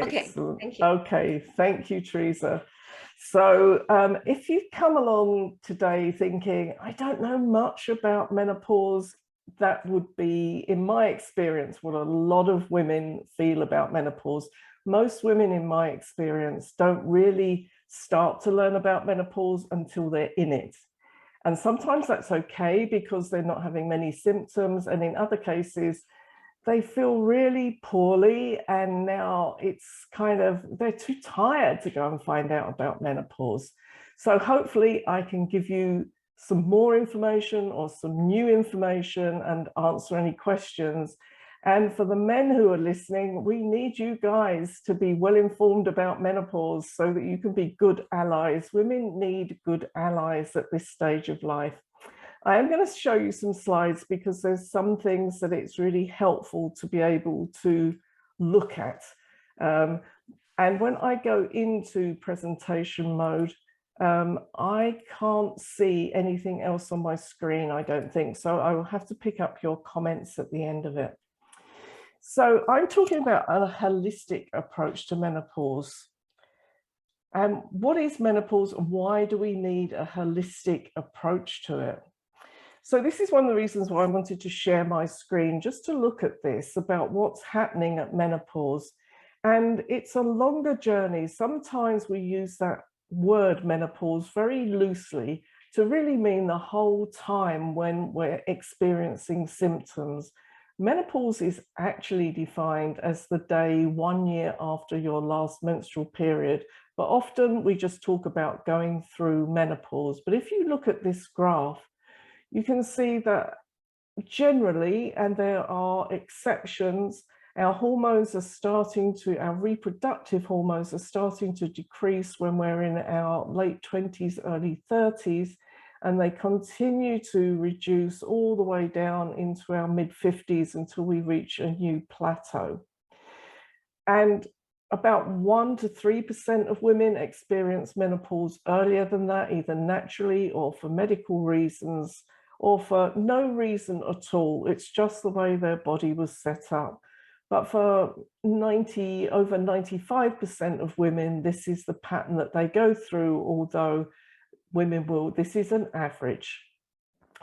Okay, Excellent. thank you. Okay, thank you, Teresa. So if you've come along today thinking, I don't know much about menopause, that would be, in my experience, what a lot of women feel about menopause. Most women, in my experience, don't really start to learn about menopause until they're in it. And sometimes that's okay because they're not having many symptoms. And in other cases, they feel really poorly, and now it's kind of, they're too tired to go and find out about menopause. So hopefully I can give you some more information or some new information and answer any questions. And for the men who are listening, we need you guys to be well informed about menopause so that you can be good allies. Women need good allies at this stage of life. I am going to show you some slides because there's some things that it's really helpful to be able to look at. And when I go into presentation mode, I can't see anything else on my screen, I don't think. So I will have to pick up your comments at the end of it. So I'm talking about a holistic approach to menopause. And what is menopause and why do we need a holistic approach to it? So this is one of the reasons why I wanted to share my screen, just to look at this about what's happening at menopause. And it's a longer journey. Sometimes we use that word menopause very loosely to really mean the whole time when we're experiencing symptoms. Menopause is actually defined as the day 1 year after your last menstrual period, but often we just talk about going through menopause. But if you look at this graph, you can see that generally, and there are exceptions, our hormones are starting to, our reproductive hormones are starting to decrease when we're in our late 20s, early 30s, and they continue to reduce all the way down into our mid 50s until we reach a new plateau. And about 1 to 3% of women experience menopause earlier than that, either naturally or for medical reasons, or for no reason at all. It's just the way their body was set up. But for over 95% of women, this is the pattern that they go through, although women will, this is an average.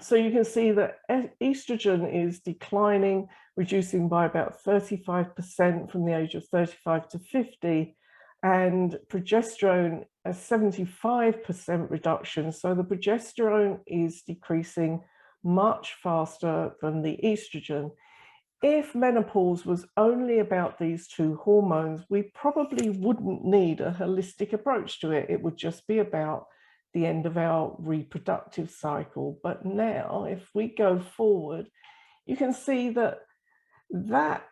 So you can see that estrogen is declining, reducing by about 35% from the age of 35 to 50, and progesterone a 75% reduction. So the progesterone is decreasing much faster than the estrogen. If menopause was only about these two hormones, we probably wouldn't need a holistic approach to it. It would just be about the end of our reproductive cycle. But now, if we go forward, you can see that that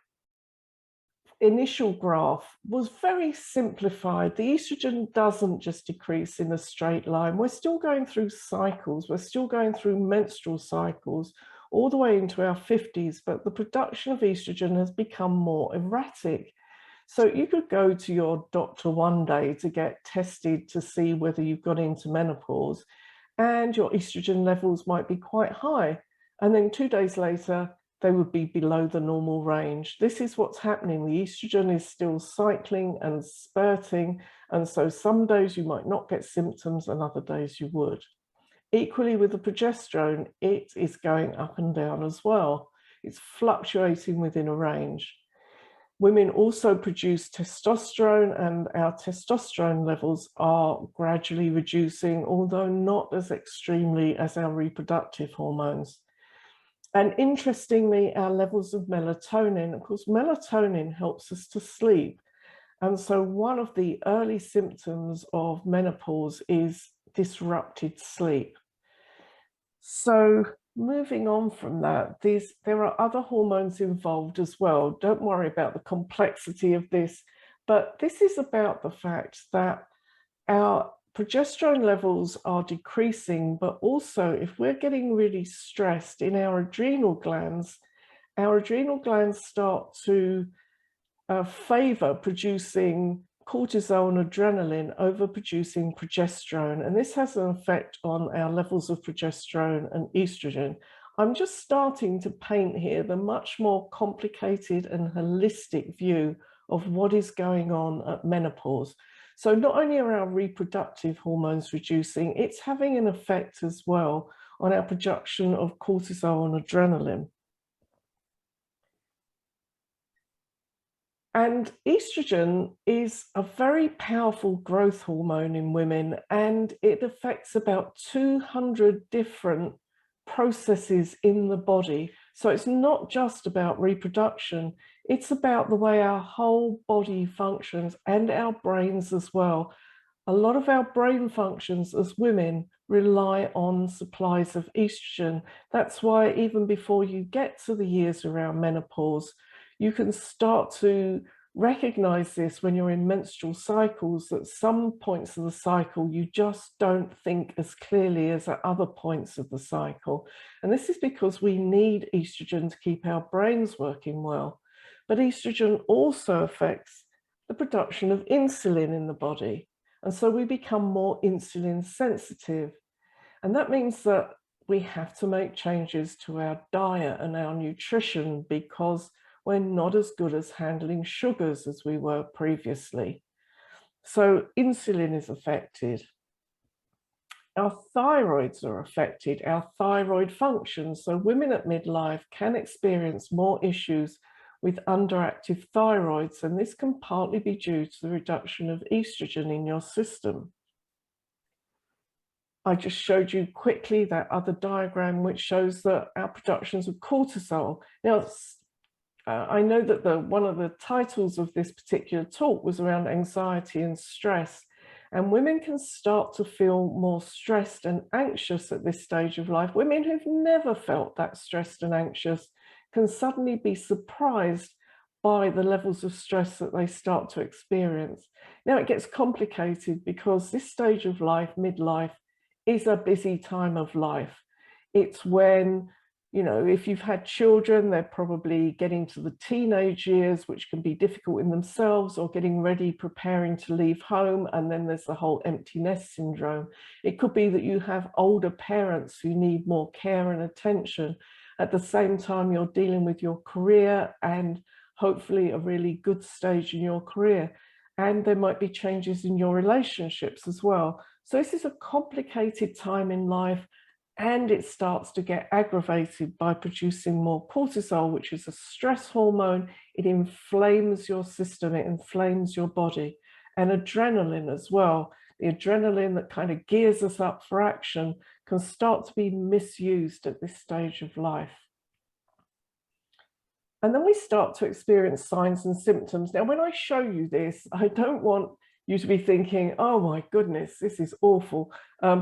initial graph was very simplified. The estrogen doesn't just decrease in a straight line. We're still going through cycles. We're still going through menstrual cycles all the way into our 50s, but the production of estrogen has become more erratic. So you could go to your doctor one day to get tested to see whether you've got into menopause, and your estrogen levels might be quite high. And then 2 days later, they would be below the normal range. This is what's happening. The estrogen is still cycling and spurting. And so some days you might not get symptoms and other days you would. Equally with the progesterone, it is going up and down as well. It's fluctuating within a range. Women also produce testosterone, and our testosterone levels are gradually reducing, although not as extremely as our reproductive hormones. And interestingly, our levels of melatonin, of course, melatonin helps us to sleep. And so one of the early symptoms of menopause is disrupted sleep. So moving on from that, there are other hormones involved as well. Don't worry about the complexity of this, but this is about the fact that our progesterone levels are decreasing, but also if we're getting really stressed in our adrenal glands start to favor producing cortisol and adrenaline over producing progesterone. And this has an effect on our levels of progesterone and estrogen. I'm just starting to paint here the much more complicated and holistic view of what is going on at menopause. So not only are our reproductive hormones reducing, it's having an effect as well on our production of cortisol and adrenaline. And estrogen is a very powerful growth hormone in women, and it affects about 200 different processes in the body. So it's not just about reproduction, it's about the way our whole body functions and our brains as well. A lot of our brain functions as women rely on supplies of estrogen. That's why even before you get to the years around menopause, you can start to recognize this when you're in menstrual cycles, that some points of the cycle you just don't think as clearly as at other points of the cycle. And this is because we need estrogen to keep our brains working well. But estrogen also affects the production of insulin in the body. And so we become more insulin sensitive. And that means that we have to make changes to our diet and our nutrition, because we're not as good as handling sugars as we were previously. So insulin is affected. Our thyroids are affected, our thyroid function. So women at midlife can experience more issues with underactive thyroids, and this can partly be due to the reduction of estrogen in your system. I just showed you quickly that other diagram which shows that our productions of cortisol. Now, I know that one of the titles of this particular talk was around anxiety and stress, and women can start to feel more stressed and anxious at this stage of life. Women who've never felt that stressed and anxious can suddenly be surprised by the levels of stress that they start to experience. Now it gets complicated because this stage of life, midlife, is a busy time of life. It's when, you know, if you've had children, they're probably getting to the teenage years, which can be difficult in themselves, or getting ready, preparing to leave home. And then there's the whole empty nest syndrome. It could be that you have older parents who need more care and attention. At the same time, you're dealing with your career and hopefully a really good stage in your career. And there might be changes in your relationships as well. So this is a complicated time in life, and it starts to get aggravated by producing more cortisol, which is a stress hormone. It inflames your system, it inflames your body, and adrenaline as well. The adrenaline that kind of gears us up for action can start to be misused at this stage of life. And then we start to experience signs and symptoms. Now, when I show you this, I don't want you to be thinking, oh my goodness, this is awful,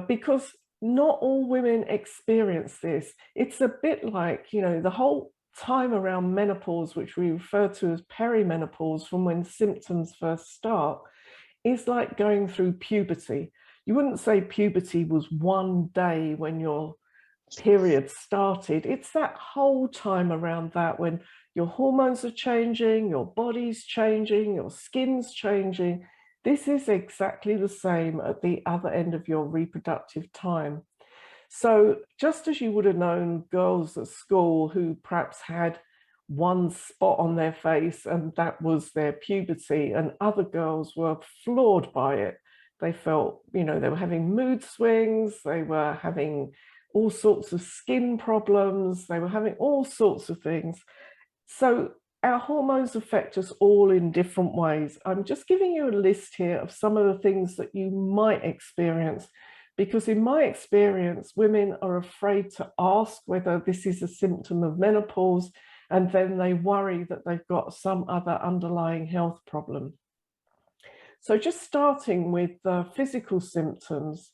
because not all women experience this. It's a bit like, you know, the whole time around menopause, which we refer to as perimenopause, from when symptoms first start, is like going through puberty. You wouldn't say puberty was one day when your period started. It's that whole time around that when your hormones are changing, your body's changing, your skin's changing. This is exactly the same at the other end of your reproductive time. So just as you would have known girls at school who perhaps had one spot on their face and that was their puberty, and other girls were floored by it. They felt, you know, they were having mood swings, they were having all sorts of skin problems, they were having all sorts of things. So our hormones affect us all in different ways. I'm just giving you a list here of some of the things that you might experience, because in my experience, women are afraid to ask whether this is a symptom of menopause, and then they worry that they've got some other underlying health problem. So just starting with the physical symptoms,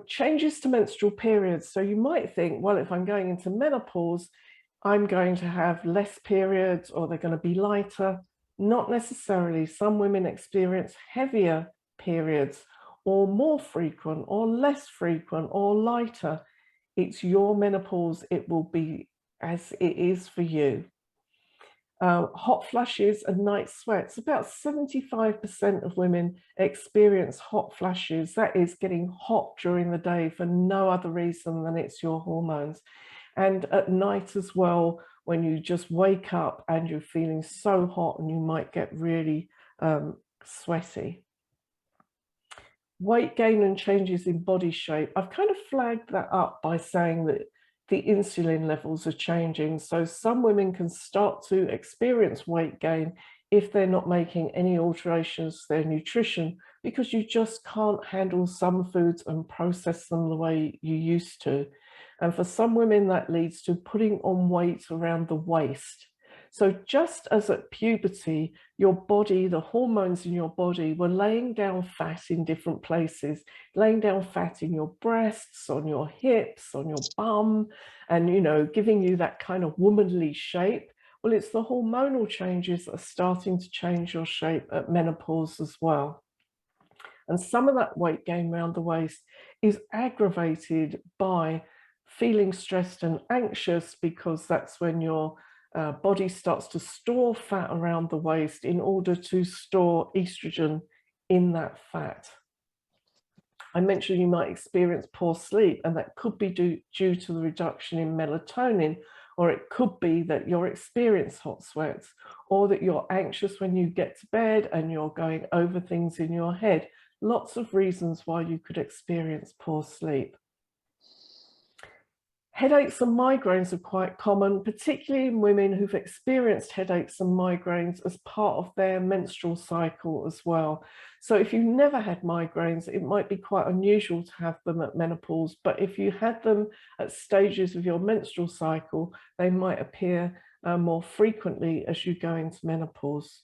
changes to menstrual periods. So you might think, well, if I'm going into menopause, I'm going to have less periods, or they're going to be lighter. Not necessarily. Some women experience heavier periods, or more frequent, or less frequent, or lighter. It's your menopause. It will be as it is for you. Hot flashes and night sweats. About 75% of women experience hot flashes. That is getting hot during the day for no other reason than it's your hormones. And at night as well, when you just wake up and you're feeling so hot and you might get really sweaty. Weight gain and changes in body shape. I've kind of flagged that up by saying that the insulin levels are changing. So some women can start to experience weight gain if they're not making any alterations to their nutrition, because you just can't handle some foods and process them the way you used to. And for some women, that leads to putting on weight around the waist. So just as at puberty, your body, the hormones in your body were laying down fat in different places, laying down fat in your breasts, on your hips, on your bum, and, you know, giving you that kind of womanly shape. Well, it's the hormonal changes that are starting to change your shape at menopause as well. And some of that weight gain around the waist is aggravated by feeling stressed and anxious, because that's when your body starts to store fat around the waist in order to store estrogen in that fat. I mentioned you might experience poor sleep, and that could be due to the reduction in melatonin, or it could be that you're experiencing hot sweats, or that you're anxious when you get to bed and you're going over things in your head. Lots of reasons why you could experience poor sleep. Headaches and migraines are quite common, particularly in women who've experienced headaches and migraines as part of their menstrual cycle as well. So if you've never had migraines, it might be quite unusual to have them at menopause, but if you had them at stages of your menstrual cycle, they might appear more frequently as you go into menopause.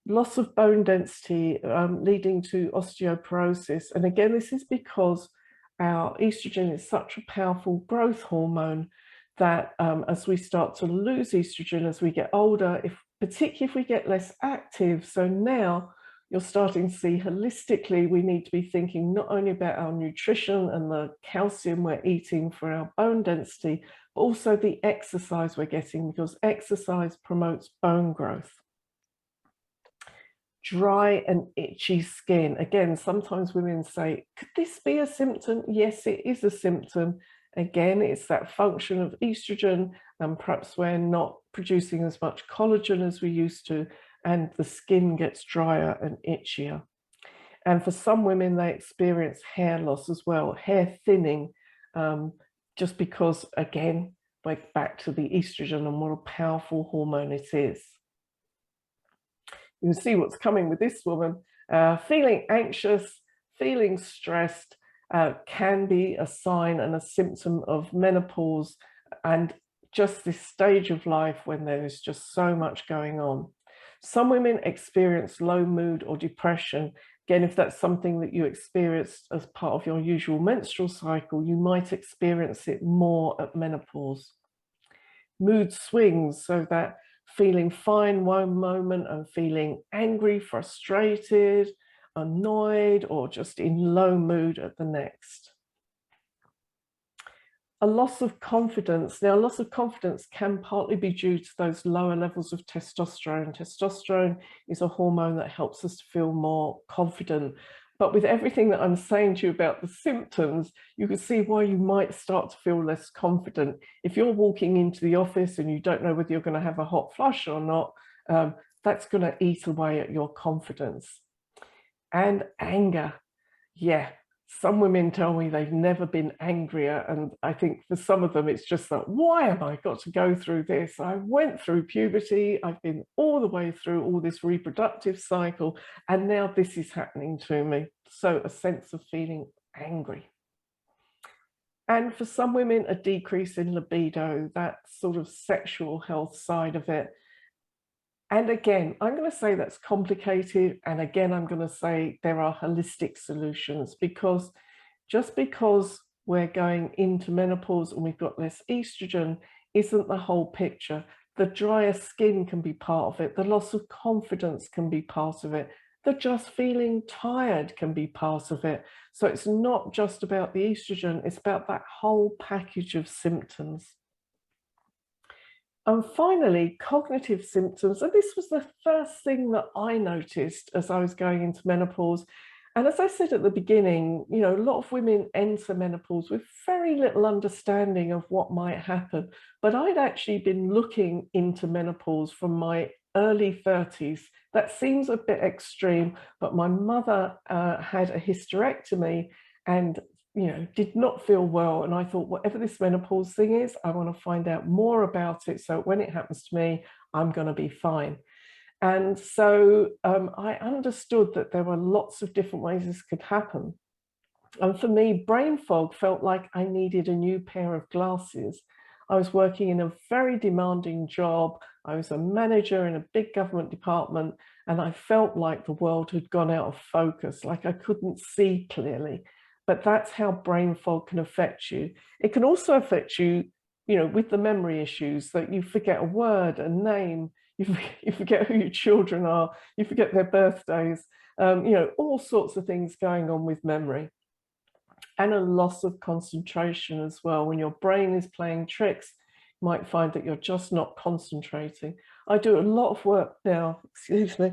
Loss of bone density leading to osteoporosis. And again, this is because our estrogen is such a powerful growth hormone that as we start to lose estrogen as we get older, particularly if we get less active, so now you're starting to see holistically, we need to be thinking not only about our nutrition and the calcium we're eating for our bone density, but also the exercise we're getting, because exercise promotes bone growth. Dry and itchy skin. Again, sometimes women say, could this be a symptom? Yes, it is a symptom. Again, it's that function of estrogen, and perhaps we're not producing as much collagen as we used to, and the skin gets drier and itchier. And for some women, they experience hair loss as well, hair thinning, just because, again, we're back to the estrogen and what a powerful hormone it is. You can see what's coming with this woman. Feeling anxious, feeling stressed can be a sign and a symptom of menopause, and just this stage of life when there is just so much going on. Some women experience low mood or depression. Again, if that's something that you experience as part of your usual menstrual cycle, you might experience it more at menopause. Mood swings, so that feeling fine one moment and feeling angry, frustrated, annoyed, or just in low mood at the next. A loss of confidence. Now, loss of confidence can partly be due to those lower levels of testosterone. Testosterone is a hormone that helps us to feel more confident. But with everything that I'm saying to you about the symptoms, you can see why you might start to feel less confident. If you're walking into the office and you don't know whether you're going to have a hot flush or not, that's going to eat away at your confidence. And anger. Yeah, some women tell me they've never been angrier. And I think for some of them, it's just that, why have I got to go through this? I went through puberty. I've been all the way through all this reproductive cycle, and now this is happening to me. So a sense of feeling angry. And for some women, a decrease in libido, that sort of sexual health side of it. And again, I'm going to say that's complicated. And again, I'm going to say there are holistic solutions, because just because we're going into menopause and we've got less estrogen isn't the whole picture. The drier skin can be part of it. The loss of confidence can be part of it. The just feeling tired can be part of it. So it's not just about the estrogen, it's about that whole package of symptoms. And finally, cognitive symptoms. And this was the first thing that I noticed as I was going into menopause. And as I said at the beginning, you know, a lot of women enter menopause with very little understanding of what might happen. But I'd actually been looking into menopause from my early 30s. That seems a bit extreme, but my mother had a hysterectomy and, you know, did not feel well. And I thought, whatever this menopause thing is, I want to find out more about it. So when it happens to me, I'm going to be fine. And so I understood that there were lots of different ways this could happen. And for me, brain fog felt like I needed a new pair of glasses. I was working in a very demanding job. I was a manager in a big government department, and I felt like the world had gone out of focus, like I couldn't see clearly. But that's how brain fog can affect you. It can also affect you, you know, with the memory issues, that you forget a word, a name, you forget who your children are, you forget their birthdays, you know, all sorts of things going on with memory. And a loss of concentration as well. When your brain is playing tricks, you might find that you're just not concentrating. I do a lot of work now, excuse me.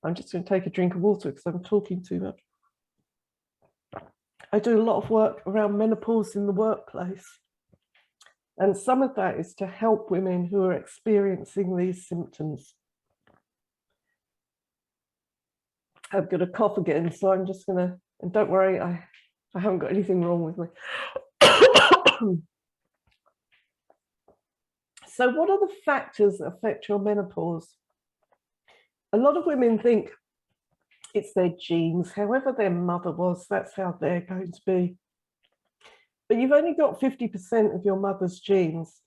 I'm just going to take a drink of water because I'm talking too much. I do a lot of work around menopause in the workplace. And some of that is to help women who are experiencing these symptoms. I've got a cough again, so I'm just going to, and don't worry, I haven't got anything wrong with me. So what are the factors that affect your menopause? A lot of women think it's their genes, however their mother was, that's how they're going to be. But you've only got 50% of your mother's genes,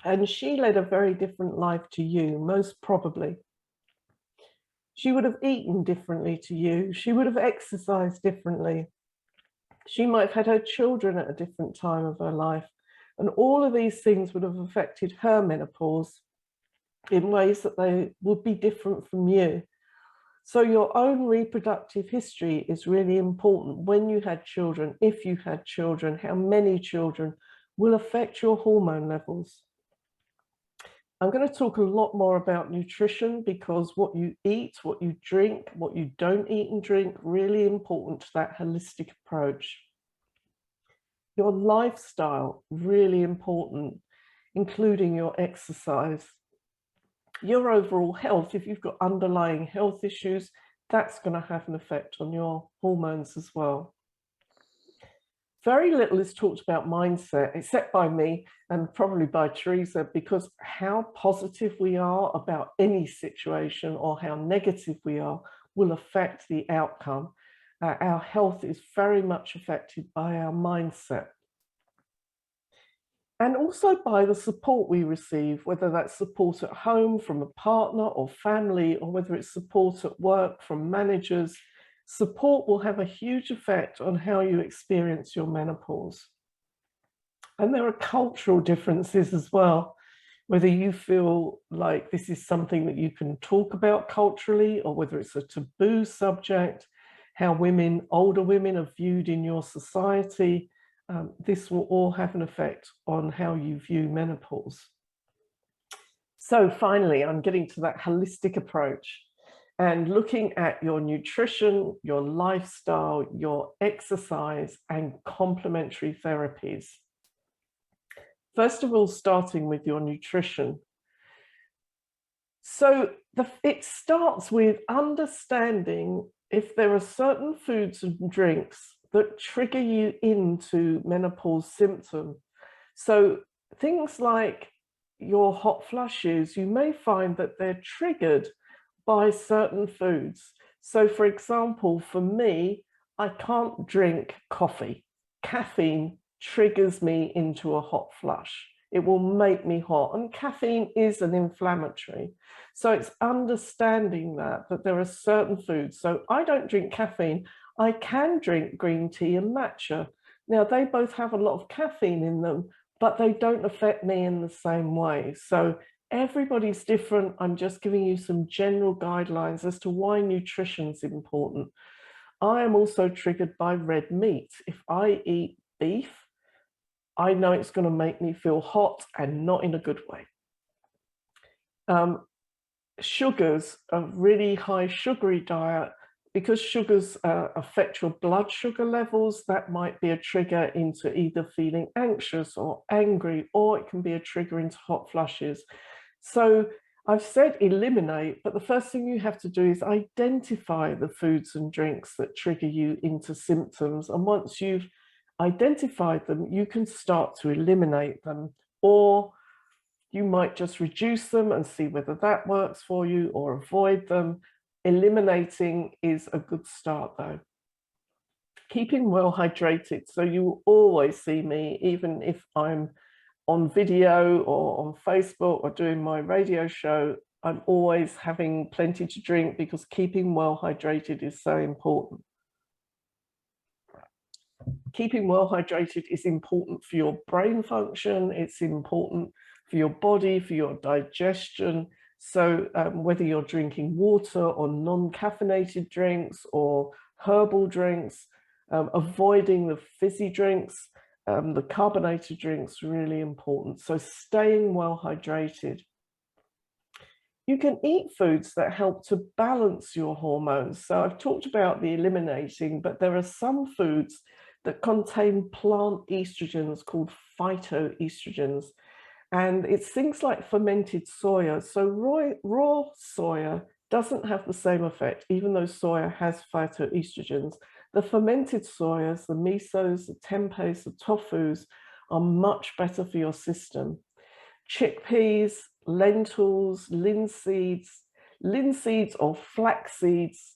and she led a very different life to you, most probably. She would have eaten differently to you. She would have exercised differently. She might have had her children at a different time of her life. And all of these things would have affected her menopause in ways that they would be different from you. So your own reproductive history is really important. When you had children, if you had children, how many children will affect your hormone levels. I'm going to talk a lot more about nutrition, because what you eat, what you drink, what you don't eat and drink, really important to that holistic approach. Your lifestyle, really important, including your exercise. Your overall health, if you've got underlying health issues, that's going to have an effect on your hormones as well. Very little is talked about mindset, except by me and probably by Teresa, because how positive we are about any situation or how negative we are will affect the outcome. Our health is very much affected by our mindset. And also by the support we receive, whether that's support at home from a partner or family, or whether it's support at work from managers. Support will have a huge effect on how you experience your menopause. And there are cultural differences as well, whether you feel like this is something that you can talk about culturally, or whether it's a taboo subject, how women, older women, are viewed in your society. This will all have an effect on how you view menopause. So finally, I'm getting to that holistic approach and looking at your nutrition, your lifestyle, your exercise, and complementary therapies. First of all, starting with your nutrition. So it starts with understanding if there are certain foods and drinks that trigger you into menopause symptom. So things like your hot flushes, you may find that they're triggered by certain foods. So for example, for me, I can't drink coffee. Caffeine triggers me into a hot flush. It will make me hot, and caffeine is an inflammatory. So it's understanding that there are certain foods. So I don't drink caffeine. I can drink green tea and matcha. Now, they both have a lot of caffeine in them, but they don't affect me in the same way. So everybody's different. I'm just giving you some general guidelines as to why nutrition is important. I am also triggered by red meat. If I eat beef, I know it's going to make me feel hot and not in a good way. sugars, a really high sugary diet, because sugars affect your blood sugar levels, that might be a trigger into either feeling anxious or angry, or it can be a trigger into hot flushes. So I've said eliminate, but the first thing you have to do is identify the foods and drinks that trigger you into symptoms. And once you've identified them, you can start to eliminate them, or you might just reduce them and see whether that works for you, or avoid them. Eliminating is a good start though. Keeping well hydrated. So you will always see me, even if I'm on video or on Facebook or doing my radio show, I'm always having plenty to drink, because keeping well hydrated is so important. Keeping well hydrated is important for your brain function. It's important for your body, for your digestion. So whether you're drinking water or non-caffeinated drinks or herbal drinks, avoiding the fizzy drinks, the carbonated drinks, really important. So staying well hydrated. You can eat foods that help to balance your hormones. So I've talked about the eliminating, but there are some foods that contain plant estrogens called phytoestrogens. And it's things like fermented soya. So raw soya doesn't have the same effect, even though soya has phytoestrogens. The fermented soyas, the misos, the tempehs, the tofus are much better for your system. Chickpeas, lentils, linseeds or flax seeds,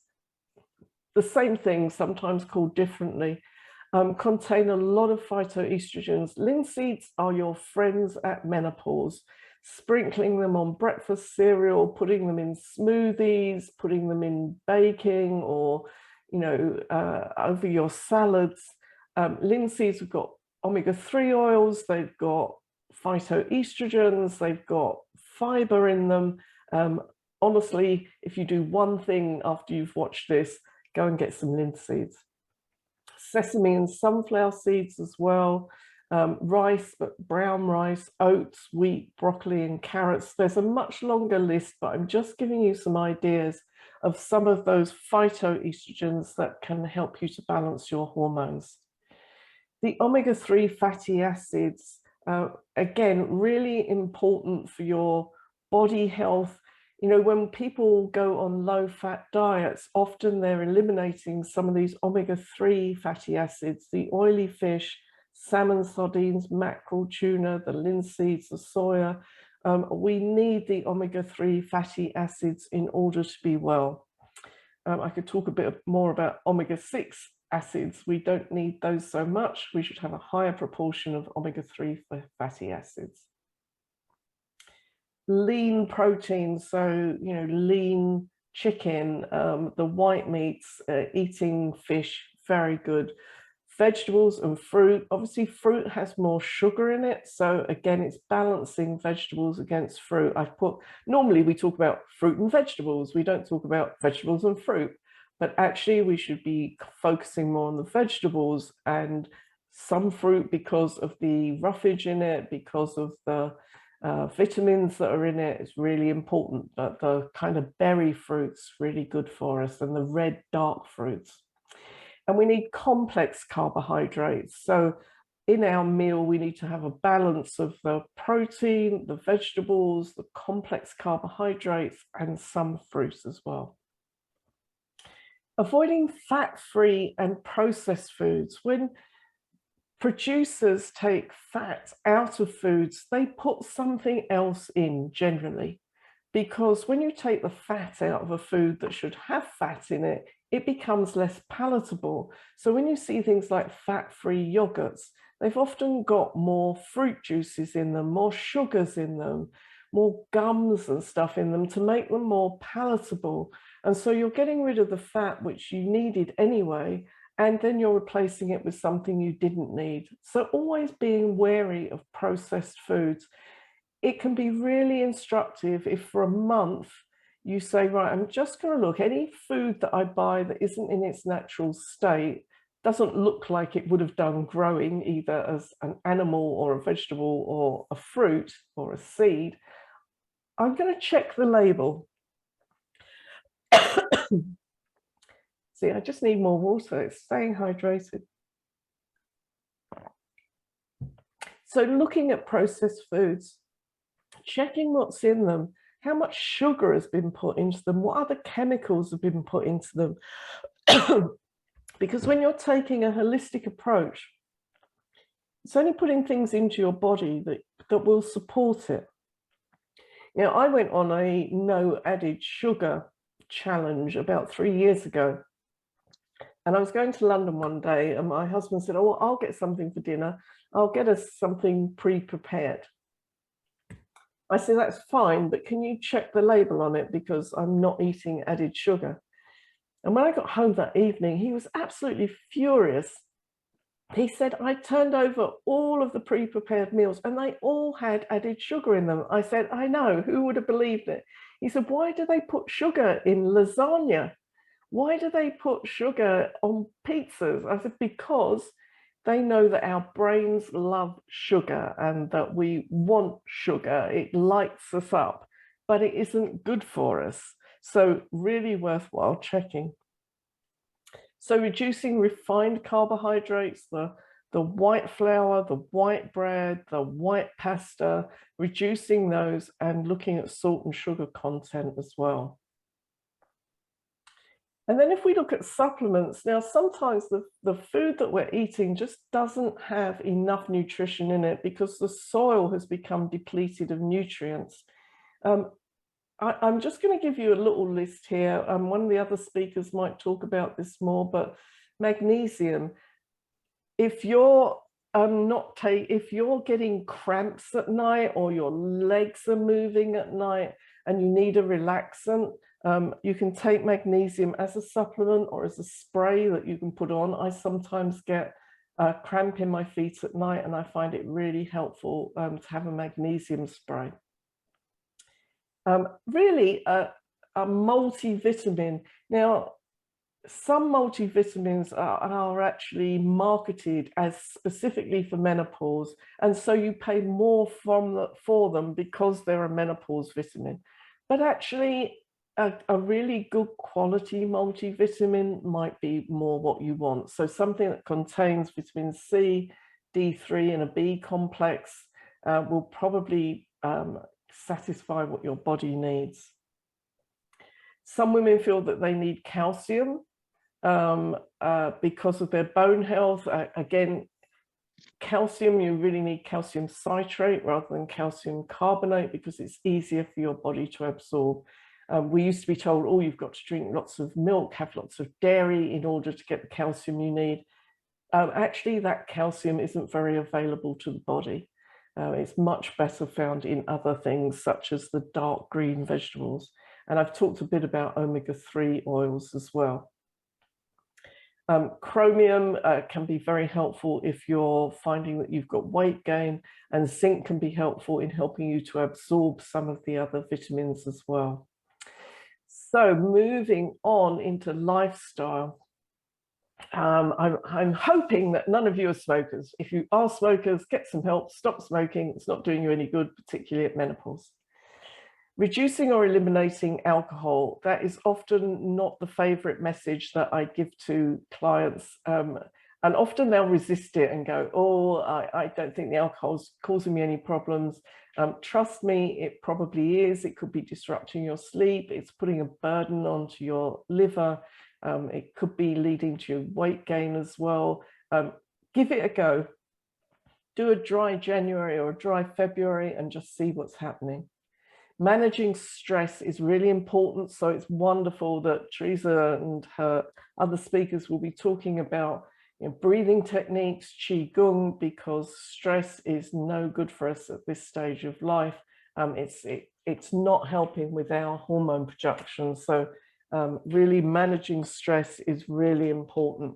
the same thing, sometimes called differently, contain a lot of phytoestrogens. Linseeds are your friends at menopause. Sprinkling them on breakfast cereal, putting them in smoothies, putting them in baking, or over your salads. Linseeds have got omega-3 oils, they've got phytoestrogens, they've got fiber in them. Honestly, if you do one thing after you've watched this, go and get some linseeds. Sesame and sunflower seeds as well, rice, but brown rice, oats, wheat, broccoli and carrots. There's a much longer list, but I'm just giving you some ideas of some of those phytoestrogens that can help you to balance your hormones. The omega-3 fatty acids, again, really important for your body health. You know, when people go on low-fat diets, often they're eliminating some of these omega-3 fatty acids, the oily fish, salmon, sardines, mackerel, tuna, the linseeds, the soya. We need the omega-3 fatty acids in order to be well. I could talk a bit more about omega-6 acids. We don't need those so much. We should have a higher proportion of omega-3 fatty acids. Lean proteins, so lean chicken, the white meats, eating fish, very good. Vegetables and fruit, obviously fruit has more sugar in it, so again it's balancing vegetables against fruit. Normally we talk about fruit and vegetables, we don't talk about vegetables and fruit, but actually we should be focusing more on the vegetables and some fruit because of the roughage in it, because of the vitamins that are in it. It's really important that the kind of berry fruits really good for us, and the red dark fruits. And we need complex carbohydrates. So in our meal, we need to have a balance of the protein, the vegetables, the complex carbohydrates, and some fruits as well. Avoiding fat-free and processed foods. When producers take fat out of foods, they put something else in generally, because when you take the fat out of a food that should have fat in it, it becomes less palatable. So when you see things like fat-free yogurts, they've often got more fruit juices in them, more sugars in them, more gums and stuff in them to make them more palatable. And so you're getting rid of the fat, which you needed anyway, and then you're replacing it with something you didn't need. So always being wary of processed foods. It can be really instructive if for a month you say, right, I'm just going to look, any food that I buy that isn't in its natural state, doesn't look like it would have done growing either as an animal or a vegetable or a fruit or a seed, I'm going to check the label. See, I just need more water. It's staying hydrated. So looking at processed foods, checking what's in them, how much sugar has been put into them, what other chemicals have been put into them. Because when you're taking a holistic approach, it's only putting things into your body that will support it. You know, I went on a no added sugar challenge about 3 years ago. And I was going to London one day and my husband said, oh, well, I'll get something for dinner. I'll get us something pre-prepared. I said, that's fine, but can you check the label on it because I'm not eating added sugar? And when I got home that evening, he was absolutely furious. He said, I turned over all of the pre-prepared meals and they all had added sugar in them. I said, I know, who would have believed it? He said, why do they put sugar in lasagna? Why do they put sugar on pizzas? I said, because they know that our brains love sugar and that we want sugar. It lights us up, but it isn't good for us. So really worthwhile checking. So reducing refined carbohydrates, the white flour, the white bread, the white pasta, reducing those and looking at salt and sugar content as well. And then if we look at supplements, now sometimes the food that we're eating just doesn't have enough nutrition in it because the soil has become depleted of nutrients. I'm just going to give you a little list here. One of the other speakers might talk about this more, but magnesium. If you're if you're getting cramps at night or your legs are moving at night and you need a relaxant, you can take magnesium as a supplement or as a spray that you can put on. I sometimes get a cramp in my feet at night and I find it really helpful to have a magnesium spray. Really a multivitamin. Now, some multivitamins are actually marketed as specifically for menopause, and so you pay more for them because they're a menopause vitamin. But actually, a really good quality multivitamin might be more what you want. So something that contains vitamin C, D3, and a B complex will probably satisfy what your body needs. Some women feel that they need calcium because of their bone health. Again, calcium, you really need calcium citrate rather than calcium carbonate because it's easier for your body to absorb. We used to be told, oh, you've got to drink lots of milk, have lots of dairy in order to get the calcium you need. Actually, that calcium isn't very available to the body. It's much better found in other things such as the dark green vegetables. And I've talked a bit about omega-3 oils as well. Chromium can be very helpful if you're finding that you've got weight gain, and zinc can be helpful in helping you to absorb some of the other vitamins as well. So moving on into lifestyle. I'm hoping that none of you are smokers. If you are smokers, get some help, stop smoking. It's not doing you any good, particularly at menopause. Reducing or eliminating alcohol, that is often not the favorite message that I give to clients. And often they'll resist it and go, oh, I don't think the alcohol's causing me any problems. Trust me, it probably is. It could be disrupting your sleep. It's putting a burden onto your liver. It could be leading to weight gain as well. Give it a go. Do a dry January or a dry February and just see what's happening. Managing stress is really important. So it's wonderful that Teresa and her other speakers will be talking about breathing techniques, Qi Gong, because stress is no good for us at this stage of life. It's not helping with our hormone production. So really managing stress is really important.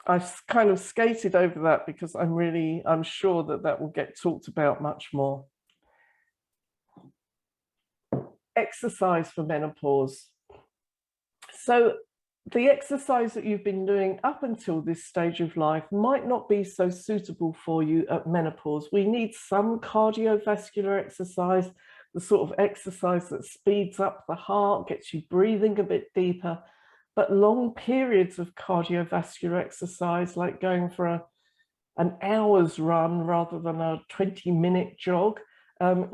I've kind of skated over that because I'm sure that will get talked about much more. Exercise for menopause. So the exercise that you've been doing up until this stage of life might not be so suitable for you at menopause. We need some cardiovascular exercise, the sort of exercise that speeds up the heart, gets you breathing a bit deeper. But long periods of cardiovascular exercise, like going for an hour's run rather than a 20-minute jog,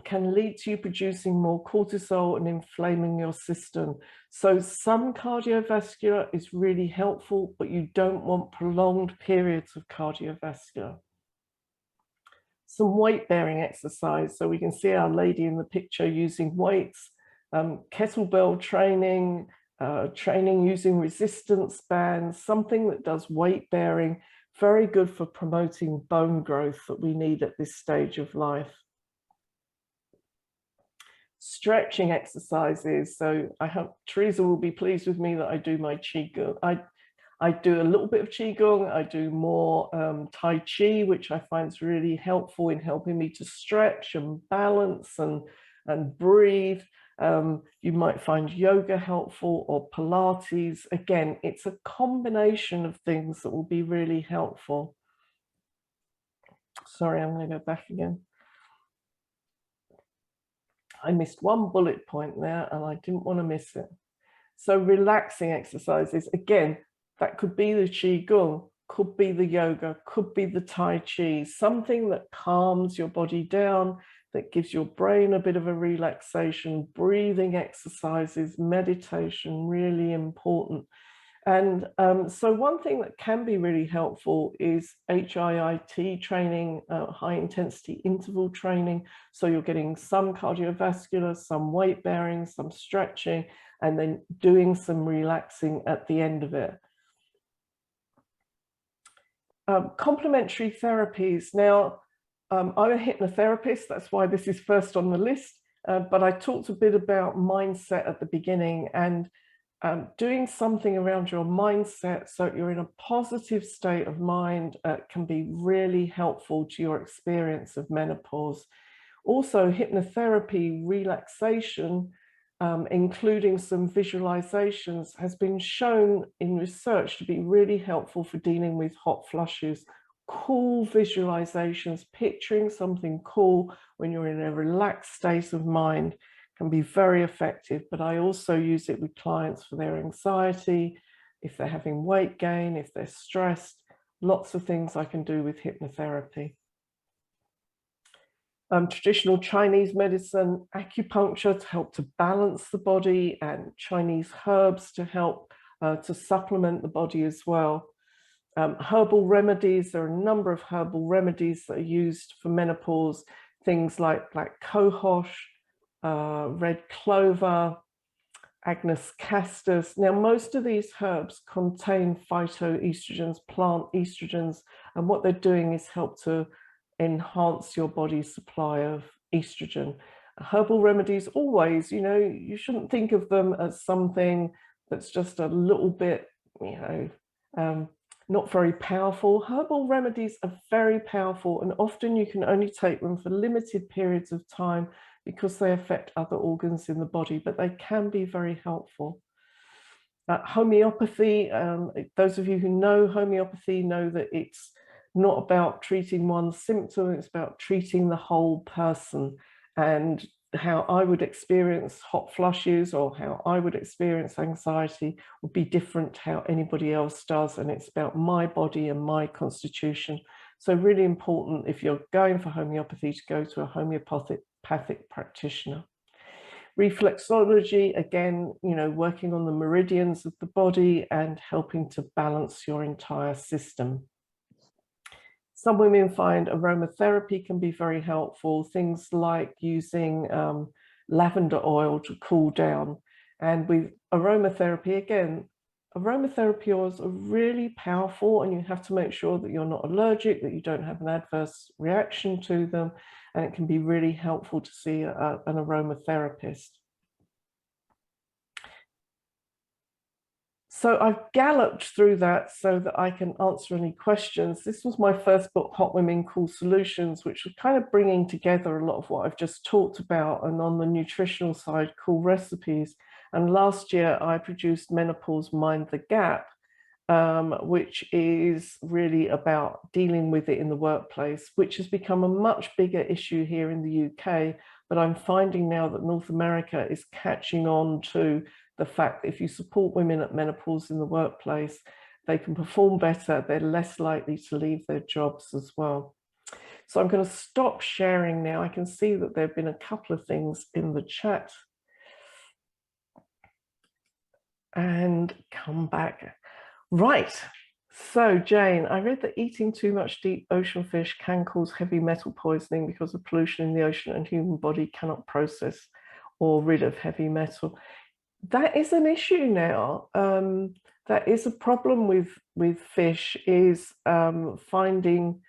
can lead to you producing more cortisol and inflaming your system. So some cardiovascular is really helpful, but you don't want prolonged periods of cardiovascular. Some weight-bearing exercise. So we can see our lady in the picture using weights, kettlebell training, training using resistance bands, something that does weight-bearing, very good for promoting bone growth that we need at this stage of life. Stretching exercises. So I hope Teresa will be pleased with me that I do my Qigong. I do a little bit of Qigong. I do more Tai Chi, which I find is really helpful in helping me to stretch and balance and breathe. You might find yoga helpful or Pilates. Again, it's a combination of things that will be really helpful. Sorry, I'm going to go back again. I missed one bullet point there and I didn't want to miss it. So relaxing exercises, again, that could be the Qigong, could be the yoga, could be the Tai Chi, something that calms your body down, that gives your brain a bit of a relaxation. Breathing exercises, meditation, really important. And so one thing that can be really helpful is HIIT training, high intensity interval training. So you're getting some cardiovascular, some weight bearing, some stretching, and then doing some relaxing at the end of it. Complementary therapies. Now, I'm a hypnotherapist, that's why this is first on the list, but I talked a bit about mindset at the beginning, and doing something around your mindset so you're in a positive state of mind can be really helpful to your experience of menopause. Also, hypnotherapy, relaxation, including some visualizations, has been shown in research to be really helpful for dealing with hot flushes. Cool visualizations, picturing something cool when you're in a relaxed state of mind, can be very effective. But I also use it with clients for their anxiety, if they're having weight gain, if they're stressed. Lots of things I can do with hypnotherapy. Traditional Chinese medicine, acupuncture to help to balance the body, and Chinese herbs to help to supplement the body as well. Herbal remedies, there are a number of herbal remedies that are used for menopause, things like black cohosh, red clover, Agnus castus. Now, most of these herbs contain phytoestrogens, plant estrogens, and what they're doing is help to enhance your body's supply of estrogen. Herbal remedies, always, you know, you shouldn't think of them as something that's just a little bit, you know, not very powerful. Herbal remedies are very powerful, and often you can only take them for limited periods of time because they affect other organs in the body, but they can be very helpful. Homeopathy, those of you who know homeopathy know that it's not about treating one symptom, it's about treating the whole person. And how I would experience hot flushes or how I would experience anxiety would be different to how anybody else does. And it's about my body and my constitution. So really important, if you're going for homeopathy, to go to a homeopathic practitioner. Reflexology, again, you know, working on the meridians of the body and helping to balance your entire system. Some women find aromatherapy can be very helpful, things like using lavender oil to cool down. And with aromatherapy, again, aromatherapy oils are really powerful, and you have to make sure that you're not allergic, that you don't have an adverse reaction to them, and it can be really helpful to see an aromatherapist. So I've galloped through that so that I can answer any questions. This was my first book, Hot Women Cool Solutions, which was kind of bringing together a lot of what I've just talked about, and on the nutritional side, cool recipes. And last year I produced Menopause Mind the Gap, which is really about dealing with it in the workplace, which has become a much bigger issue here in the UK. But I'm finding now that North America is catching on to the fact that if you support women at menopause in the workplace, they can perform better, they're less likely to leave their jobs as well. So I'm going to stop sharing now. I can see that there have been a couple of things in the chat. And come back. Right. So Jane, I read that eating too much deep ocean fish can cause heavy metal poisoning because of pollution in the ocean and human body cannot process or rid of heavy metal. That is an issue now. That is a problem with fish, is finding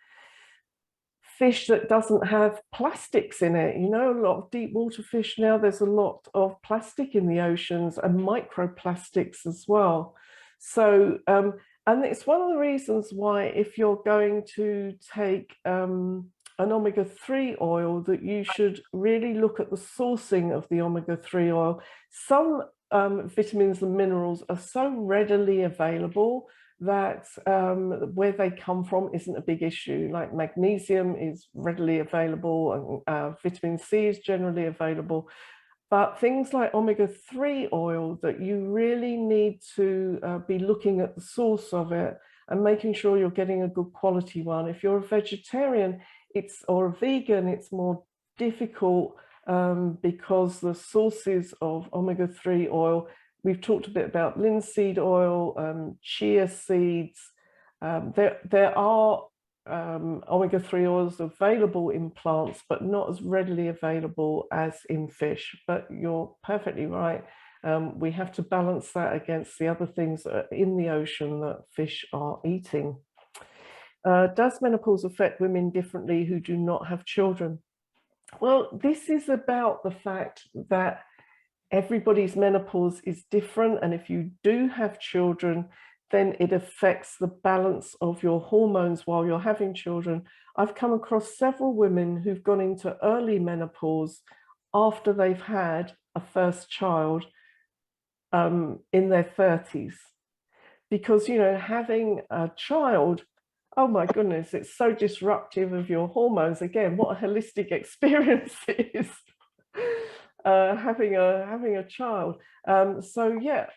fish that doesn't have plastics in it. You know, a lot of deep water fish now, there's a lot of plastic in the oceans and microplastics as well. So, and it's one of the reasons why if you're going to take an omega-3 oil, that you should really look at the sourcing of the omega-3 oil. Some vitamins and minerals are so readily available that where they come from isn't a big issue. Like magnesium is readily available, and vitamin C is generally available. But things like omega-3 oil, that you really need to be looking at the source of it and making sure you're getting a good quality one. If you're a vegetarian or a vegan, it's more difficult because the sources of omega-3 oil, we've talked a bit about linseed oil, chia seeds. There are omega-3 oils available in plants, but not as readily available as in fish. But you're perfectly right. We have to balance that against the other things that are in the ocean that fish are eating. Does menopause affect women differently who do not have children? Well, this is about the fact that everybody's menopause is different, and if you do have children, then it affects the balance of your hormones while you're having children. I've come across several women who've gone into early menopause after they've had a first child in their 30s, because, you know, having a child, oh my goodness, it's so disruptive of your hormones. Again, what a holistic experience it is. Having a child. So yeah,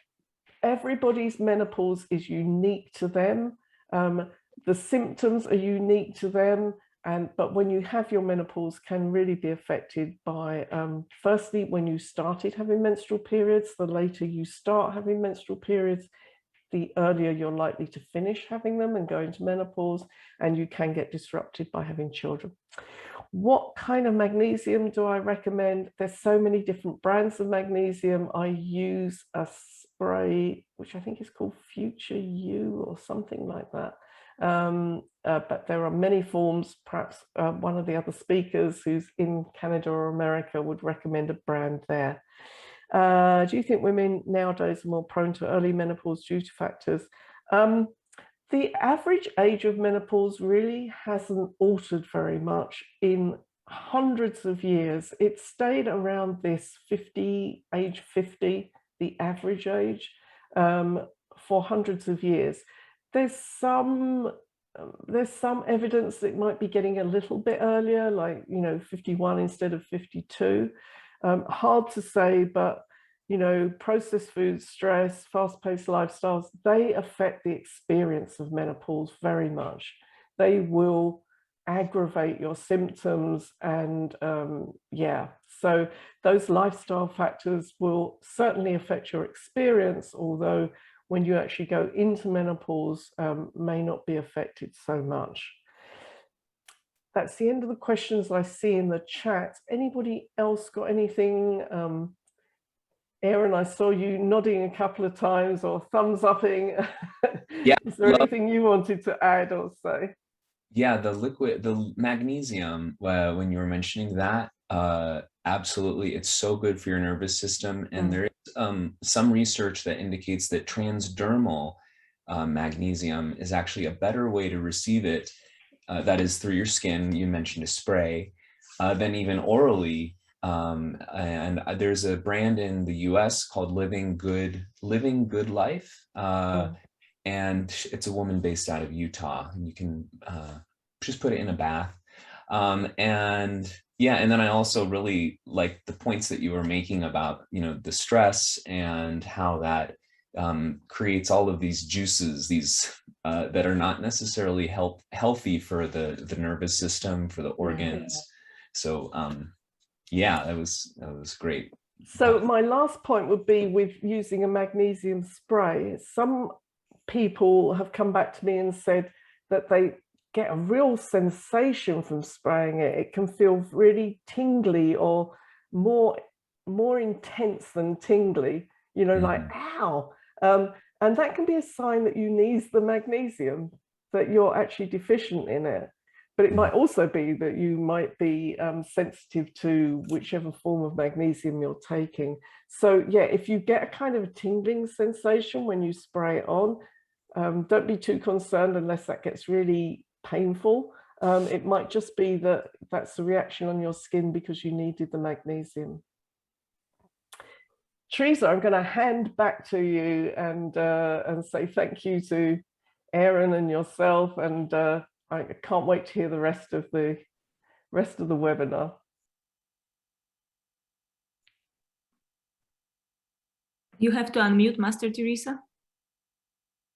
everybody's menopause is unique to them. The symptoms are unique to them, but when you have your menopause, can really be affected by firstly, when you started having menstrual periods. The later you start having menstrual periods, the earlier you're likely to finish having them and go into menopause, and you can get disrupted by having children. What kind of magnesium do I recommend? There's so many different brands of magnesium. I use a spray, which I think is called Future You or something like that. But there are many forms. Perhaps one of the other speakers who's in Canada or America would recommend a brand there. Do you think women nowadays are more prone to early menopause due to factors? The average age of menopause really hasn't altered very much in hundreds of years. It stayed around this age 50, the average age, for hundreds of years. There's some evidence that it might be getting a little bit earlier, like, you know, 51 instead of 52. Hard to say, but you know, processed foods, stress, fast-paced lifestyles, they affect the experience of menopause very much. They will aggravate your symptoms, and yeah, so those lifestyle factors will certainly affect your experience, although when you actually go into menopause, may not be affected so much. That's the end of the questions I see in the chat. Anybody else got anything? Aaron, I saw you nodding a couple of times or thumbs upping. Yeah. Is there anything you wanted to add or say? Yeah, the magnesium, when you were mentioning that, absolutely, it's so good for your nervous system. And there is some research that indicates that transdermal magnesium is actually a better way to receive it, that is through your skin, you mentioned a spray, than even orally. And there's a brand in the US called Living Good Life. and it's a woman based out of Utah, and you can just put it in a bath. And yeah, and then I also really like the points that you were making about, you know, the stress and how that creates all of these juices, these that are not necessarily healthy for the nervous system, for the organs. So yeah, that was great. So my last point would be with using a magnesium spray. Some people have come back to me and said that they get a real sensation from spraying it. It can feel really tingly or more intense than tingly, you know, like ow. And that can be a sign that you need the magnesium, that you're actually deficient in it. But it might also be that you might be sensitive to whichever form of magnesium you're taking. So yeah, if you get a kind of a tingling sensation when you spray it on, don't be too concerned unless that gets really painful. It might just be that that's the reaction on your skin because you needed the magnesium. Teresa, I'm going to hand back to you and say thank you to Aaron and yourself, and I can't wait to hear the rest of the webinar. You have to unmute, Master Teresa.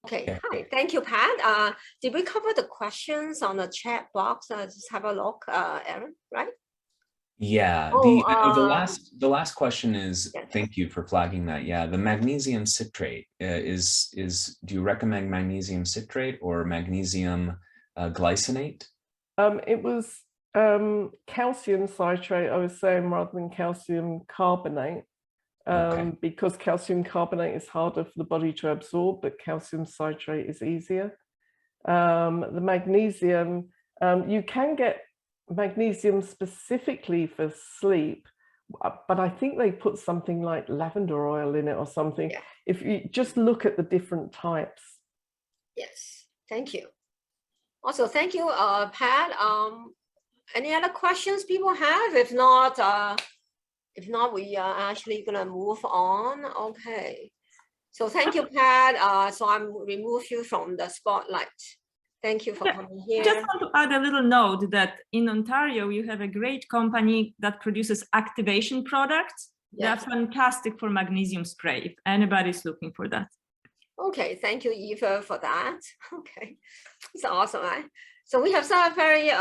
Okay, hi, thank you, Pat. Did we cover the questions on the chat box? Just have a look, Aaron, right? Yeah, the last question is, yes. Thank you for flagging that. Yeah, the magnesium citrate is do you recommend magnesium citrate or magnesium glycinate? It was calcium citrate, I was saying, rather than calcium carbonate. Okay. Because calcium carbonate is harder for the body to absorb, but calcium citrate is easier. The magnesium, you can get magnesium specifically for sleep, but I think they put something like lavender oil in it or something. Yeah. If you just look at the different types. Yes, thank you. Also, thank you, Pat. Any other questions people have? If not, we are actually gonna move on. Okay. So thank you, Pat. So I'm remove you from the spotlight. Thank you for coming here. I just want to add a little note that in Ontario, you have a great company that produces activation products. Yes. They're fantastic for magnesium spray, if anybody's looking for that. Okay, thank you, Eva, for that. Okay, it's awesome, right? So we have some very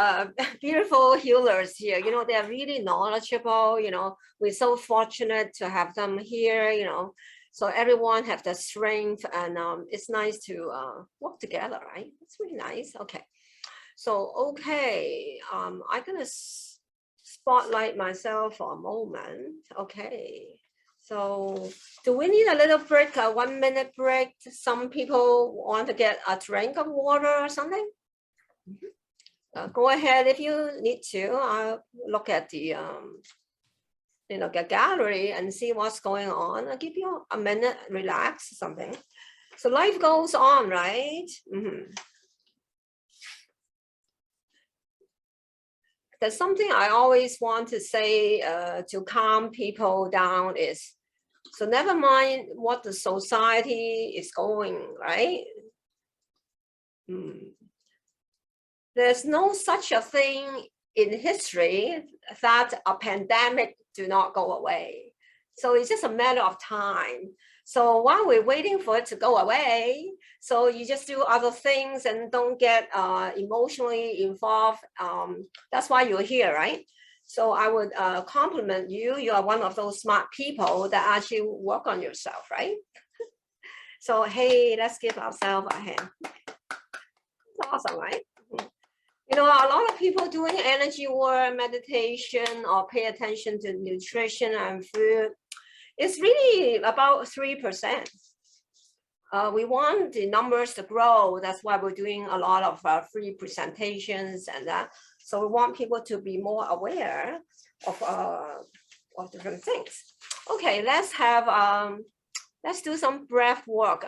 beautiful healers here. You know, they're really knowledgeable. You know, we're so fortunate to have them here, you know. So everyone have the strength, and it's nice to work together, right? It's really nice. Okay. So, okay, I'm gonna spotlight myself for a moment. Okay. So do we need a little break, a 1 minute break? Some people want to get a drink of water or something. Go ahead if you need to. I'll look at the you know, the gallery and see what's going on. I'll give you a minute, relax, something. So life goes on, right? There's something I always want to say to calm people down is, so never mind what the society is going, right? There's no such a thing in history that a pandemic do not go away. So it's just a matter of time. So while we're waiting for it to go away, so you just do other things and don't get emotionally involved. That's why you're here, right? So I would compliment you. You are one of those smart people that actually work on yourself, right? So, hey, let's give ourselves a hand. It's awesome, right? You know, a lot of people doing energy work, meditation, or pay attention to nutrition and food. It's really about 3%. We want the numbers to grow. That's why we're doing a lot of free presentations and that. So we want people to be more aware of different things. Okay, let's have let's do some breath work.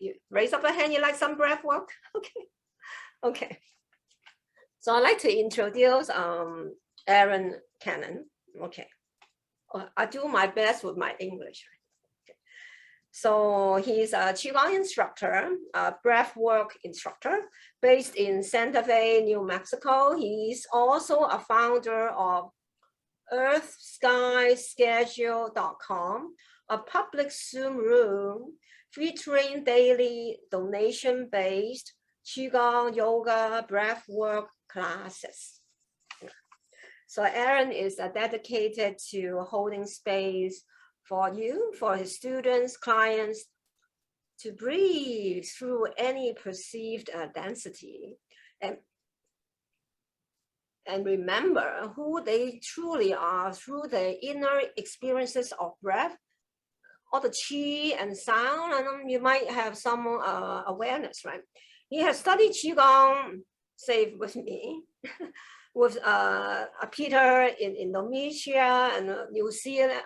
You raise up a hand. You like some breath work? Okay. Okay. So I'd like to introduce Aaron Gannon. Okay. I do my best with my English. Okay. So he's a Qigong instructor, a breathwork instructor based in Santa Fe, New Mexico. He's also a founder of earthskyschedule.com, a public Zoom room featuring daily donation-based Qigong, yoga, breathwork classes. So Aaron is dedicated to holding space for you, for his students, clients, to breathe through any perceived density and remember who they truly are through the inner experiences of breath, all the qi and sound, and you might have some awareness, right? He has studied Qigong, say with me, with Peter in Indonesia and New Zealand,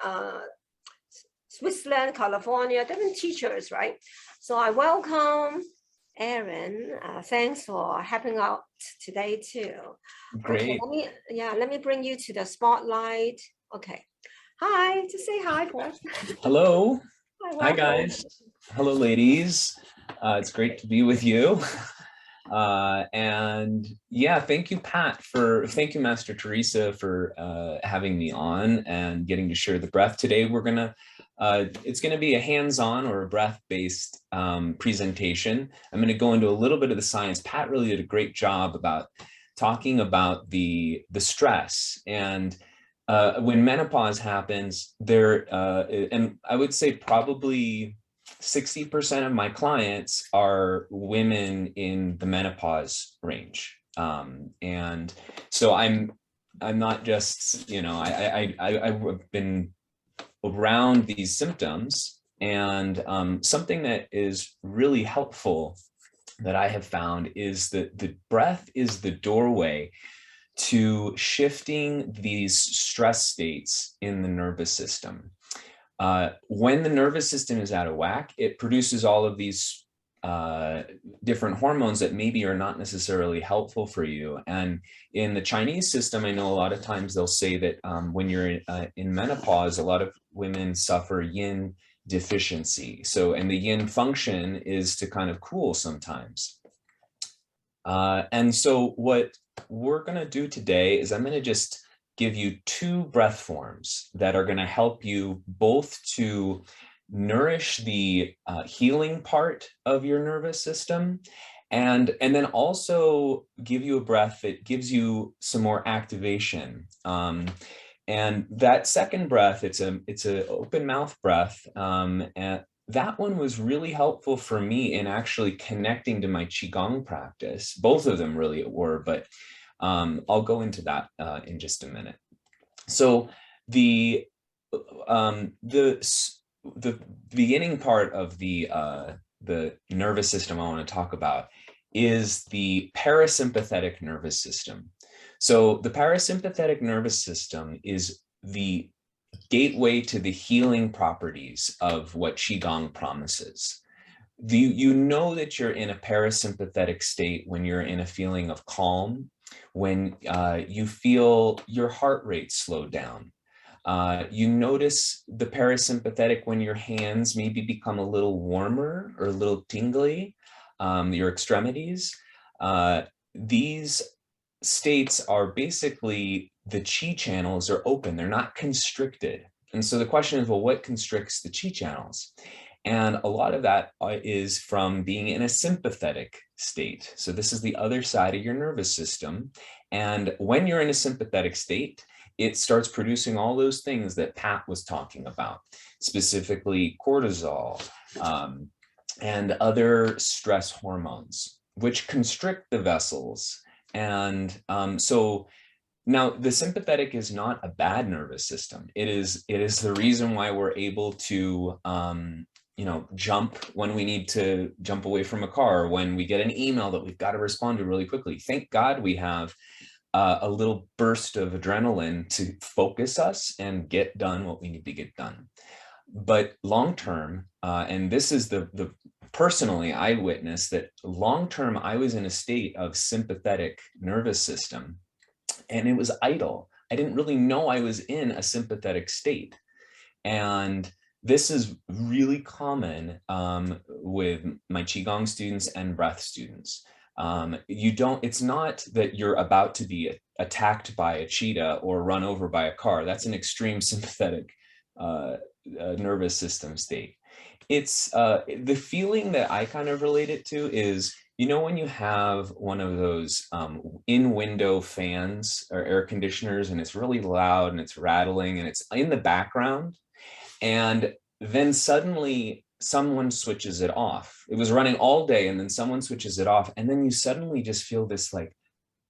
Switzerland, California, different teachers, right? So I welcome Aaron. Thanks for helping out today too. Great. Okay, let me bring you to the spotlight. Okay. Hi, just say hi first. Hello. Hi, Hi, guys. Hello, ladies. It's great to be with you. And yeah, thank you, thank you, Master Teresa, for having me on and getting to share the breath. Today, it's gonna be a hands-on or a breath-based presentation. I'm gonna go into a little bit of the science. Pat really did a great job about talking about the stress, and when menopause happens, and I would say probably 60% of my clients are women in the menopause range. And so I'm not just, I've been around these symptoms, and something that is really helpful that I have found is that the breath is the doorway to shifting these stress states in the nervous system. When the nervous system is out of whack, it produces all of these different hormones that maybe are not necessarily helpful for you. And in the Chinese system, I know a lot of times they'll say that when you're in menopause, a lot of women suffer yin deficiency. So, and the yin function is to kind of cool sometimes. And so what we're going to do today is I'm going to just give you 2 breath forms that are going to help you both to nourish the healing part of your nervous system, and then also give you a breath that gives you some more activation. And that second breath, it's an open mouth breath, and that one was really helpful for me in actually connecting to my Qigong practice. Both of them really were, but I'll go into that in just a minute. So the beginning part of the nervous system I want to talk about is the parasympathetic nervous system. So the parasympathetic nervous system is the gateway to the healing properties of what Qigong promises. You know that you're in a parasympathetic state when you're in a feeling of calm, when you feel your heart rate slow down. You notice the parasympathetic when your hands maybe become a little warmer or a little tingly, your extremities. These states are basically the Qi channels are open, they're not constricted. And so the question is, well, what constricts the Qi channels? And a lot of that is from being in a sympathetic state. So this is the other side of your nervous system. And when you're in a sympathetic state, it starts producing all those things that Pat was talking about, specifically cortisol and other stress hormones, which constrict the vessels. And so now the sympathetic is not a bad nervous system. It is the reason why we're able to jump when we need to jump away from a car, when we get an email that we've got to respond to really quickly. Thank God we have a little burst of adrenaline to focus us and get done what we need to get done. But long term, and this is the personally, I witnessed that long term, I was in a state of sympathetic nervous system, and it was idle. I didn't really know I was in a sympathetic state. And this is really common with my Qigong students and breath students. It's not that you're about to be attacked by a cheetah or run over by a car. That's an extreme sympathetic nervous system state. It's the feeling that I kind of relate it to is, you know, when you have one of those in-window fans or air conditioners and it's really loud and it's rattling and it's in the background, and then suddenly someone switches it off. It was running all day and then someone switches it off, and then you suddenly just feel this like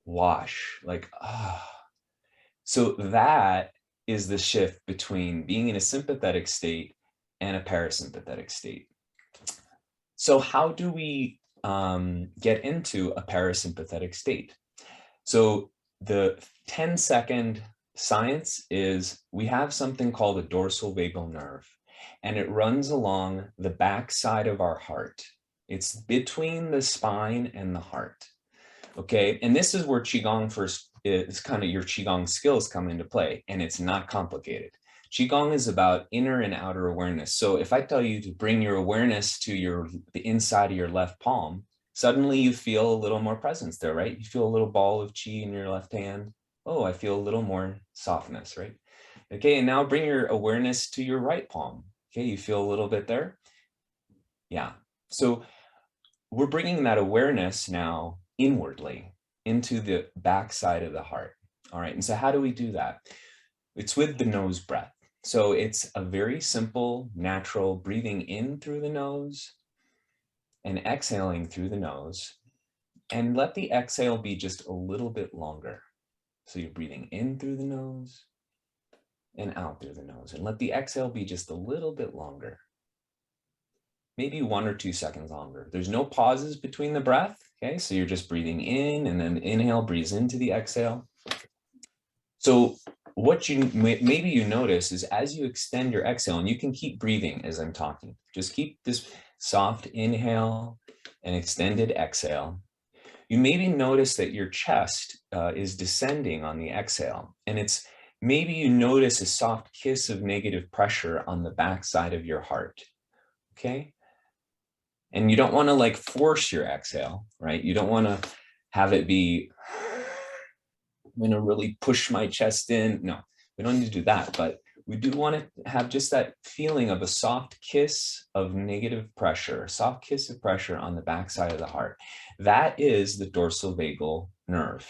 wash, like, ah. So that is the shift between being in a sympathetic state and a parasympathetic state. So how do we get into a parasympathetic state? So the 10-second science is we have something called a dorsal vagal nerve, and it runs along the back side of our heart. It's between the spine and the heart. Okay, and this is where Qigong first is kind of your Qigong skills come into play, and it's not complicated. Qigong is about inner and outer awareness. So if I tell you to bring your awareness to the inside of your left palm, suddenly you feel a little more presence there, right? You feel a little ball of Qi in your left hand. Oh, I feel a little more softness, right? Okay, and now bring your awareness to your right palm. Okay, you feel a little bit there? Yeah, so we're bringing that awareness now inwardly into the backside of the heart. All right, and so how do we do that? It's with the nose breath. So it's a very simple, natural breathing in through the nose and exhaling through the nose, and let the exhale be just a little bit longer. So you're breathing in through the nose and out through the nose, and let the exhale be just a little bit longer. Maybe 1 or 2 seconds longer. There's no pauses between the breath. Okay, so you're just breathing in, and then inhale breathes into the exhale. So what maybe you notice is as you extend your exhale, and you can keep breathing as I'm talking, just keep this soft inhale and extended exhale. You maybe notice that your chest is descending on the exhale, and maybe you notice a soft kiss of negative pressure on the backside of your heart. Okay. And you don't want to like force your exhale, right? You don't want to have it be, I'm going to really push my chest in. No, we don't need to do that. But we do want to have just that feeling of a soft kiss of negative pressure, a soft kiss of pressure on the backside of the heart. That is the dorsal vagal nerve.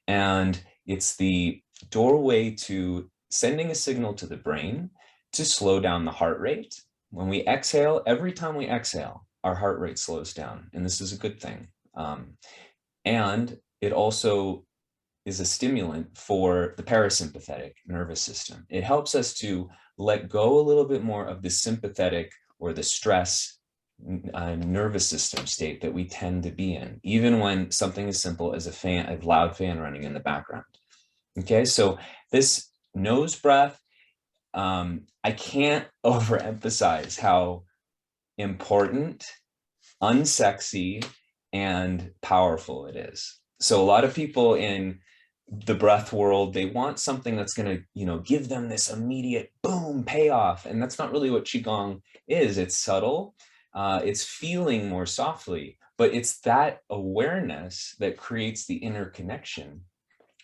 And it's the doorway to sending a signal to the brain to slow down the heart rate. When we exhale, every time we exhale, our heart rate slows down, and this is a good thing. And it also is a stimulant for the parasympathetic nervous system. It helps us to let go a little bit more of the sympathetic or the stress nervous system state that we tend to be in, even when something as simple as a loud fan running in the background. Okay, so this nose breath, I can't overemphasize how important, unsexy, and powerful it is. So a lot of people in the breath world, they want something that's going to, you know, give them this immediate boom payoff. And that's not really what Qigong is. It's subtle. It's feeling more softly, but it's that awareness that creates the inner connection,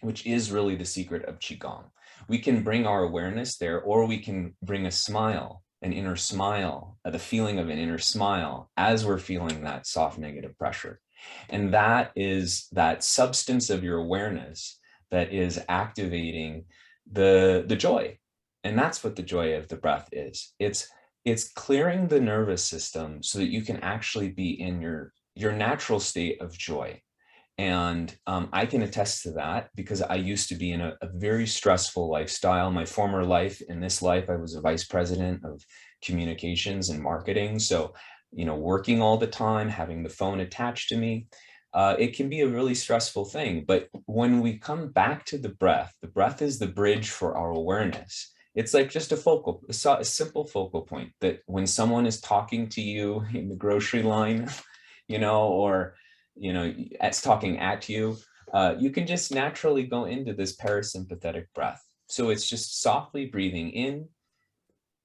which is really the secret of Qigong. We can bring our awareness there, or we can bring a smile, an inner smile, the feeling of an inner smile as we're feeling that soft negative pressure. And that is that substance of your awareness that is activating the joy. And that's what the joy of the breath is. It's clearing the nervous system so that you can actually be in your natural state of joy. And I can attest to that because I used to be in a very stressful lifestyle. My former life, in this life, I was a vice president of communications and marketing. So, you know, working all the time, having the phone attached to me, it can be a really stressful thing. But when we come back to the breath is the bridge for our awareness. It's like just a simple focal point that when someone is talking to you in the grocery line, you know, or you know, it's talking at you, you can just naturally go into this parasympathetic breath. So it's just softly breathing in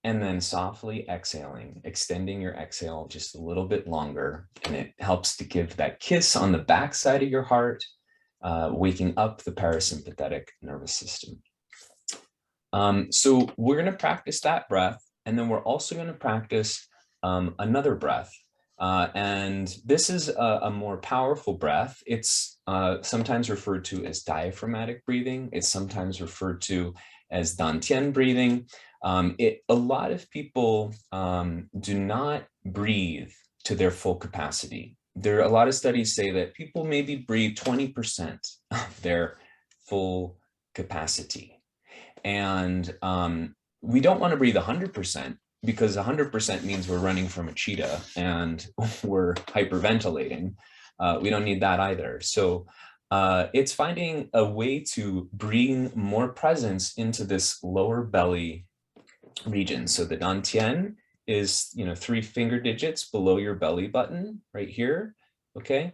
and then softly exhaling, extending your exhale just a little bit longer. And it helps to give that kiss on the backside of your heart, waking up the parasympathetic nervous system. So we're going to practice that breath. And then we're also going to practice another breath. And this is a more powerful breath. It's sometimes referred to as diaphragmatic breathing. It's sometimes referred to as dantian breathing. A lot of people do not breathe to their full capacity. There are a lot of studies say that people maybe breathe 20% of their full capacity. And we don't want to breathe 100%, because 100% means we're running from a cheetah and we're hyperventilating. We don't need that either. So it's finding a way to bring more presence into this lower belly region. So the dantian is, 3 finger digits below your belly button right here. Okay.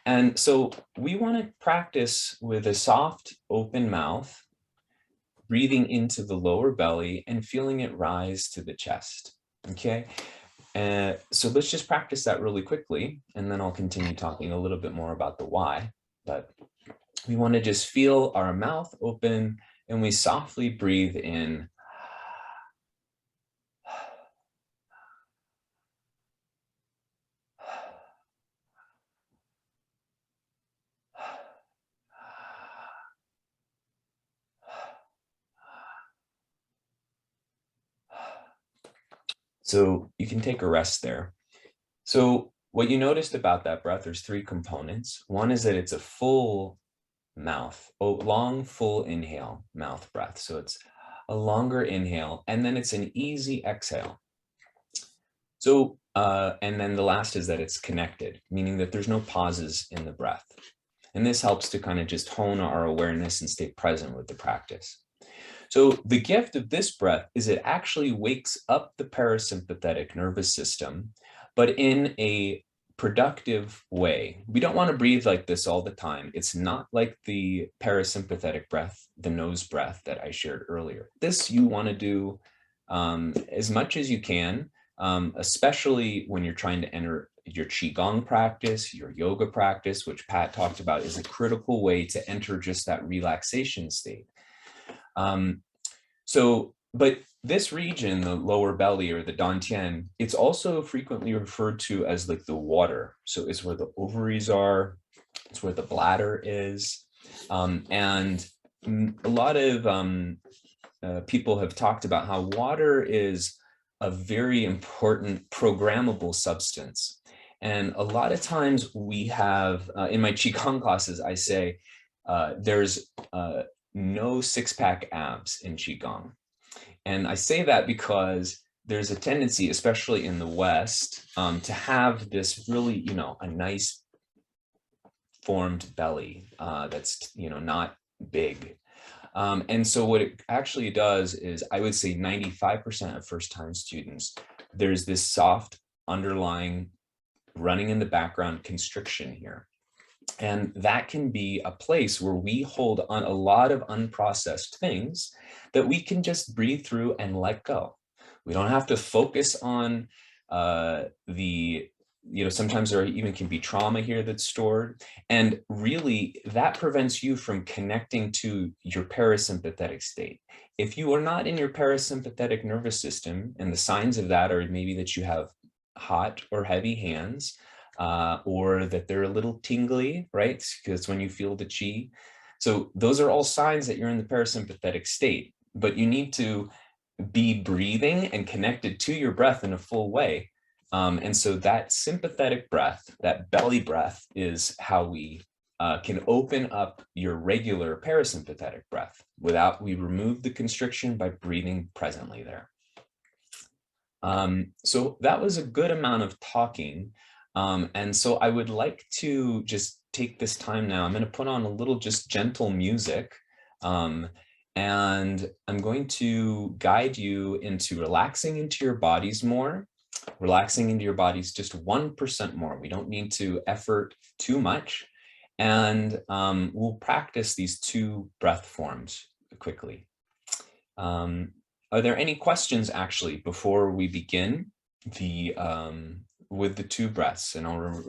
And so we want to practice with a soft open mouth, breathing into the lower belly and feeling it rise to the chest. Okay. So let's just practice that really quickly, and then I'll continue talking a little bit more about the why. But we want to just feel our mouth open, and we softly breathe in. So you can take a rest there. So what you noticed about that breath, there's 3 components. One is that it's a full mouth, long, full inhale, mouth breath. So it's a longer inhale, and then it's an easy exhale. So, and then the last is that it's connected, meaning that there's no pauses in the breath. And this helps to kind of just hone our awareness and stay present with the practice. So the gift of this breath is it actually wakes up the parasympathetic nervous system, but in a productive way. We don't want to breathe like this all the time. It's not like the parasympathetic breath, the nose breath that I shared earlier. This you want to do as much as you can, especially when you're trying to enter your Qigong practice, your yoga practice, which Pat talked about is a critical way to enter just that relaxation state. But this region, the lower belly or the dantian, it's also frequently referred to as like the water. So it's where the ovaries are, it's where the bladder is. And a lot of people have talked about how water is a very important programmable substance. And a lot of times we have, in my Qigong classes, I say, there's no 6-pack abs in Qigong. And I say that because there's a tendency, especially in the West, to have this really, a nice formed belly that's, not big. And so what it actually does is, I would say 95% of first-time students, there's this soft underlying running in the background constriction here. And that can be a place where we hold on a lot of unprocessed things that we can just breathe through and let go. We don't have to focus on sometimes there even can be trauma here that's stored. And really that prevents you from connecting to your parasympathetic state. If you are not in your parasympathetic nervous system, and the signs of that are maybe that you have hot or heavy hands, or that they're a little tingly, right? Because when you feel the qi. So those are all signs that you're in the parasympathetic state, but you need to be breathing and connected to your breath in a full way. And so that sympathetic breath, that belly breath, is how we can open up your regular parasympathetic breath we remove the constriction by breathing presently there. So that was a good amount of talking. And so I would like to just take this time now. I'm going to put on a little just gentle music. And I'm going to guide you into relaxing into your bodies more, relaxing into your bodies just 1% more. We don't need to effort too much. And we'll practice these 2 breath forms quickly. Are there any questions actually before we begin the with the two breaths? And I'll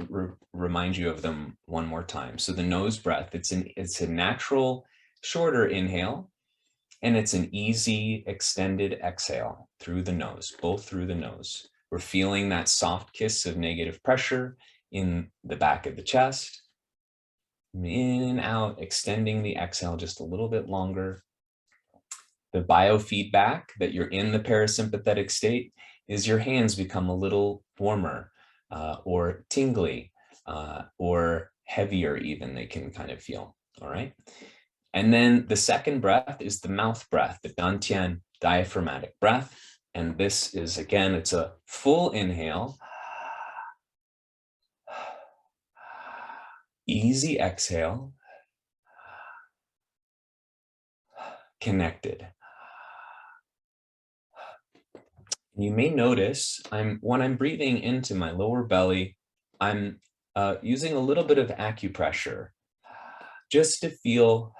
remind you of them one more time. So the nose breath, it's a natural shorter inhale, and it's an easy extended exhale through the nose, both through the nose. We're feeling that soft kiss of negative pressure in the back of the chest. In and out, extending the exhale just a little bit longer. The biofeedback that you're in the parasympathetic state is your hands become a little warmer or tingly or heavier even, they can kind of feel, all right? And then the second breath is the mouth breath, the dantian diaphragmatic breath. And this is, again, it's a full inhale, easy exhale, connected. You may notice when I'm breathing into my lower belly, I'm using a little bit of acupressure just to feel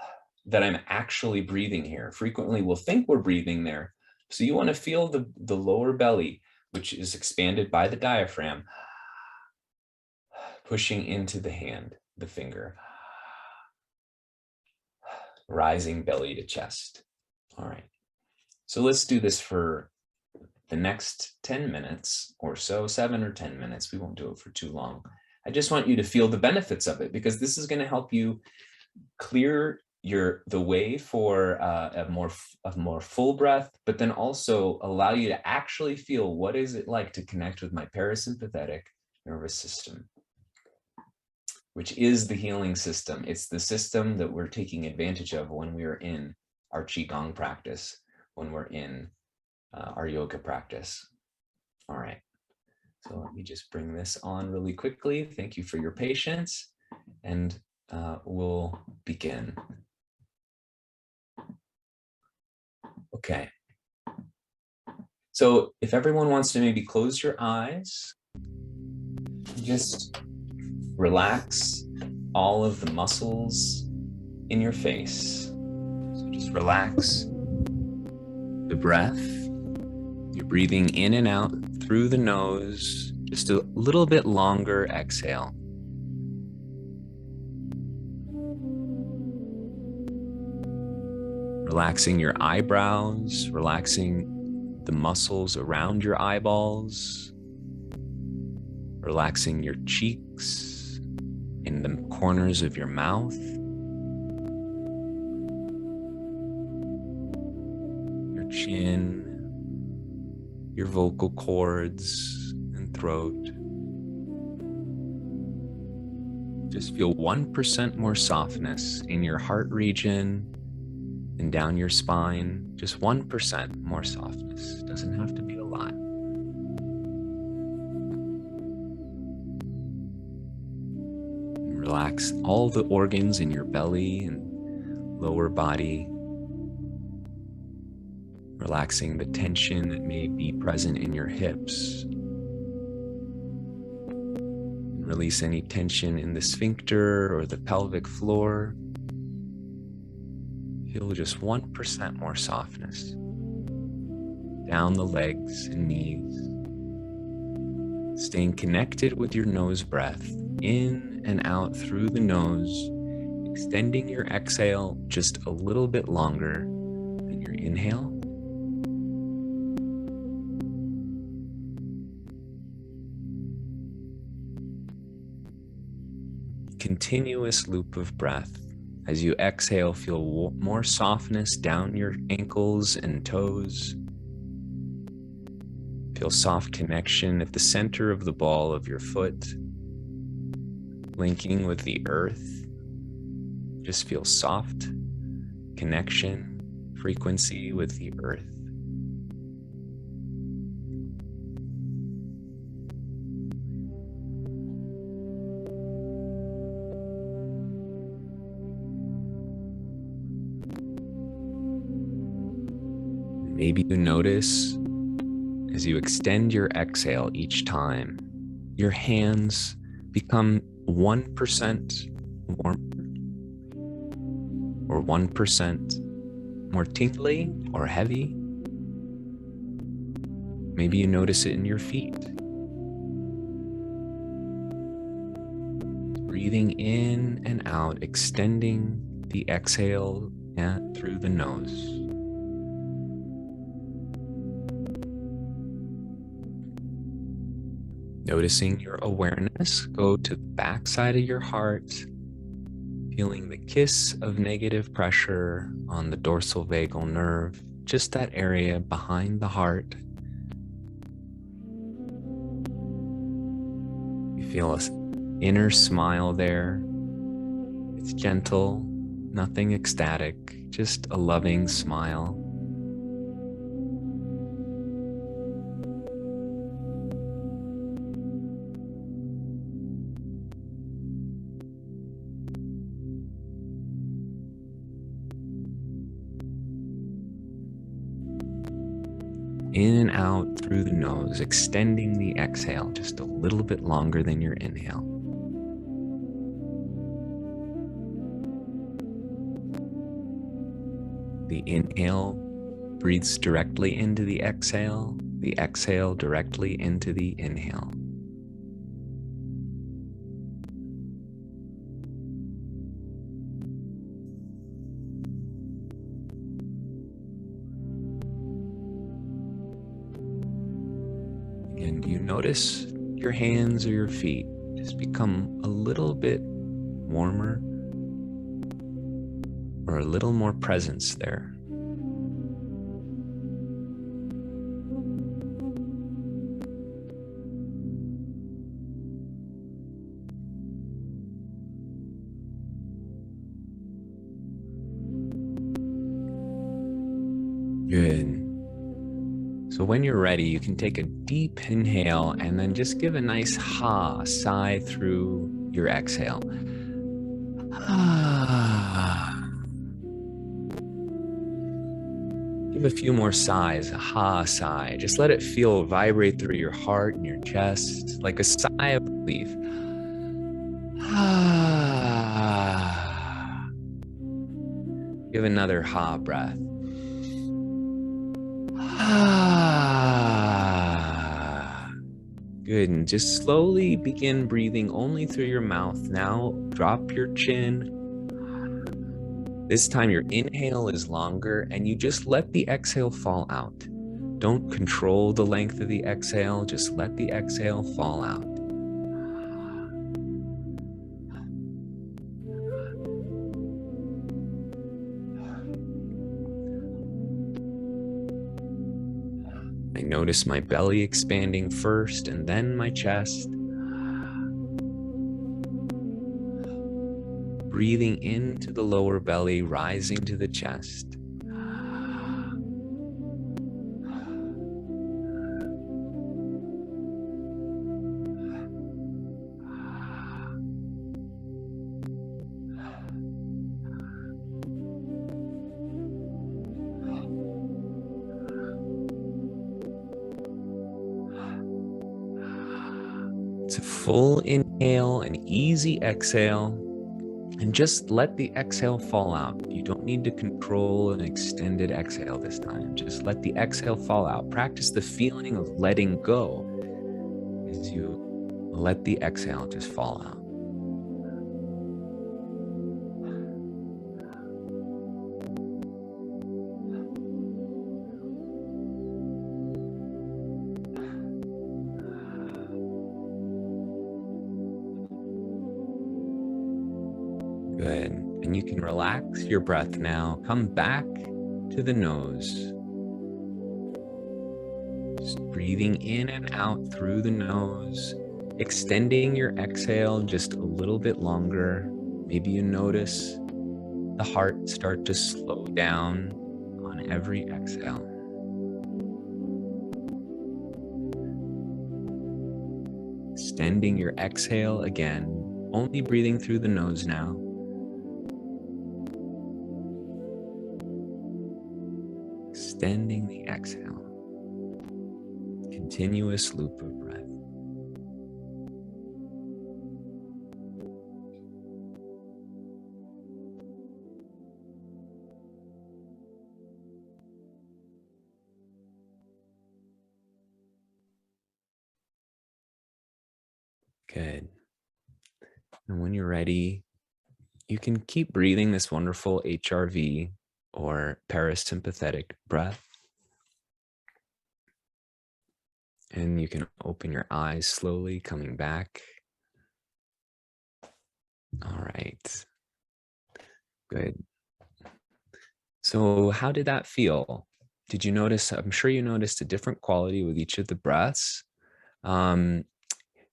that I'm actually breathing here. Frequently we'll think we're breathing there. So you want to feel the lower belly, which is expanded by the diaphragm, pushing into the hand, the finger, rising belly to chest. All right. So let's do this for the next 10 minutes or so, 7 or 10 minutes. We won't do it for too long. I just want you to feel the benefits of it, because this is going to help you clear the way for a more full breath, but then also allow you to actually feel what is it like to connect with my parasympathetic nervous system, which is the healing system. It's the system that we're taking advantage of when we are in our Qigong practice, when we're in our yoga practice. All right, so let me just bring this on really quickly. Thank you for your patience, and we'll begin. Okay. So if everyone wants to maybe close your eyes, just relax all of the muscles in your face. So just relax the breath. You're breathing in and out through the nose, just a little bit longer exhale. Relaxing your eyebrows, relaxing the muscles around your eyeballs, relaxing your cheeks, in the corners of your mouth, your chin, your vocal cords and throat. Just feel 1% more softness in your heart region and down your spine. Just 1% more softness. Doesn't have to be a lot. And relax all the organs in your belly and lower body. Relaxing the tension that may be present in your hips. And release any tension in the sphincter or the pelvic floor. Feel just 1% more softness down the legs and knees. Staying connected with your nose breath, in and out through the nose, extending your exhale just a little bit longer than your inhale. Continuous loop of breath. As you exhale, feel more softness down your ankles and toes. Feel soft connection at the center of the ball of your foot, linking with the earth. Just feel soft connection, frequency with the earth. Maybe you notice as you extend your exhale each time, your hands become 1% warmer or 1% more tingly or heavy. Maybe you notice it in your feet. Breathing in and out, extending the exhale through the nose. Noticing your awareness go to the backside of your heart, feeling the kiss of negative pressure on the dorsal vagal nerve, just that area behind the heart. You feel an inner smile there. It's gentle, nothing ecstatic, just a loving smile. In and out through the nose, extending the exhale just a little bit longer than your inhale. The inhale breathes directly into the exhale directly into the inhale. And you notice your hands or your feet just become a little bit warmer or a little more presence there. Good. So when you're ready, you can take a deep inhale and then just give a nice ha sigh through your exhale. Give a few more sighs, a ha sigh. Just let it feel vibrate through your heart and your chest like a sigh of relief. Give another ha breath. Good, and just slowly begin breathing only through your mouth. Now drop your chin. This time your inhale is longer and you just let the exhale fall out. Don't control the length of the exhale, just let the exhale fall out. I notice my belly expanding first and then my chest. Breathing into the lower belly, rising to the chest. It's a full inhale, an easy exhale, and just let the exhale fall out. You don't need to control an extended exhale this time. Just let the exhale fall out. Practice the feeling of letting go as you let the exhale just fall out. Good. And you can relax your breath now. Come back to the nose. Just breathing in and out through the nose, extending your exhale just a little bit longer. Maybe you notice the heart start to slow down on every exhale. Extending your exhale again, only breathing through the nose now. Extending the exhale. Continuous loop of breath. Good. And when you're ready, you can keep breathing this wonderful HRV or parasympathetic breath. And you can open your eyes slowly, coming back. All right. Good. So how did that feel? Did you notice? I'm sure you noticed a different quality with each of the breaths.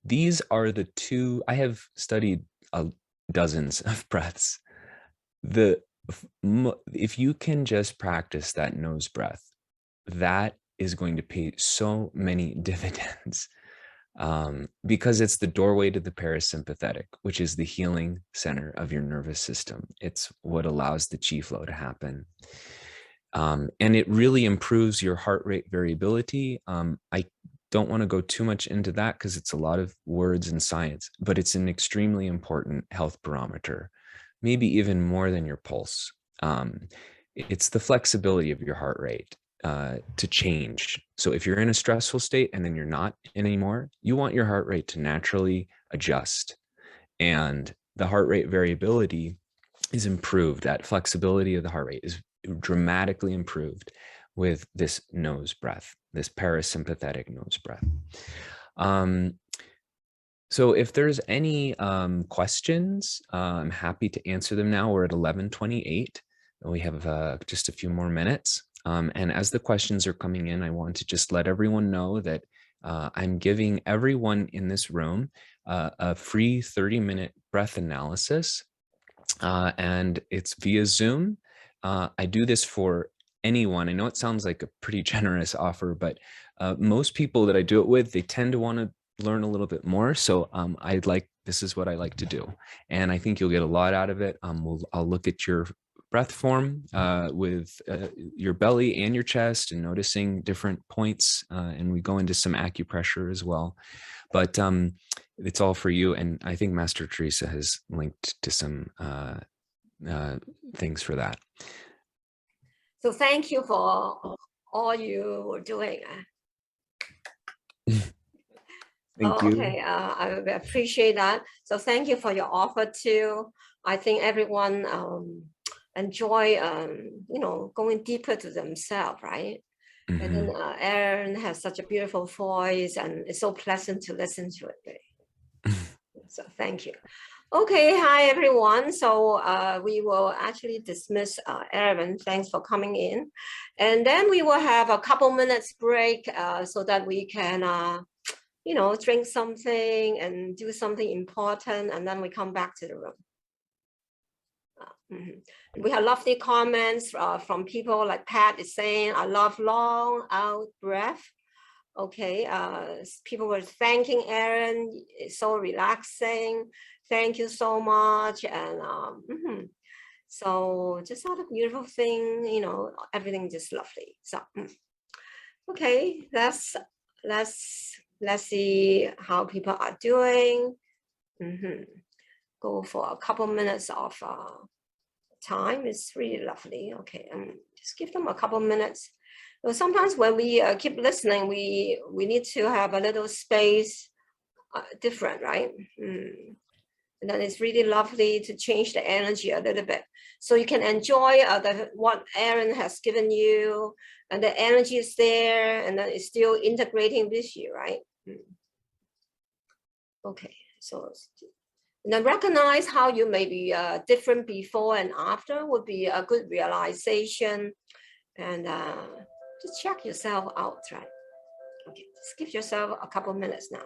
These are the two, I have studied dozens of breaths. If you can just practice that nose breath, that is going to pay so many dividends, because it's the doorway to the parasympathetic, which is the healing center of your nervous system. It's what allows the Qi flow to happen. And it really improves your heart rate variability. I don't want to go too much into that because it's a lot of words and science, but it's an extremely important health barometer, maybe even more than your pulse. It's the flexibility of your heart rate to change. So if you're in a stressful state and then you're not anymore, you want your heart rate to naturally adjust. And the heart rate variability is improved. That flexibility of the heart rate is dramatically improved with this nose breath, this parasympathetic nose breath. So if there's any questions, I'm happy to answer them now. We're at 11:28. We have just a few more minutes. And as the questions are coming in, I want to just let everyone know that I'm giving everyone in this room a free 30-minute breath analysis. And it's via Zoom. I do this for anyone. I know it sounds like a pretty generous offer, but most people that I do it with, they tend to want to learn a little bit more. So this is what I like to do. And I think you'll get a lot out of it. I'll look at your breath form with your belly and your chest and noticing different points. And we go into some acupressure as well. But it's all for you. And I think Master Teresa has linked to some things for that. So thank you for all you were doing. Thank you. Okay, I appreciate that. So thank you for your offer too. I think everyone enjoy, going deeper to themselves, right? Mm-hmm. And then Aaron has such a beautiful voice, and it's so pleasant to listen to it. Right? So thank you. Okay, hi everyone. So we will actually dismiss Aaron. Thanks for coming in. And then we will have a couple minutes break so that we can, drink something and do something important. And then we come back to the room. We have lovely comments from people like Pat is saying, I love long out breath. Okay, people were thanking Aaron. It's so relaxing. Thank you so much. And so just all the beautiful thing, everything just lovely. So okay, let's see how people are doing. Go for a couple minutes of time. It's really lovely. Okay, just give them a couple minutes. So sometimes when we keep listening, we need to have a little space different, right? And then it's really lovely to change the energy a little bit. So you can enjoy what Aaron has given you, and the energy is there, and then it's still integrating with you, right? Okay, so and then recognize how you may be different before and after would be a good realization. And just check yourself out, right? Okay, just give yourself a couple minutes now.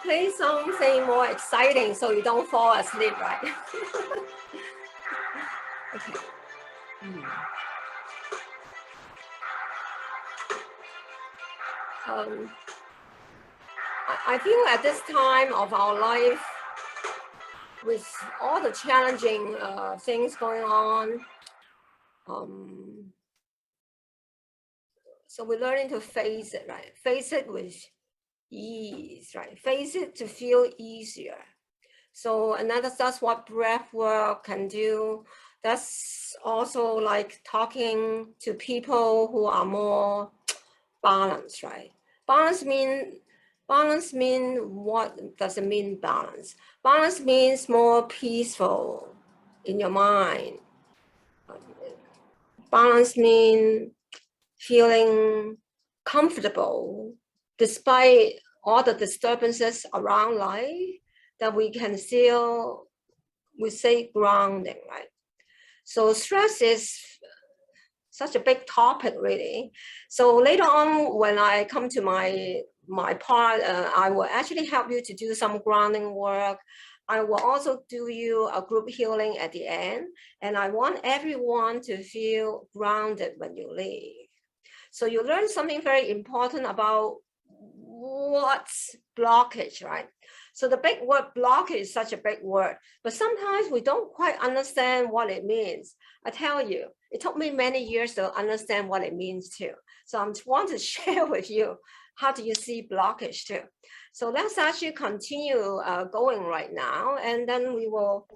Play something more exciting so you don't fall asleep, right? Okay. I feel at this time of our life, with all the challenging things going on, so we're learning to face it, right? Face it with ease, right? Face it to feel easier. So that's what breath work can do. That's also like talking to people who are more balanced, right? Balance mean, what does it mean, balance? Balance means more peaceful in your mind. Balance means feeling comfortable despite all the disturbances around life, that we can still, we say, grounding, right? So stress is such a big topic, really. So later on, when I come to my part, I will actually help you to do some grounding work. I will also do you a group healing at the end, and I want everyone to feel grounded when you leave. So you learn something very important about what's blockage, right? So the big word blockage is such a big word, but sometimes we don't quite understand what it means. I tell you, it took me many years to understand what it means too. So I want to share with you, how do you see blockage too? So let's actually continue going right now, and then we will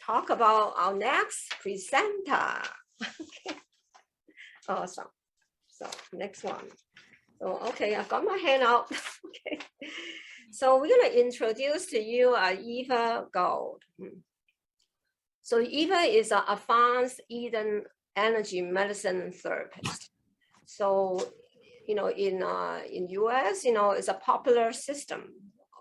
talk about our next presenter. Okay. Awesome. So next one. So, okay, I've got my hand out. Okay. So we're going to introduce to you Eva Gold. So Eva is an advanced Eden energy medicine therapist. So, you know, in US, you know, it's a popular system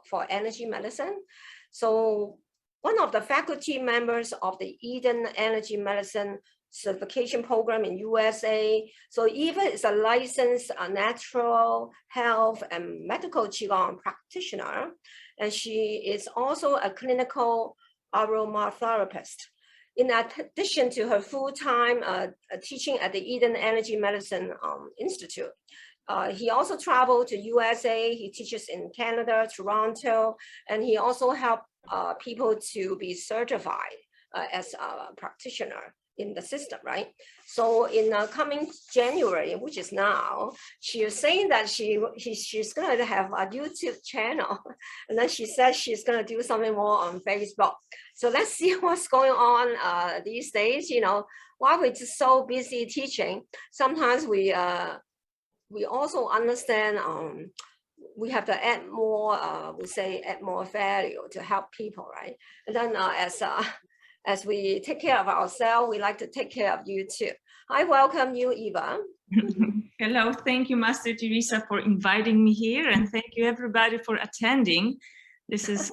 for energy medicine. So one of the faculty members of the Eden Energy Medicine certification program in USA. So Eva is a licensed natural health and medical Qigong practitioner, and she is also a clinical aromatherapist. In addition to her full-time teaching at the Eden Energy Medicine Institute, he also traveled to USA. He teaches in Canada, Toronto, and he also helped people to be certified as a practitioner in the system, right? So in coming January, which is now, she is saying that she's going to have a YouTube channel, and then she says she's going to do something more on Facebook. So let's see what's going on these days. You know, while we're just so busy teaching, sometimes we also understand we have to add more, we say add more value to help people, right? And then as we take care of ourselves, we like to take care of you too. I welcome you, Eva. Hello, thank you, Master Teresa, for inviting me here, and thank you everybody for attending. This is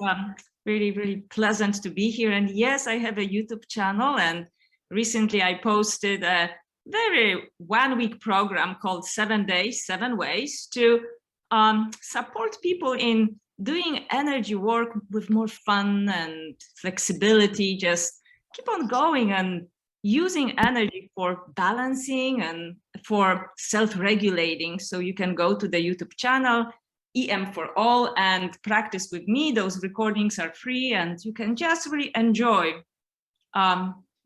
really, really pleasant to be here. And yes, I have a YouTube channel, and recently I posted a very one-week program called 7 Days, 7 Ways to support people in doing energy work with more fun and flexibility. Just keep on going and using energy for balancing and for self-regulating. So you can go to the YouTube channel, EM for All, and practice with me. Those recordings are free, and you can just really enjoy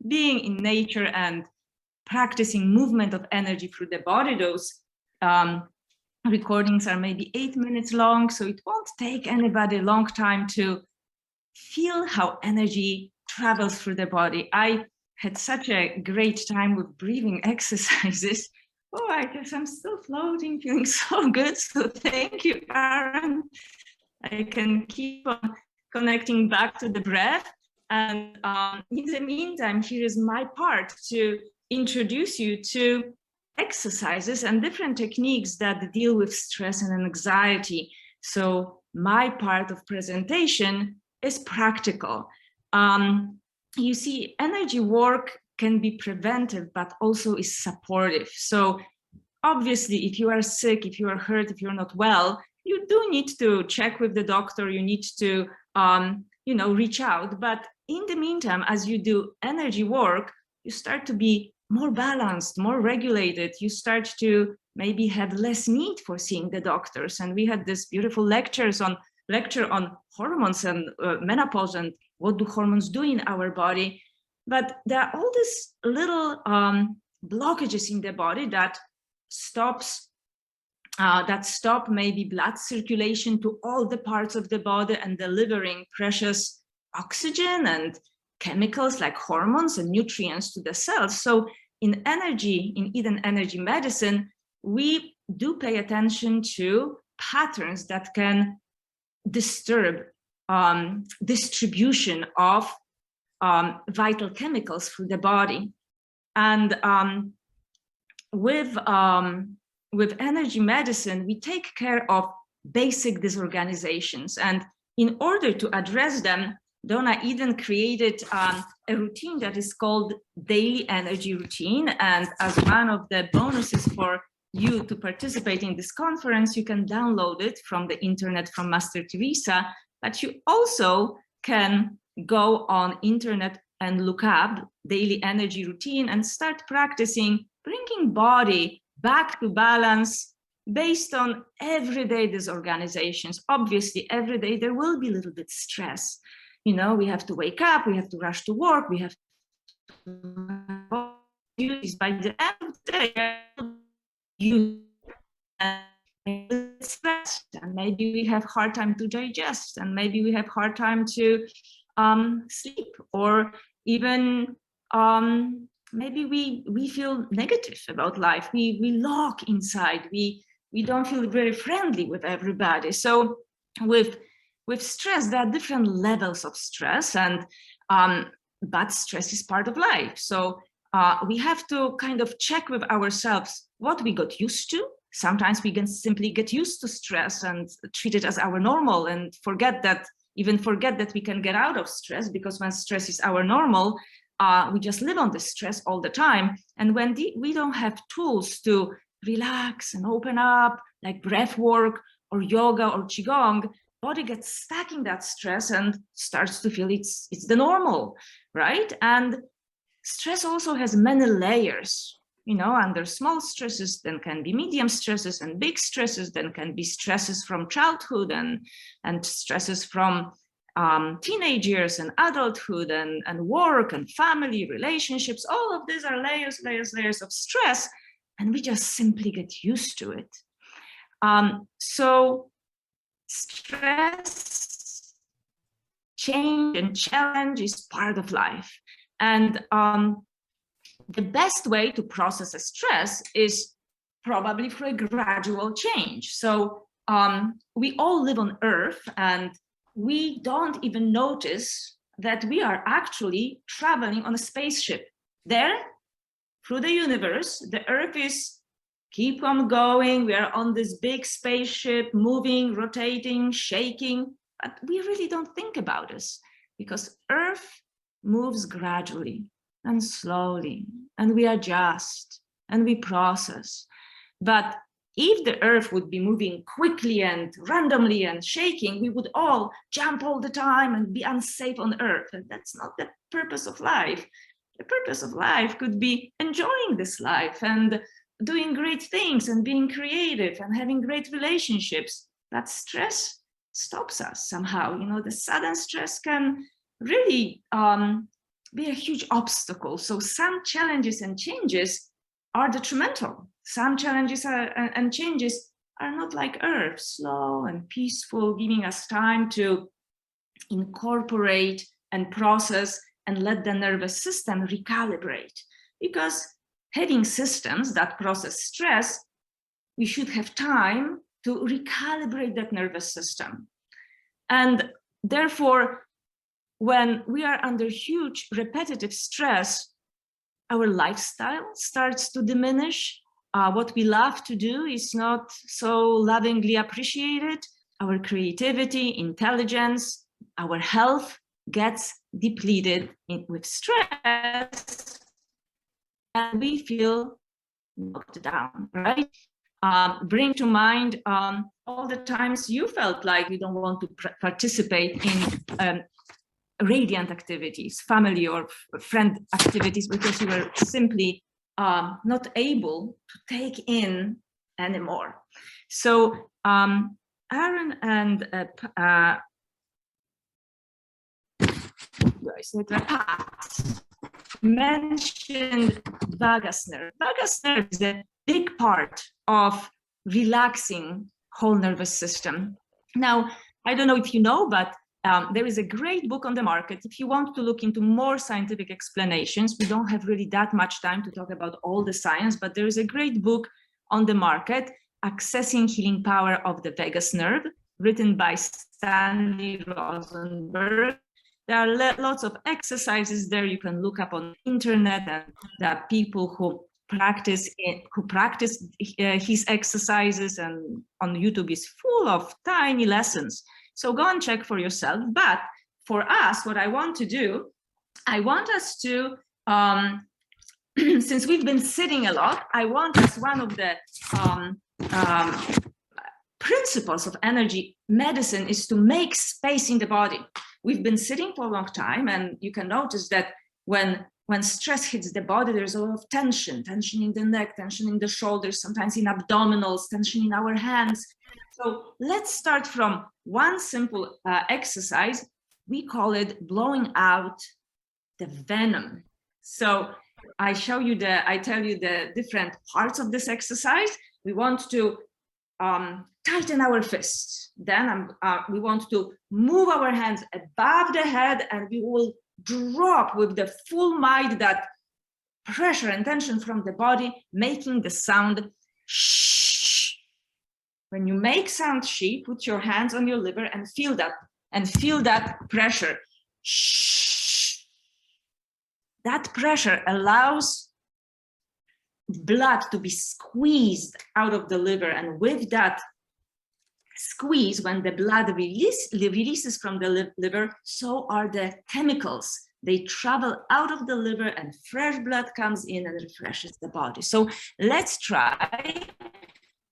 being in nature and practicing movement of energy through the body. Those recordings are maybe 8 minutes long, so it won't take anybody a long time to feel how energy travels through the body. I had such a great time with breathing exercises. Oh, I guess I'm still floating, feeling so good. So thank you, Aaron. I can keep on connecting back to the breath. And in the meantime, here is my part to introduce you to exercises and different techniques that deal with stress and anxiety. So my part of presentation is practical. You see, energy work can be preventive, but also is supportive. So obviously, if you are sick, if you are hurt, if you're not well, you do need to check with the doctor, you need to, you know, reach out. But in the meantime, as you do energy work, you start to be more balanced, more regulated. You start to maybe have less need for seeing the doctors. And we had this beautiful lecture on hormones and menopause and what do hormones do in our body. But there are all these little blockages in the body that stop maybe blood circulation to all the parts of the body and delivering precious oxygen and chemicals like hormones and nutrients to the cells. So in Eden energy medicine, we do pay attention to patterns that can disturb distribution of vital chemicals through the body. And with energy medicine, we take care of basic disorganizations. And in order to address them, Donna Eden created a routine that is called daily energy routine. And as one of the bonuses for you to participate in this conference, you can download it from the internet from Master Teresa, but you also can go on internet and look up daily energy routine and start practicing bringing body back to balance based on everyday disorganizations. Obviously, every day there will be a little bit stress. You know, we have to wake up, we have to rush to work, we have to duties. By the end of the day, you stressed, and maybe we have hard time to digest, and maybe we have hard time to sleep, or even maybe we feel negative about life. We lock inside. We don't feel very friendly with everybody. So with stress, there are different levels of stress, and but stress is part of life. So we have to kind of check with ourselves what we got used to. Sometimes we can simply get used to stress and treat it as our normal and forget that we can get out of stress, because when stress is our normal, we just live on the stress all the time. And when we don't have tools to relax and open up, like breath work or yoga or Qigong, body gets stuck in that stress and starts to feel it's the normal, right? And stress also has many layers. You know, under small stresses, then can be medium stresses, and big stresses, then can be stresses from childhood and stresses from teenage years and adulthood and work and family relationships. All of these are layers of stress, and we just simply get used to it. So stress, change, and challenge is part of life. And the best way to process a stress is probably for a gradual change. So we all live on Earth, and we don't even notice that we are actually traveling on a spaceship. There, through the universe, the Earth is keep on going. We are on this big spaceship, moving, rotating, shaking, but we really don't think about this, because Earth moves gradually and slowly, and we adjust and we process. But if the Earth would be moving quickly and randomly and shaking, we would all jump all the time and be unsafe on Earth. And that's not the purpose of life. The purpose of life could be enjoying this life and doing great things and being creative and having great relationships. But stress stops us somehow. You know, the sudden stress can really be a huge obstacle. So some challenges and changes are detrimental. Some challenges and changes are not like Earth, slow and peaceful, giving us time to incorporate and process and let the nervous system recalibrate. Because having systems that process stress, we should have time to recalibrate that nervous system. And therefore, when we are under huge repetitive stress, our lifestyle starts to diminish. What we love to do is not so lovingly appreciated. Our creativity, intelligence, our health gets depleted with stress, and we feel knocked down, right? Bring to mind all the times you felt like you don't want to participate in radiant activities, family or friend activities, because you were simply not able to take in anymore. So Aaron and Pat mentioned vagus nerve. Vagus nerve is a big part of relaxing whole nervous system. Now, I don't know if you know, but there is a great book on the market. If you want to look into more scientific explanations, we don't have really that much time to talk about all the science, but there is a great book on the market, Accessing Healing Power of the Vagus Nerve, written by Stanley Rosenberg. There are lots of exercises there you can look up on the internet, and there are people who practice his exercises, and on YouTube is full of tiny lessons. So go and check for yourself. But for us, what I want to do, I want us to, since we've been sitting a lot, I want us, one of the principles of energy medicine is to make space in the body. We've been sitting for a long time, and you can notice that when stress hits the body, there's a lot of tension in the neck, tension in the shoulders, sometimes in abdominals, tension in our hands. So let's start from one simple exercise. We call it blowing out the venom. So I tell you the different parts of this exercise. We want to tighten our fists. Then we want to move our hands above the head, and we will drop with the full might that pressure and tension from the body, making the sound shh. When you make sound shh, put your hands on your liver and feel that pressure. Shh. That pressure allows blood to be squeezed out of the liver, and with that squeeze, when the blood releases from the liver, so are the chemicals. They travel out of the liver, and fresh blood comes in and refreshes the body. So let's try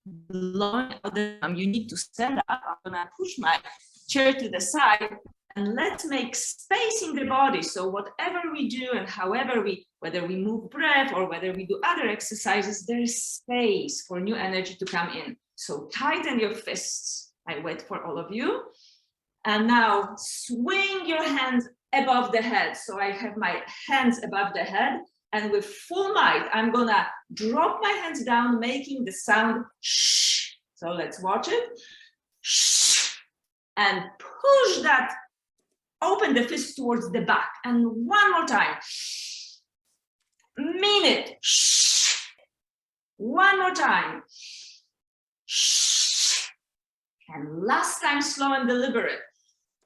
blowing out the venom. You need to stand up. I'm gonna push my chair to the side, and let's make space in the body. So whatever we do and whether we move breath or whether we do other exercises, there's space for new energy to come in. So tighten your fists. I wait for all of you. And now swing your hands above the head. So I have my hands above the head, and with full might, I'm gonna drop my hands down, making the sound shh. So let's watch it. Shh. And push that, open the fist towards the back. And one more time. Mean it. Shh. One more time. Shh. And last time, slow and deliberate.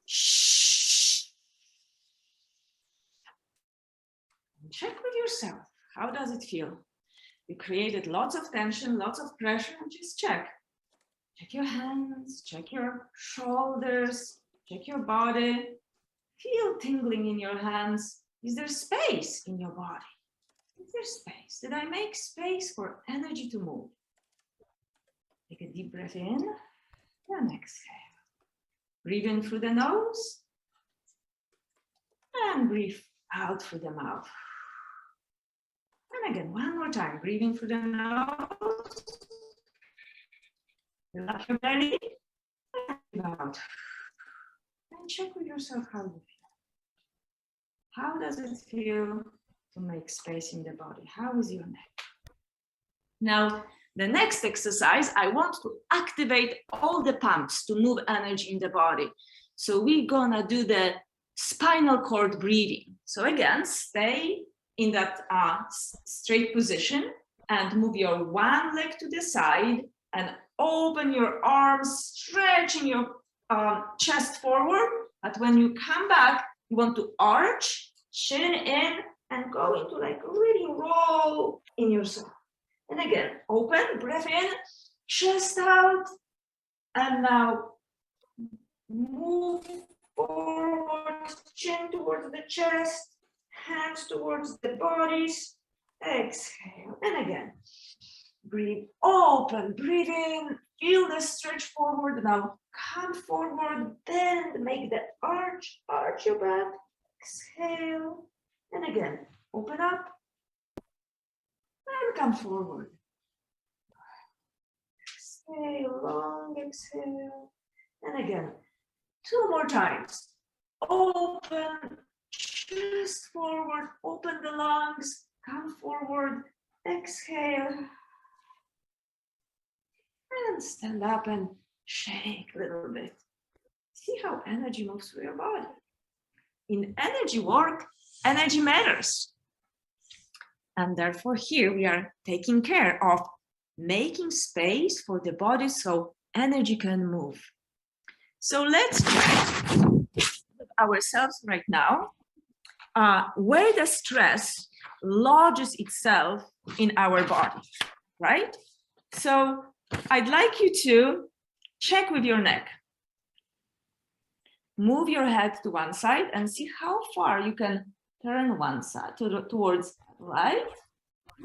Shh. Check with yourself. How does it feel? You created lots of tension, lots of pressure, and just check. Check your hands, check your shoulders, check your body. Feel tingling in your hands. Is there space in your body? Is there space? Did I make space for energy to move? Take a deep breath in and exhale. Breathe in through the nose and breathe out through the mouth. And again, one more time. Breathe in through the nose. Fill up your belly. And breathe out. And check with yourself how you feel. How does it feel to make space in the body? How is your neck? Now, the next exercise, I want to activate all the pumps to move energy in the body. So we're gonna do the spinal cord breathing. So again, stay in that straight position and move your one leg to the side and open your arms, stretching your chest forward. But when you come back, you want to arch, chin in, and go into like really roll in yourself. And again, open, breath in, chest out, and now move forward, chin towards the chest, hands towards the bodies. Exhale, and again, breathe open, breathe in, feel the stretch forward. Now come forward, bend, make the arch your back. Exhale, and again, open up, and come forward. Exhale, long exhale, and again, 2 more times. Open, chest forward, open the lungs, come forward, exhale, and stand up and shake a little bit. See how energy moves through your body. In energy work, energy matters. And therefore here we are taking care of making space for the body so energy can move. So let's check ourselves right now where the stress lodges itself in our body, right? So I'd like you to check with your neck. Move your head to one side and see how far you can turn one side towards right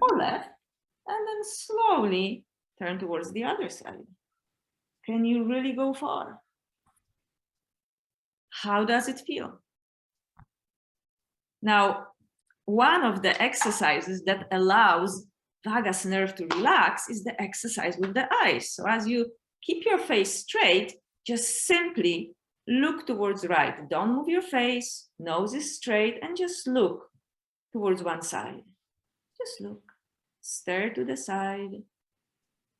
or left, and then slowly turn towards the other side. Can you really go far? How does it feel? Now, one of the exercises that allows vagus nerve to relax is the exercise with the eyes. So as you keep your face straight, just simply look towards right. Don't move your face, nose is straight, and just look towards one side. Just look, stare to the side,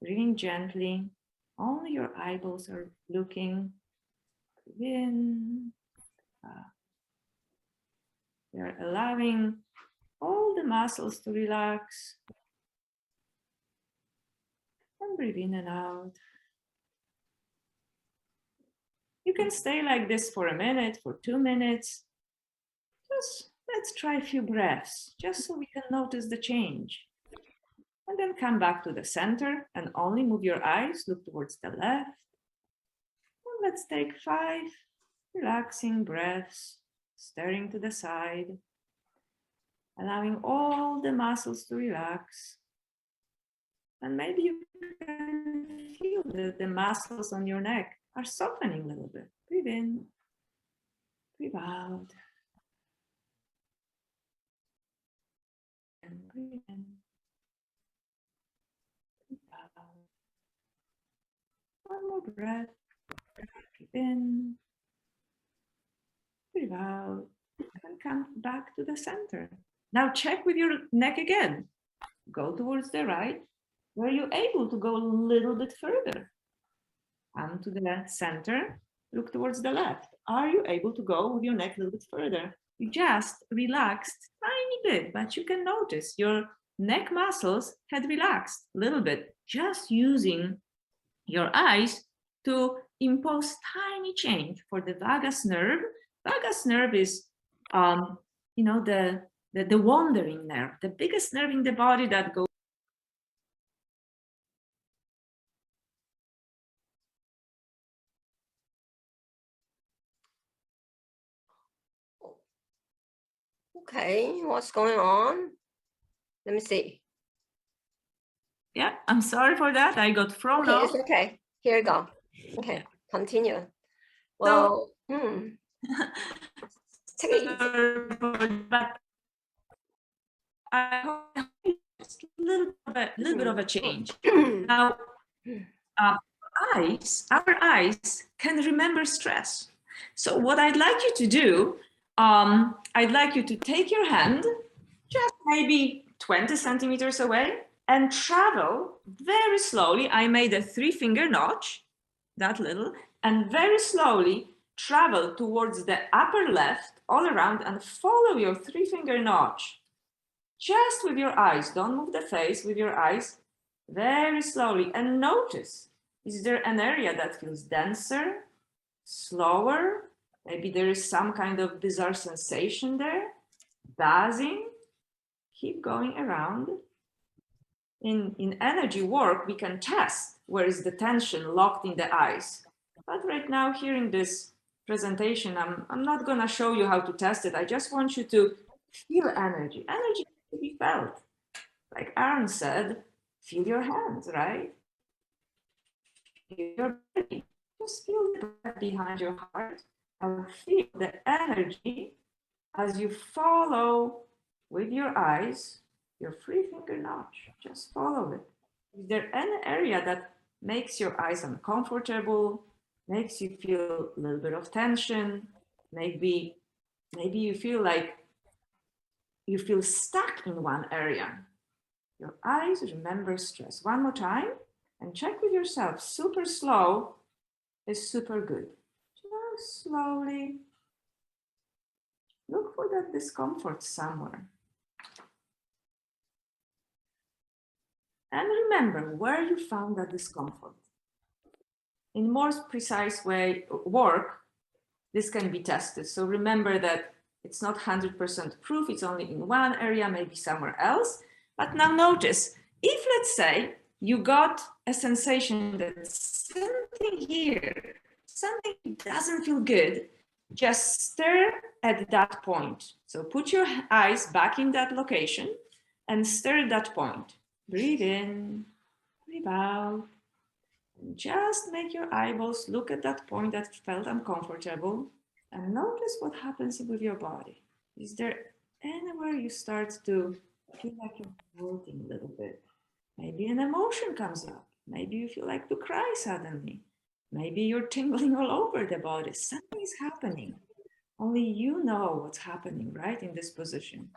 breathing gently. Only your eyeballs are looking in. You're allowing all the muscles to relax. And breathe in and out. You can stay like this for a minute, for 2 minutes. Just let's try a few breaths, just so we can notice the change. And then come back to the center and only move your eyes, look towards the left. And let's take 5 relaxing breaths, staring to the side, allowing all the muscles to relax. And maybe you can feel that the muscles on your neck are softening a little bit. Breathe in, breathe out. And breathe in, breathe out. One more breath. Breathe in, breathe out, and come back to the center. Now check with your neck again. Go towards the right. Were you able to go a little bit further? Come to the center, look towards the left. Are you able to go with your neck a little bit further? You just relaxed a tiny bit, but you can notice your neck muscles had relaxed a little bit, just using your eyes to impose tiny change for the vagus nerve. Vagus nerve is, the wandering nerve, the biggest nerve in the body that goes. Okay, what's going on? Let me see. Yeah, I'm sorry for that. I got thrown off. It's okay. Here you go. Okay, continue. Well, take it easy. But I hope it's a little bit of a change. Now, our eyes can remember stress. So what I'd like you to do, I'd like you to take your hand, just maybe 20 centimeters away, and travel very slowly. I made a 3-finger notch, that little, and very slowly travel towards the upper left all around and follow your 3-finger notch. Just with your eyes, don't move the face, with your eyes, very slowly, and notice, is there an area that feels denser, slower? Maybe there is some kind of bizarre sensation there, buzzing. Keep going around. In energy work, we can test where is the tension locked in the eyes. But right now, here in this presentation, I'm not going to show you how to test it. I just want you to feel energy. Energy to be felt. Like Aaron said, feel your hands, right? your body. Just feel the breath behind your heart and feel the energy as you follow with your eyes, your free finger notch. Just follow it. Is there any area that makes your eyes uncomfortable, makes you feel a little bit of tension? Maybe you feel like you feel stuck in one area. Your eyes remember stress. One more time and check with yourself. Super slow is super good. Just slowly look for that discomfort somewhere. And remember where you found that discomfort. In more precise way work, this can be tested. So remember that it's not 100% proof, it's only in one area, maybe somewhere else. But now notice, if let's say you got a sensation that something here, something doesn't feel good, just stare at that point. So put your eyes back in that location and stare at that point. Breathe in, breathe out. And just make your eyeballs look at that point that felt uncomfortable and notice what happens with your body. Is there anywhere you start to feel like you're floating a little bit? Maybe an emotion comes up. Maybe you feel like to cry suddenly. Maybe you're tingling all over the body. Something is happening. Only you know what's happening, right, in this position.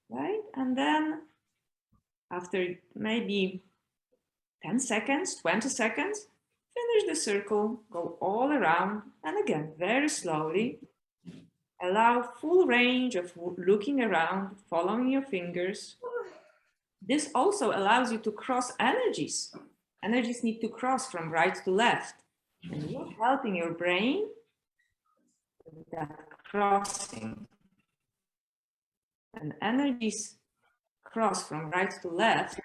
Right? And then after maybe 10 seconds, 20 seconds, finish the circle, go all around, and again, very slowly, allow full range of looking around, following your fingers. This also allows you to cross energies. Energies need to cross from right to left. And you're helping your brain with that crossing. And energies cross from right to left,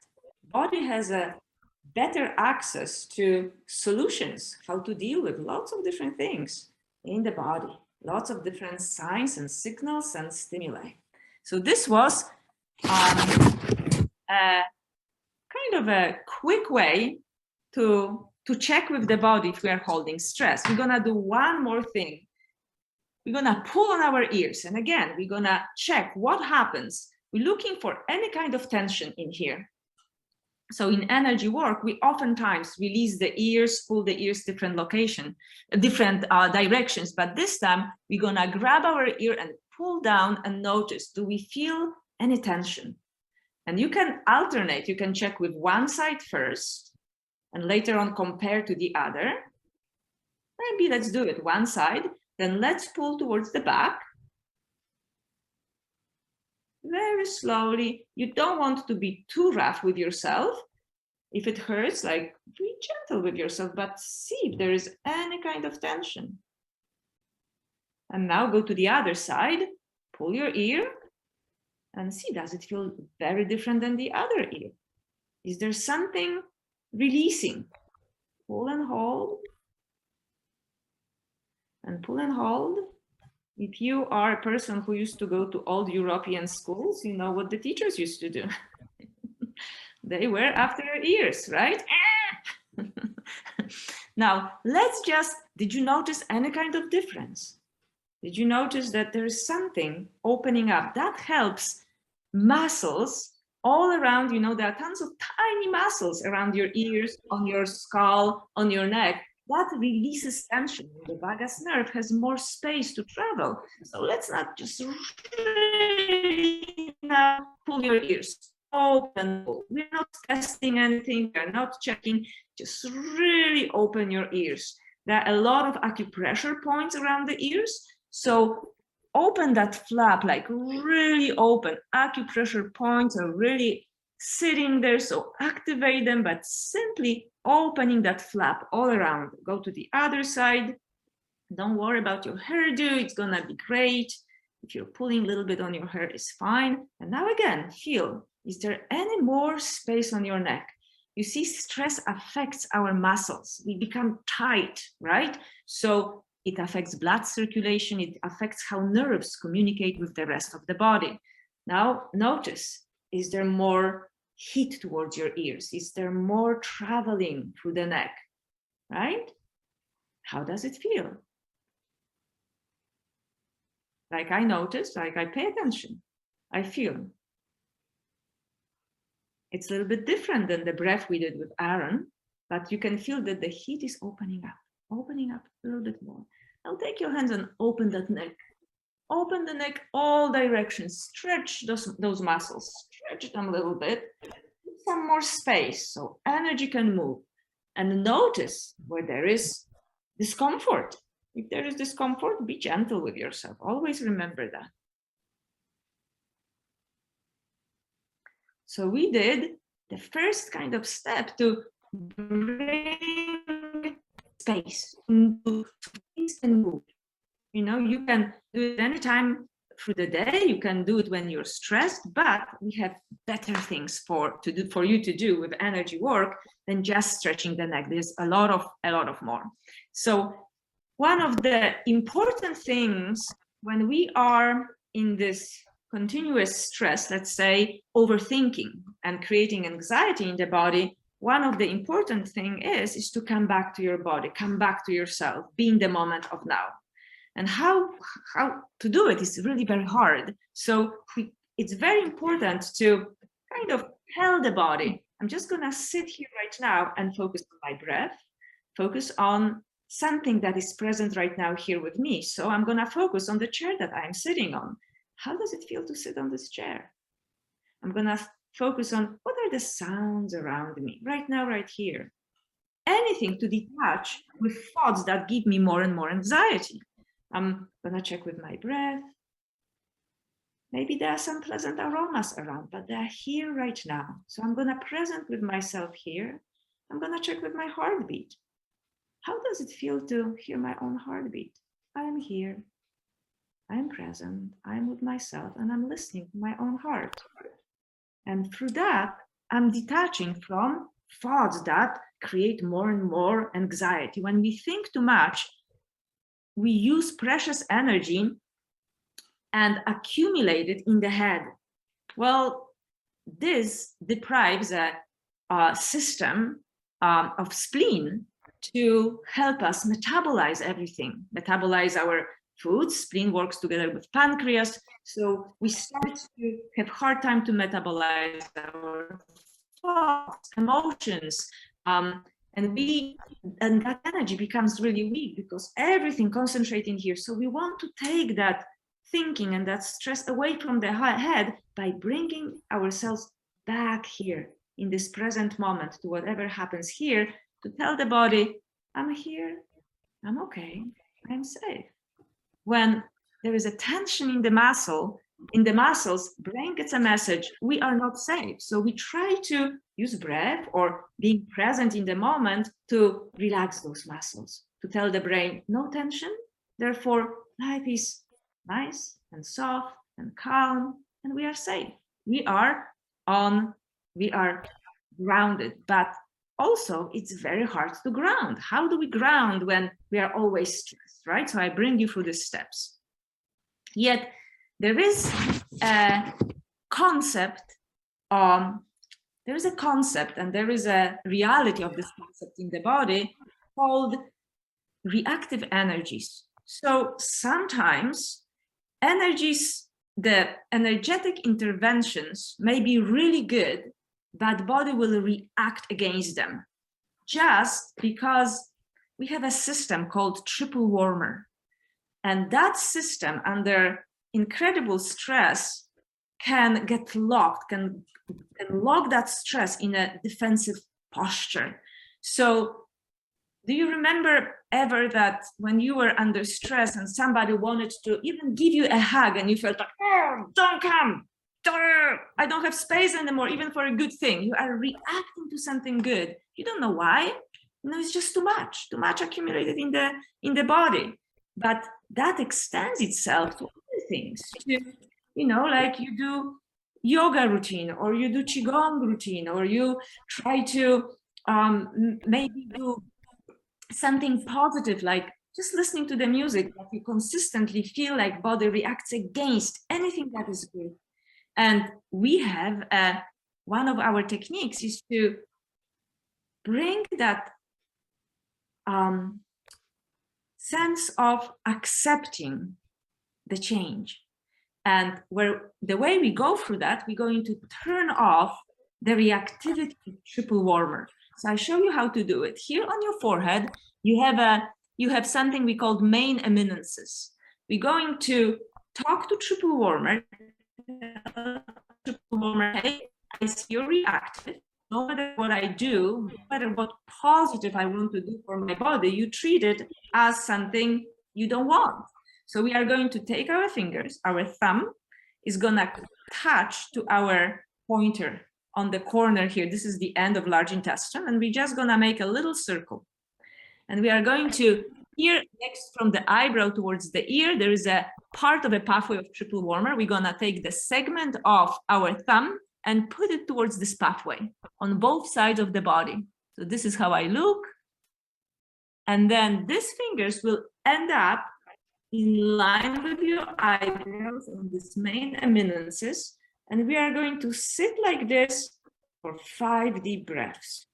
body has a better access to solutions, how to deal with lots of different things in the body, lots of different signs and signals and stimuli. So this was a kind of a quick way to check with the body if we are holding stress. We're gonna do one more thing. We're gonna pull on our ears. And again, we're gonna check what happens. We're looking for any kind of tension in here. So in energy work, we oftentimes release the ears, pull the ears different location, different directions. But this time we're gonna grab our ear and pull down and notice, do we feel any tension? And you can alternate, you can check with one side first and later on compare to the other. Maybe let's do it one side, then let's pull towards the back. Very slowly. You don't want to be too rough with yourself. If it hurts, like be gentle with yourself, but see if there is any kind of tension. And now go to the other side, pull your ear and see, does it feel very different than the other ear? Is there something releasing? Pull and hold. And pull and hold. If you are a person who used to go to old European schools, you know what the teachers used to do. They were after your ears, right? Now, let's just, did you notice any kind of difference? Did you notice that there is something opening up? That helps muscles all around, you know, there are tons of tiny muscles around your ears, on your skull, on your neck. That releases tension. The vagus nerve has more space to travel. So let's not just really now pull your ears. Open. We're not testing anything. We're not checking. Just really open your ears. There are a lot of acupressure points around the ears. So open that flap, like really open. Acupressure points are really sitting there. So activate them, but simply opening that flap all around. Go to the other side. Don't worry about your hairdo. It's gonna be great. If you're pulling a little bit on your hair, it's fine. And now again, feel, is there any more space on your neck? You see, stress affects our muscles. We become tight, right? So it affects blood circulation. It affects how nerves communicate with the rest of the body. Now, notice, is there more heat towards your ears? Is there more traveling through the neck? right? How does it feel? Like I notice, like I pay attention, I feel. It's a little bit different than the breath we did with Aaron, but you can feel that the heat is opening up a little bit more. Now take your hands and open that neck. Open the neck all directions, stretch those muscles, stretch them a little bit, some more space so energy can move. And notice where there is discomfort. If there is discomfort, be gentle with yourself. Always remember that. So we did the first kind of step to bring space into space and move. You know, you can do it anytime through the day. You can do it when you're stressed, but we have better things for you to do with energy work than just stretching the neck. There's a lot of more. So one of the important things when we are in this continuous stress, let's say overthinking and creating anxiety in the body, one of the important thing is to come back to your body, come back to yourself, be in the moment of now. And how to do it is really very hard. So it's very important to kind of tell the body, I'm just gonna sit here right now and focus on my breath, focus on something that is present right now here with me. So I'm gonna focus on the chair that I'm sitting on. How does it feel to sit on this chair? I'm gonna focus on what are the sounds around me right now, right here. Anything to detach with thoughts that give me more and more anxiety. I'm gonna check with my breath. Maybe there are some pleasant aromas around, but they're here right now. So I'm gonna present with myself here. I'm gonna check with my heartbeat. How does it feel to hear my own heartbeat? I'm here, I'm present, I'm with myself, and I'm listening to my own heart. And through that, I'm detaching from thoughts that create more and more anxiety. When we think too much, we use precious energy and accumulate it in the head. Well, this deprives a system of spleen to help us metabolize everything, metabolize our food. Spleen works together with pancreas, so we start to have hard time to metabolize our thoughts, emotions, and that energy becomes really weak because everything concentrating here. So we want to take that thinking and that stress away from the head by bringing ourselves back here in this present moment to whatever happens here, to tell the body, I'm here, I'm okay, I'm safe. When there is a tension in the muscles, brain gets a message, we are not safe. So we try to use breath or being present in the moment to relax those muscles, to tell the brain, no tension, therefore life is nice and soft and calm, and we are safe. We are grounded, but also it's very hard to ground. How do we ground when we are always stressed, right? So I bring you through the steps. Yet there is a concept, and there is a reality of this concept in the body called reactive energies. So sometimes the energetic interventions may be really good, but body will react against them just because we have a system called triple warmer. And that system under incredible stress can get locked, can lock that stress in a defensive posture. So do you remember ever that when you were under stress and somebody wanted to even give you a hug and you felt like, oh, don't come, I don't have space anymore, even for a good thing. You are reacting to something good. You don't know why. It's just too much accumulated in the body. But that extends itself to other things. Like you do yoga routine, or you do Qigong routine, or you try to maybe do something positive, like just listening to the music, that you consistently feel like body reacts against anything that is good. And we have one of our techniques is to bring that sense of accepting the change. And the way we go through that, we're going to turn off the reactivity to triple warmer. So I show you how to do it. Here on your forehead, you have something we call main eminences. We're going to talk to triple warmer. Hey, I see you're reactive. No matter what I do, no matter what positive I want to do for my body, you treat it as something you don't want. So we are going to take our fingers, our thumb is gonna touch to our pointer on the corner here. This is the end of large intestine, and we're just gonna make a little circle. And we are going to, here next from the eyebrow towards the ear, there is a part of a pathway of triple warmer. We're gonna take the segment of our thumb and put it towards this pathway on both sides of the body. So this is how I look. And then these fingers will end up in line with your eyebrows on this main eminences. And we are going to sit like this for 5 deep breaths.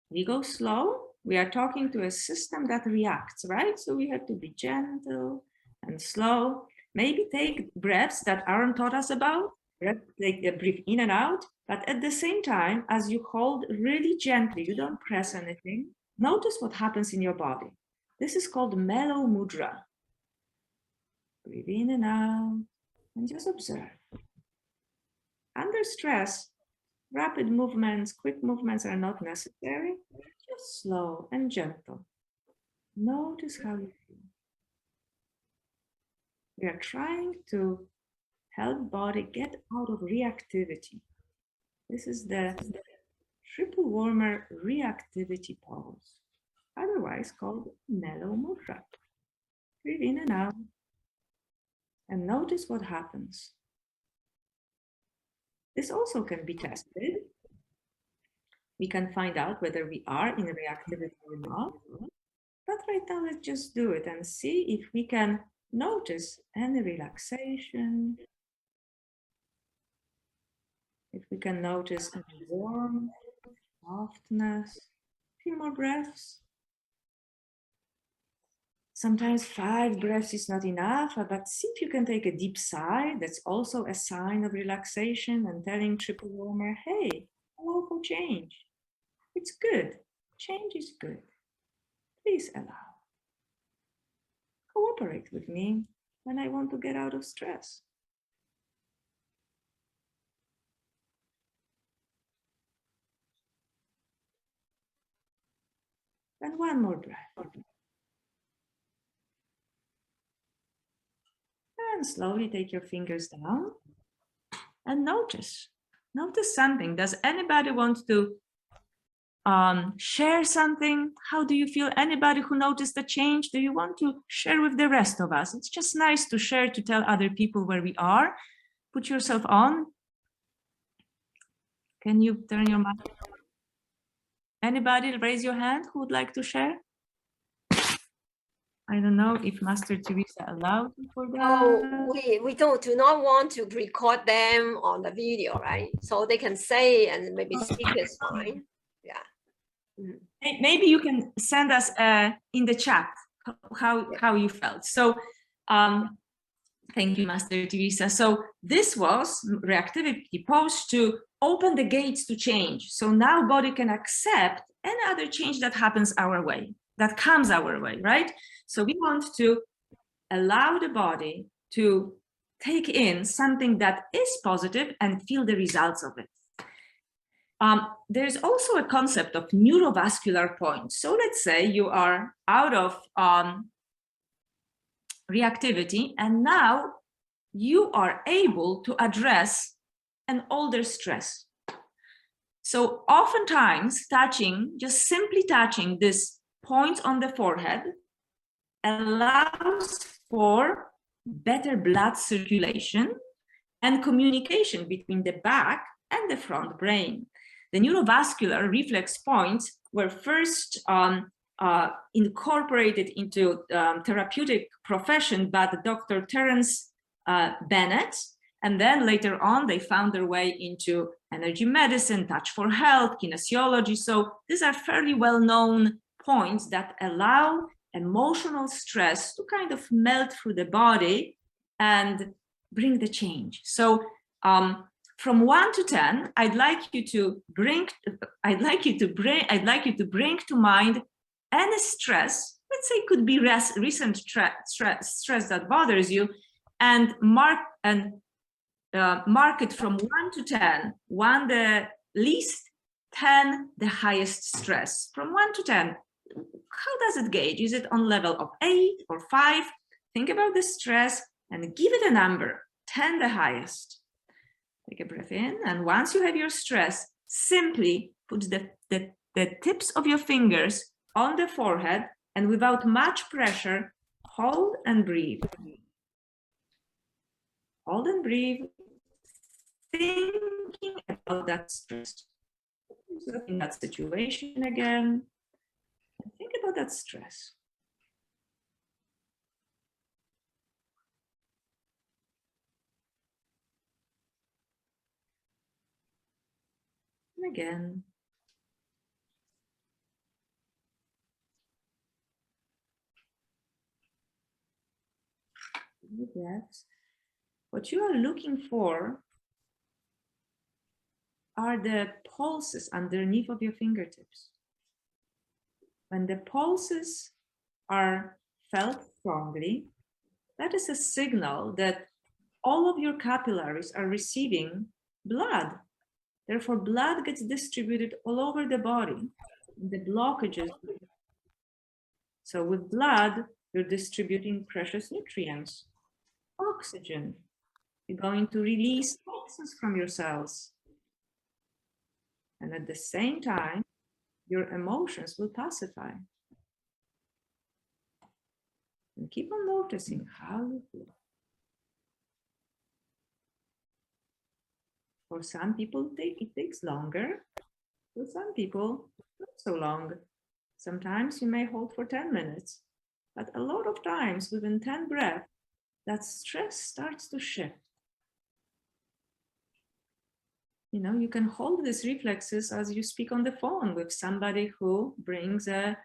We go slow. We are talking to a system that reacts, right? So we have to be gentle and slow. Maybe take breaths that Aaron taught us about. Breathe in and out. But at the same time, as you hold really gently, you don't press anything. Notice what happens in your body. This is called mellow mudra. Breathe in and out, and just observe. Under stress, rapid movements, quick movements are not necessary. Just slow and gentle. Notice how you feel. We are trying to help body get out of reactivity. This is the triple warmer reactivity pose, otherwise called mellow mudra. Breathe in and out. And notice what happens. This also can be tested. We can find out whether we are in reactivity or not. But right now, let's just do it and see if we can notice any relaxation. If we can notice any warmth, softness. A few more breaths. Sometimes 5 breaths is not enough, but see if you can take a deep sigh. That's also a sign of relaxation and telling triple warmer, hey, allow for change. It's good. Change is good. Please allow. Cooperate with me when I want to get out of stress. And one more breath. And slowly take your fingers down and notice something. Does anybody want to share something? How do you feel? Anybody who noticed the change, do you want to share with the rest of us? It's just nice to share, to tell other people where we are. Put yourself on. Can you turn your mic? Anybody raise your hand who would like to share? I don't know if Master Teresa allowed for that. Oh, we do not want to record them on the video, right? So they can say and maybe speak is fine. Yeah. Mm-hmm. Maybe you can send us in the chat how you felt. So thank you, Master Teresa. So this was reactivity pose to open the gates to change. So now body can accept any other change that happens our way, that comes our way, right? So we want to allow the body to take in something that is positive and feel the results of it. There's also a concept of neurovascular points. So let's say you are out of reactivity, and now you are able to address an older stress. So oftentimes just simply touching this point on the forehead allows for better blood circulation and communication between the back and the front brain. The neurovascular reflex points were first incorporated into therapeutic profession by Dr. Terence Bennett, and then later on they found their way into energy medicine, touch for health, kinesiology. So these are fairly well-known points that allow emotional stress to kind of melt through the body and bring the change. So from 1 to 10, I'd like you to bring to mind any stress. Let's say it could be recent stress that bothers you, and mark it from 1 to 10. 1 the least, 10 the highest stress. From 1 to 10, how does it gauge? Is it on level of 8 or 5? Think about the stress and give it a number. 10 the highest. Take a breath in, and once you have your stress, simply put the tips of your fingers on the forehead, and without much pressure, hold and breathe. Hold and breathe, thinking about that stress. In that situation again, and think about that stress. And again. Breaths. What you are looking for are the pulses underneath of your fingertips. When the pulses are felt strongly, that is a signal that all of your capillaries are receiving blood. Therefore, blood gets distributed all over the body. The blockages. So with blood, you're distributing precious nutrients, oxygen. You're going to release toxins from your cells. And at the same time, your emotions will pacify. And keep on noticing how you feel. For some people, it takes longer. For some people, not so long. Sometimes you may hold for 10 minutes, but a lot of times within 10 breaths, that stress starts to shift. You know, you can hold these reflexes as you speak on the phone with somebody who brings a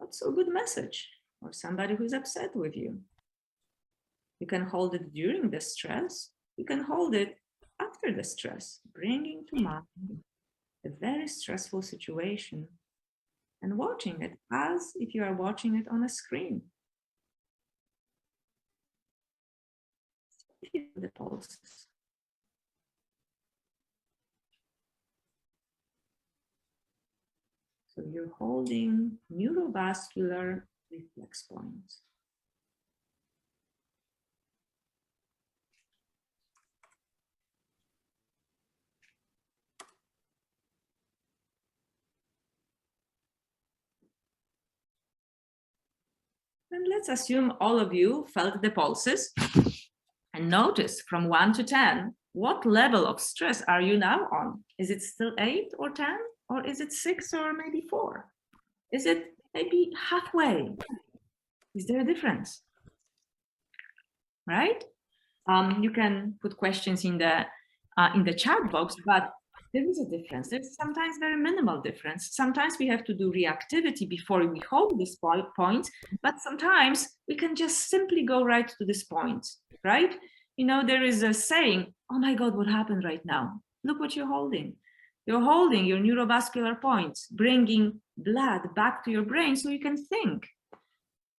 not so good message, or somebody who's upset with you. You can hold it during the stress. You can hold it after the stress, bringing to mind a very stressful situation and watching it as if you are watching it on a screen. Feel the pulses. So you're holding neurovascular reflex points. And let's assume all of you felt the pulses, and notice from 1 to 10, what level of stress are you now on? Is it still 8 or 10? Or is it 6 or maybe 4? Is it maybe halfway? Is there a difference? Right? You can put questions in the chat box, but there is a difference. There's sometimes very minimal difference. Sometimes we have to do reactivity before we hold this point, but sometimes we can just simply go right to this point, right? You know, there is a saying, oh my God, what happened right now? Look what you're holding. You're holding your neurovascular points, bringing blood back to your brain so you can think.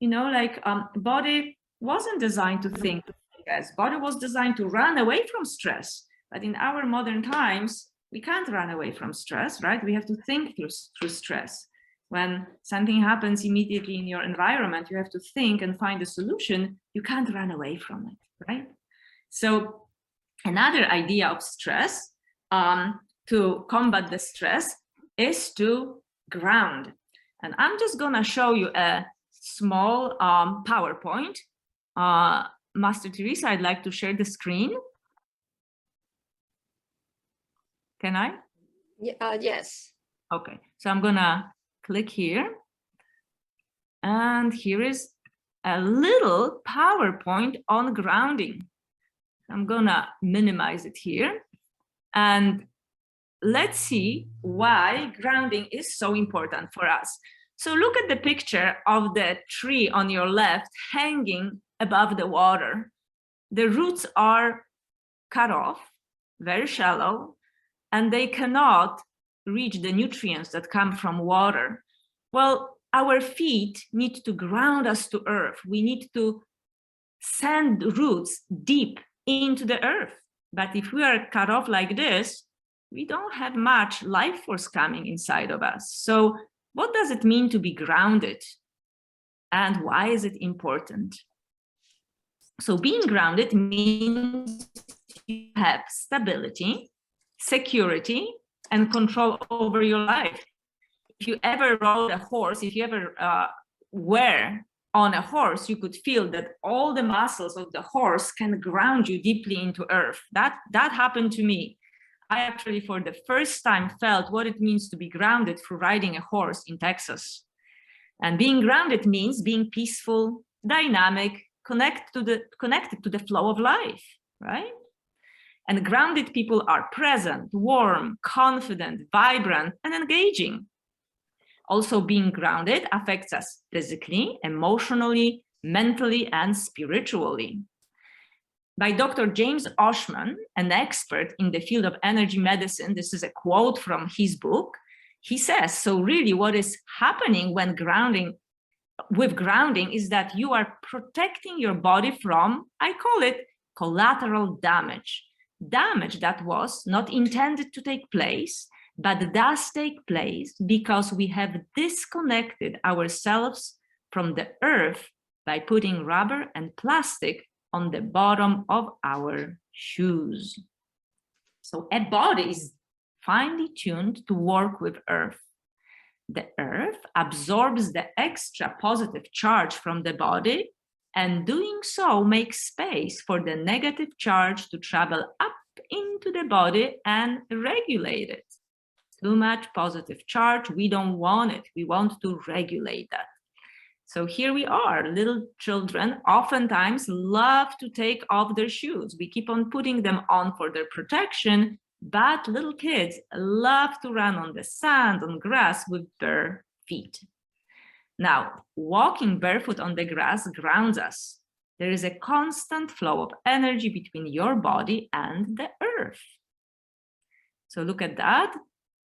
You know, like body wasn't designed to think. Body was designed to run away from stress. But in our modern times, we can't run away from stress, right? We have to think through stress. When something happens immediately in your environment, you have to think and find a solution. You can't run away from it, right? So another idea of stress, to combat the stress, is to ground. And I'm just gonna show you a small PowerPoint. Master Teresa, I'd like to share the screen. Can I? Yes. Okay, so I'm gonna click here. And here is a little PowerPoint on grounding. I'm gonna minimize it here. And let's see why grounding is so important for us. So look at the picture of the tree on your left hanging above the water. The roots are cut off, very shallow, and they cannot reach the nutrients that come from water. Well, our feet need to ground us to earth. We need to send roots deep into the earth. But if we are cut off like this, we don't have much life force coming inside of us. So what does it mean to be grounded? And why is it important? So being grounded means you have stability, security, and control over your life. If you ever rode a horse, if you ever were on a horse, you could feel that all the muscles of the horse can ground you deeply into earth. That happened to me. I actually, for the first time, felt what it means to be grounded through riding a horse in Texas. And being grounded means being peaceful, dynamic, connected to the flow of life, right? And grounded people are present, warm, confident, vibrant, and engaging. Also, being grounded affects us physically, emotionally, mentally, and spiritually. By Dr. James Oshman, an expert in the field of energy medicine, this is a quote from his book. He says, so really what is happening when grounding is that you are protecting your body from, I call it collateral damage. Damage that was not intended to take place, but does take place because we have disconnected ourselves from the earth by putting rubber and plastic on the bottom of our shoes. So a body is finely tuned to work with earth. The earth absorbs the extra positive charge from the body, and doing so makes space for the negative charge to travel up into the body and regulate it. Too much positive charge, we don't want it. We want to regulate that. So here we are, little children oftentimes love to take off their shoes. We keep on putting them on for their protection, but little kids love to run on the sand, on grass with their feet. Now, walking barefoot on the grass grounds us. There is a constant flow of energy between your body and the earth. So look at that.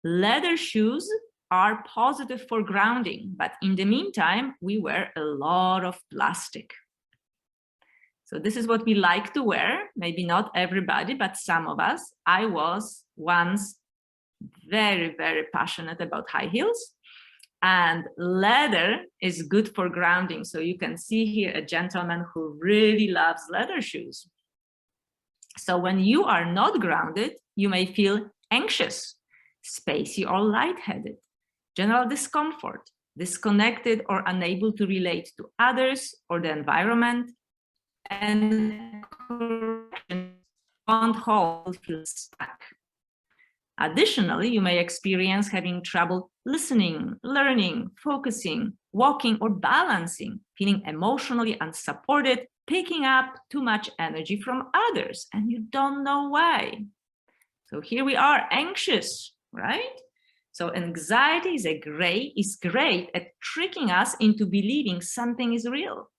Leather shoes are positive for grounding, but in the meantime, we wear a lot of plastic. So this is what we like to wear. Maybe not everybody, but some of us. I was once very, very passionate about high heels, and leather is good for grounding. So you can see here a gentleman who really loves leather shoes. So when you are not grounded, you may feel anxious, spacey or lightheaded, general discomfort, disconnected or unable to relate to others or the environment, and on hold feel stuck. Additionally, you may experience having trouble listening, learning, focusing, walking, or balancing, feeling emotionally unsupported, picking up too much energy from others, and you don't know why. So here we are, anxious, right? So anxiety is great at tricking us into believing something is real.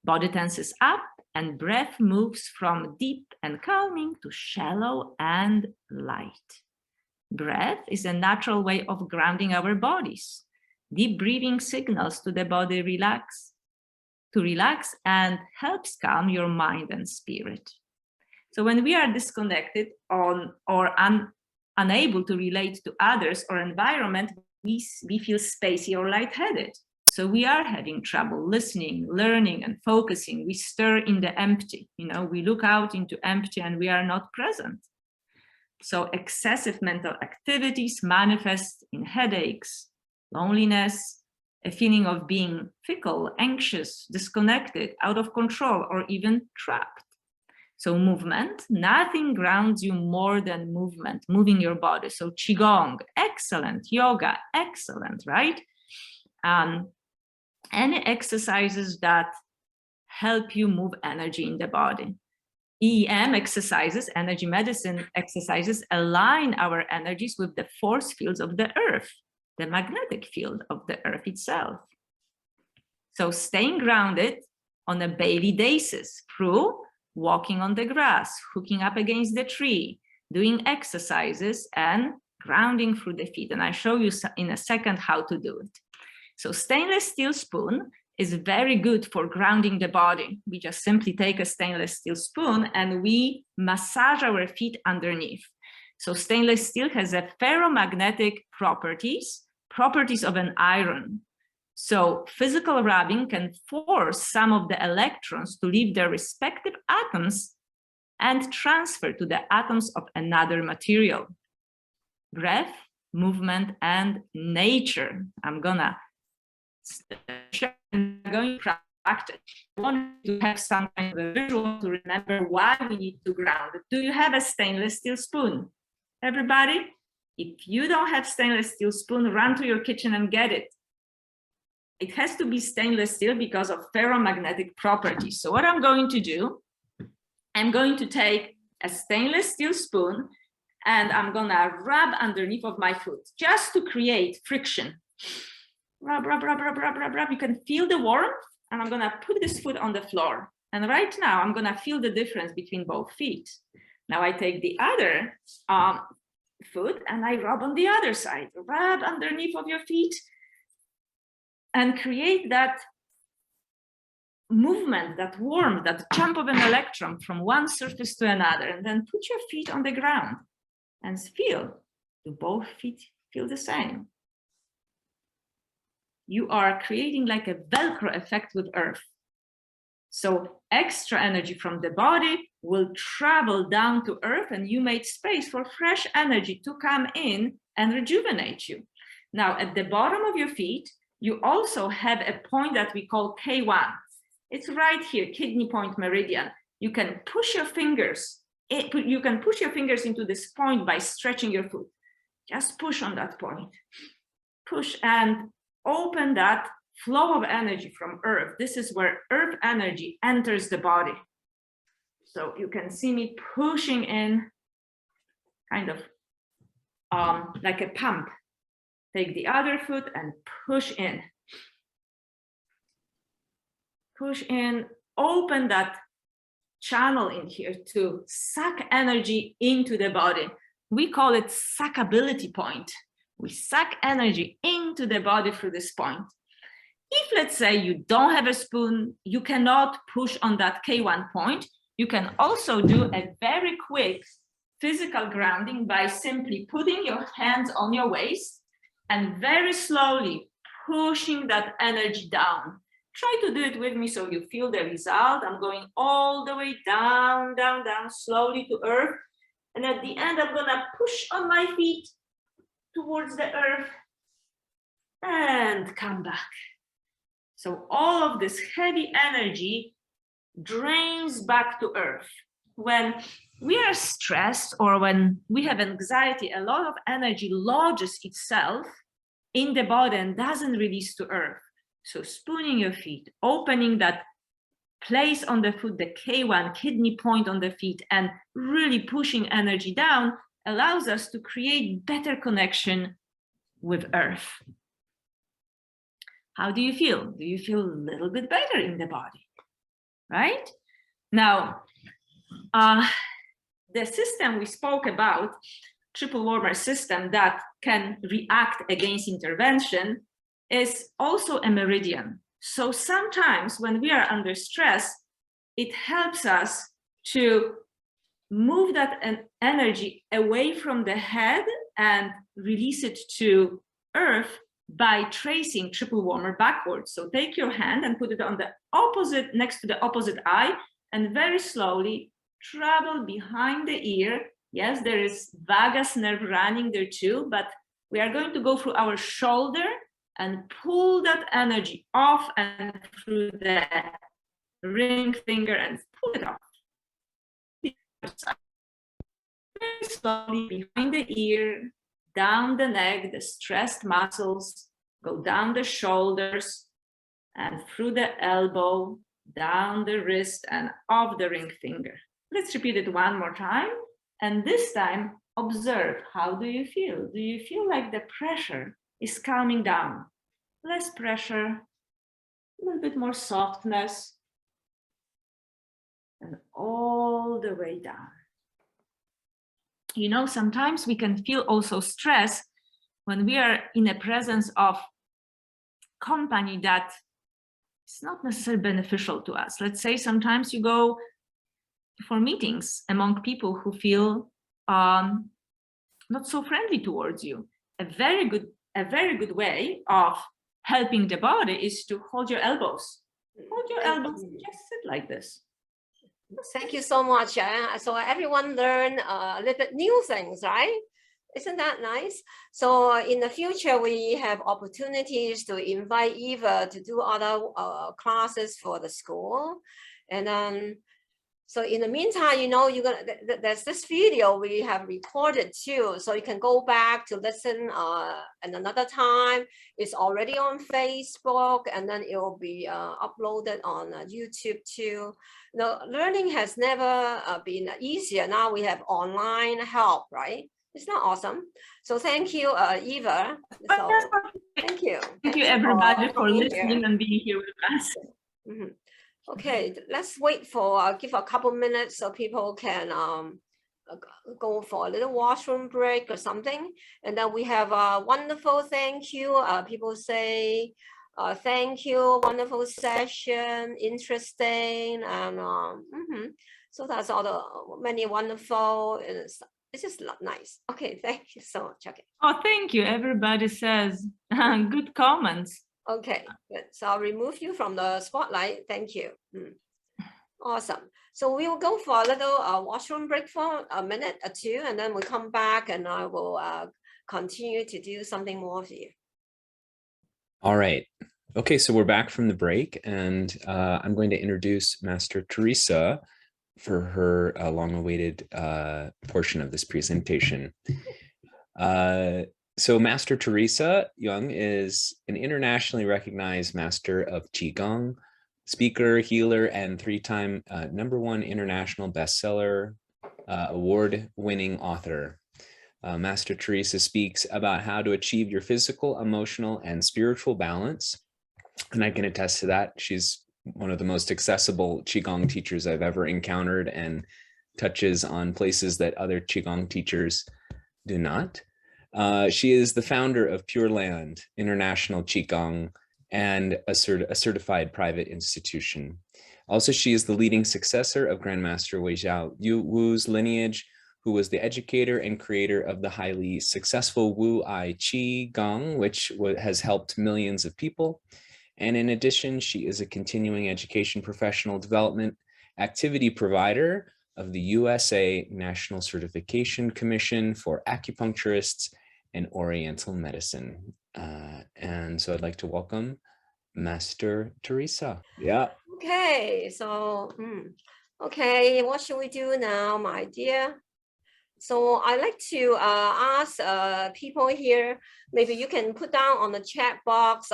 Body tenses up and breath moves from deep and calming to shallow and light. Breath is a natural way of grounding our bodies. Deep breathing signals to the body to relax and helps calm your mind and spirit. So when we are disconnected or unable to relate to others or environment, we feel spacey or lightheaded. So we are having trouble listening, learning, and focusing. We stir in the empty. We look out into empty and we are not present. So excessive mental activities manifest in headaches, loneliness, a feeling of being fickle, anxious, disconnected, out of control, or even trapped. So movement, nothing grounds you more than movement, moving your body. So Qigong, excellent. Yoga, excellent, right? Any exercises that help you move energy in the body. EM exercises, energy medicine exercises, align our energies with the force fields of the earth. the magnetic field of the earth itself. So staying grounded on a daily basis through walking on the grass, hooking up against the tree, doing exercises, and grounding through the feet. And I'll show you in a second how to do it. So stainless steel spoon is very good for grounding the body. We just simply take a stainless steel spoon and we massage our feet underneath. So stainless steel has a ferromagnetic properties of an iron. So physical rubbing can force some of the electrons to leave their respective atoms and transfer to the atoms of another material. Breath, movement, and nature. I'm going to practice. I want to have some kind of a visual to remember why we need to ground. Do you have a stainless steel spoon? Everybody? If you don't have stainless steel spoon, run to your kitchen and get it. It has to be stainless steel because of ferromagnetic properties. So what I'm going to do, I'm going to take a stainless steel spoon and I'm gonna rub underneath of my foot just to create friction. Rub, rub, rub, rub, rub, rub, rub. You can feel the warmth, and I'm gonna put this foot on the floor. And right now I'm gonna feel the difference between both feet. Now I take the other foot and I rub on the other side. Rub underneath of your feet and create that movement, that warmth, that jump of an electron from one surface to another. And then put your feet on the ground and feel. Do both feet feel the same? You are creating like a Velcro effect with earth. So extra energy from the body will travel down to earth, and you made space for fresh energy to come in and rejuvenate you. Now, at the bottom of your feet, you also have a point that we call K1. It's right here, kidney point meridian. You can push your fingers. You can push your fingers into this point by stretching your foot. Just push on that point. Push and open that flow of energy from earth. This is where earth energy enters the body. So you can see me pushing in, kind of like a pump. Take the other foot and push in. Push in, open that channel in here to suck energy into the body. We call it suckability point. We suck energy into the body through this point. If, let's say, you don't have a spoon, you cannot push on that K1 point, you can also do a very quick physical grounding by simply putting your hands on your waist and very slowly pushing that energy down. Try to do it with me so you feel the result. I'm going all the way down, down, down, slowly to earth. And at the end, I'm gonna push on my feet towards the earth and come back. So all of this heavy energy drains back to earth. When we are stressed or when we have anxiety, a lot of energy lodges itself in the body and doesn't release to earth. So spooning your feet, opening that place on the foot, the K1 kidney point on the feet, and really pushing energy down allows us to create better connection with earth. How do you feel? Do you feel a little bit better in the body, right? Now, the system we spoke about, triple warmer system that can react against intervention, is also a meridian. So sometimes when we are under stress, it helps us to move that energy away from the head and release it to earth by tracing triple warmer backwards. So take your hand and put it on the opposite, next to the opposite eye, and very slowly travel behind the ear. Yes, there is vagus nerve running there too, but we are going to go through our shoulder and pull that energy off and through the ring finger and pull it off. Very slowly behind the ear, down the neck, the stressed muscles, go down the shoulders and through the elbow, down the wrist and off the ring finger. Let's repeat it one more time. And this time, observe, how do you feel? Do you feel like the pressure is calming down. Less pressure, a little bit more softness, and all the way down. You know, sometimes we can feel also stress when we are in the presence of company that is not necessarily beneficial to us. Let's say sometimes you go for meetings among people who feel not so friendly towards you. A very good way of helping the body is to hold your elbows. Hold your elbows, just sit like this. Thank you so much. So everyone learn a little bit new things, right? Isn't that nice? So in the future, we have opportunities to invite Eva to do other classes for the school. And then, so in the meantime, you know, there's this video we have recorded too. So you can go back to listen at another time. It's already on Facebook, and then it will be uploaded on YouTube too. No, learning has never been easier. Now we have online help, right? It's not awesome. So thank you, Eva. So, thank you. Thank you everybody for listening and being here with us. Mm-hmm. Okay, let's wait for give a couple minutes so people can go for a little washroom break or something. And then we have a wonderful thank you. People say, thank you, wonderful session, interesting. And so that's all the many wonderful. It's just nice. Okay, thank you so much. Okay. Oh, thank you. Everybody says good comments. Okay, good. So I'll remove you from the spotlight. Thank you. Awesome. So we will go for a little washroom break for a minute or two, and then we'll come back and I will continue to do something more for you. All right. Okay, so we're back from the break, and I'm going to introduce Master Teresa for her long-awaited portion of this presentation. So Master Teresa Young is an internationally recognized master of Qigong, speaker, healer, and 3-time #1 international bestseller, award-winning author. Master Teresa speaks about how to achieve your physical, emotional, and spiritual balance. And I can attest to that. She's one of the most accessible Qigong teachers I've ever encountered, and touches on places that other Qigong teachers do not. She is the founder of Pure Land International Qigong and a certified private institution. Also, she is the leading successor of Grandmaster Weijiao Wu's lineage, who was the educator and creator of the highly successful Wu Ai Qi Gong, which has helped millions of people. And in addition, she is a continuing education professional development activity provider of the USA National Certification Commission for Acupuncturists and Oriental Medicine. And so I'd like to welcome Master Teresa. Yeah. Okay, so, okay, what should we do now, my dear? So I'd like to ask people here, maybe you can put down on the chat box,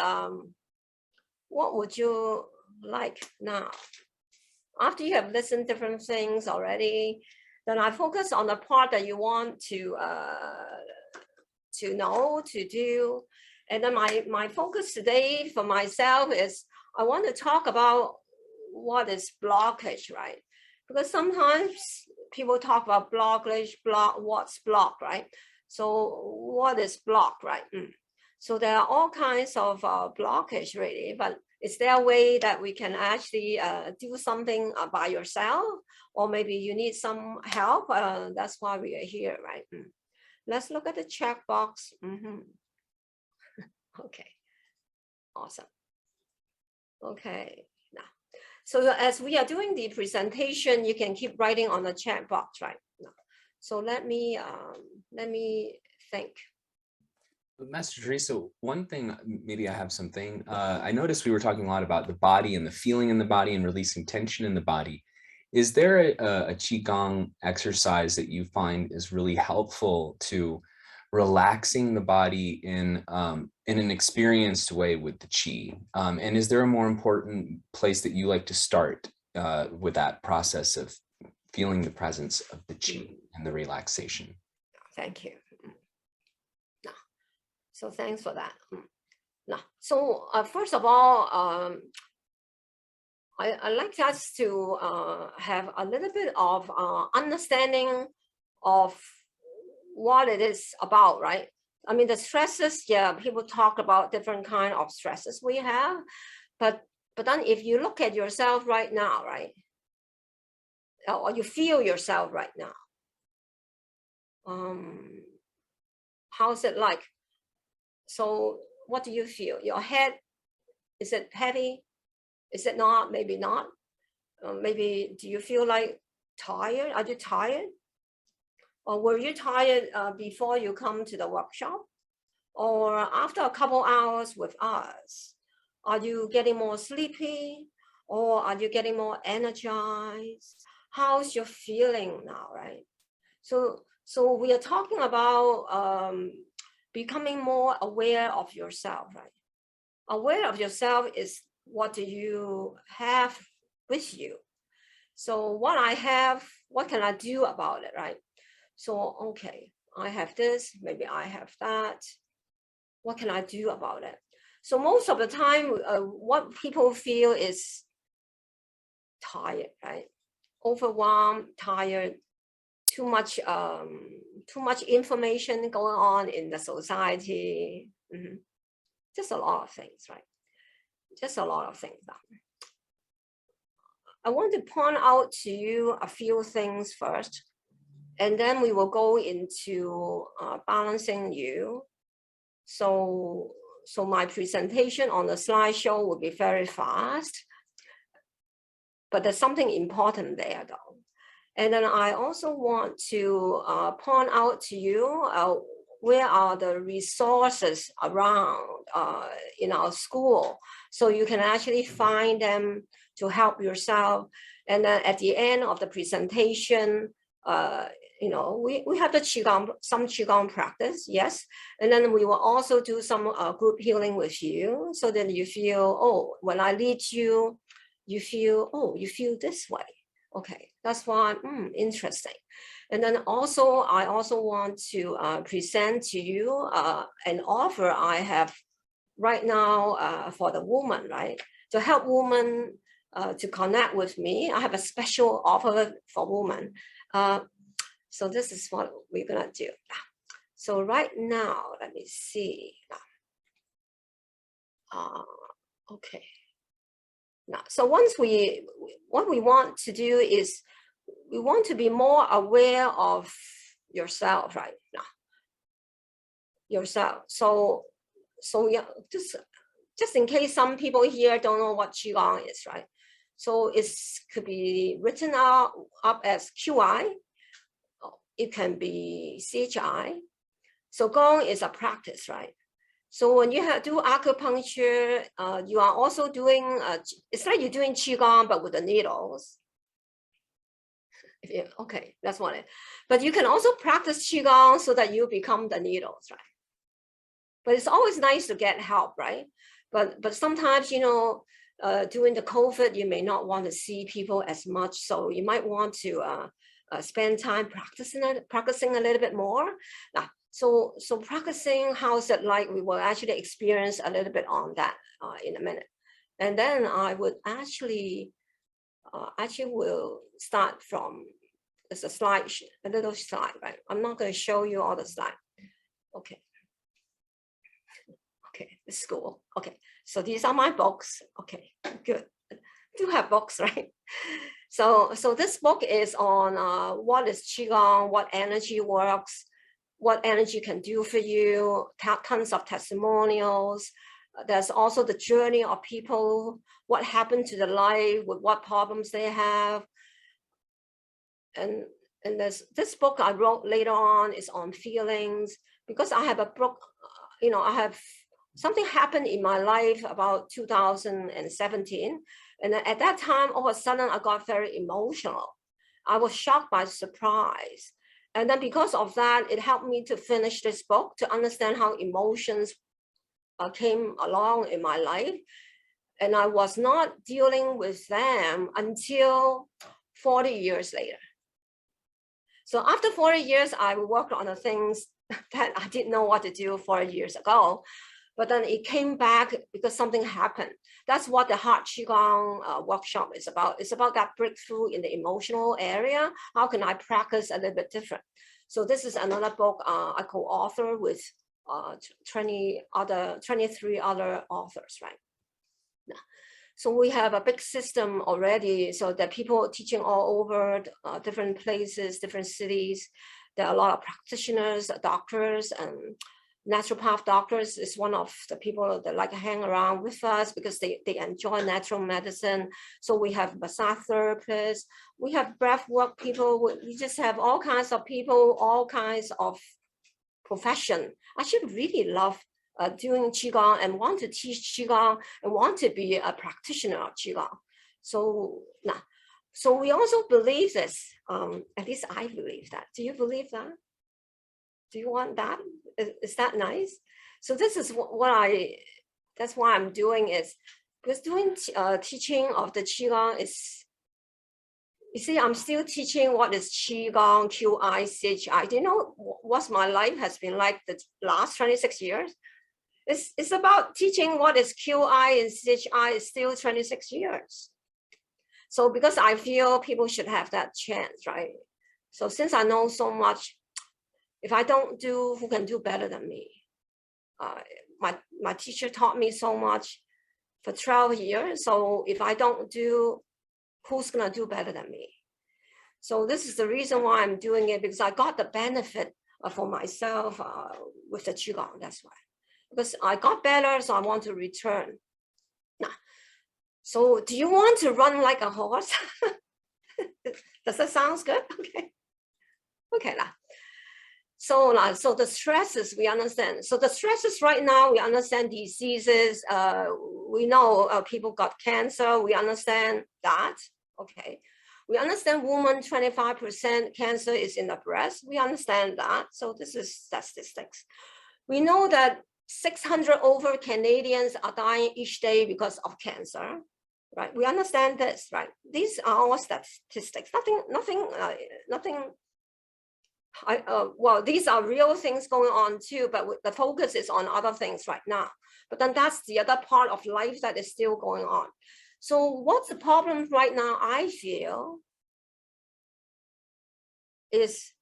what would you like now? After you have listened different things already, then I focus on the part that you want to know, to do. And then my focus today for myself is I want to talk about what is blockage, right? Because sometimes people talk about blockage, what's block, right? So what is block, right? So there are all kinds of blockage really, but is there a way that we can actually do something by yourself, or maybe you need some help? That's why we are here, right? Let's look at the check box. Okay, awesome. Okay, now, so as we are doing the presentation, you can keep writing on the chat box, right? Now, so let me think. Master Teresa, one thing, maybe I have something. I noticed we were talking a lot about the body and the feeling in the body and releasing tension in the body. Is there a Qigong exercise that you find is really helpful to relaxing the body in an experienced way with the Qi? And is there a more important place that you like to start with that process of feeling the presence of the Qi and the relaxation? Thank you. So thanks for that. Now, so first of all, I like us to have a little bit of understanding of what it is about, right? I mean, the stresses, yeah, people talk about different kind of stresses we have, but then if you look at yourself right now, right, or you feel yourself right now, how's it like? So what do you feel? Your head, is it heavy? Is it not? Maybe not. Maybe do you feel like tired? Are you tired? Or were you tired before you come to the workshop? Or after a couple hours with us? Are you getting more sleepy? Or are you getting more energized? How's your feeling now, right? So we are talking about becoming more aware of yourself, right? Aware of yourself is what do you have with you? So what I have, what can I do about it, right? So, okay, I have this, maybe I have that. What can I do about it? So most of the time, what people feel is tired, right? Overwhelmed, tired, too much information going on in the society. Just a lot of things, right? Just a lot of things. I want to point out to you a few things first, and then we will go into balancing you. So my presentation on the slideshow will be very fast, but there's something important there though. And then I also want to point out to you where are the resources around in our school, so you can actually find them to help yourself. And then at the end of the presentation, you know, we have the Qigong, some Qigong practice, yes. And then we will also do some group healing with you, so that you feel, oh, when I lead you, you feel, oh, you feel this way. Okay, that's why, interesting. And then also, I also want to present to you an offer I have right now for the woman, right? To help women to connect with me. I have a special offer for women. So this is what we're gonna do. So right now, let me see. Okay. Now, so what we want to do is we want to be more aware of yourself right now. Yourself. So yeah, just in case some people here don't know what Qigong is, right? So it could be written up as QI. It can be CHI. So Gong is a practice, right? So when you do acupuncture, you are also doing, it's like you're doing Qigong, but with the needles. Okay, that's one. But you can also practice Qigong so that you become the needles, right? But it's always nice to get help, right? But sometimes, you know, during the COVID, you may not want to see people as much. So you might want to spend time practicing a little bit more. Now, so practicing, how's it like? We will actually experience a little bit on that in a minute. And then I would actually will start from, it's a slide, a little slide, right? I'm not going to show you all the slide. Okay. Okay, the school. Okay, so these are my books. Okay, good. I do have books, right? So this book is on what is Qigong, what energy works, what energy can do for you, tons of testimonials. There's also the journey of people, what happened to their life, with what problems they have. And there's this book I wrote later on is on feelings, because I have a book, you know, I have something happened in my life about 2017. And at that time, all of a sudden, I got very emotional. I was shocked by surprise. And then because of that, it helped me to finish this book, to understand how emotions came along in my life. And I was not dealing with them until 40 years later. So after 40 years, I worked on the things that I didn't know what to do 4 years ago. But then it came back because something happened. That's what the Heart Qigong workshop is about. It's about that breakthrough in the emotional area. How can I practice a little bit different? So this is another book I co-author with 23 other authors, right? So we have a big system already. So that people teaching all over different places, different cities. There are a lot of practitioners, doctors, and naturopath doctors is one of the people that like to hang around with us because they enjoy natural medicine. So we have massage therapists, we have breath work people, we just have all kinds of people, all kinds of profession. I should really love doing Qigong and want to teach Qigong and want to be a practitioner of Qigong. So now, so we also believe this, at least I believe that. Do you believe that? Do you want that? Is that nice? So this is that's why I'm doing is, because doing teaching of the Qigong is, you see, I'm still teaching what is Qigong, QI, Do you know what my life has been like the last 26 years? It's about teaching what is QI and CHI is still 26 years. So because I feel people should have that chance, right? So since I know so much, if I don't do, who can do better than me? My teacher taught me so much for 12 years. So if I don't do, who's gonna do better than me? So this is the reason why I'm doing it, because I got the benefit for myself with the Qigong, that's why. Because I got better, so I want to return. Now, so do you want to run like a horse? Does that sound good? Okay. Okay. So the stresses we understand. So the stresses right now, we understand diseases. We know people got cancer. We understand that. Okay. We understand women, 25% cancer is in the breast. We understand that. So this is statistics. We know that 600 over Canadians are dying each day because of cancer. Right? We understand this, right? These are all statistics. Nothing. Well, these are real things going on too, but the focus is on other things right now. But then that's the other part of life that is still going on. So what's the problem right now, I feel, is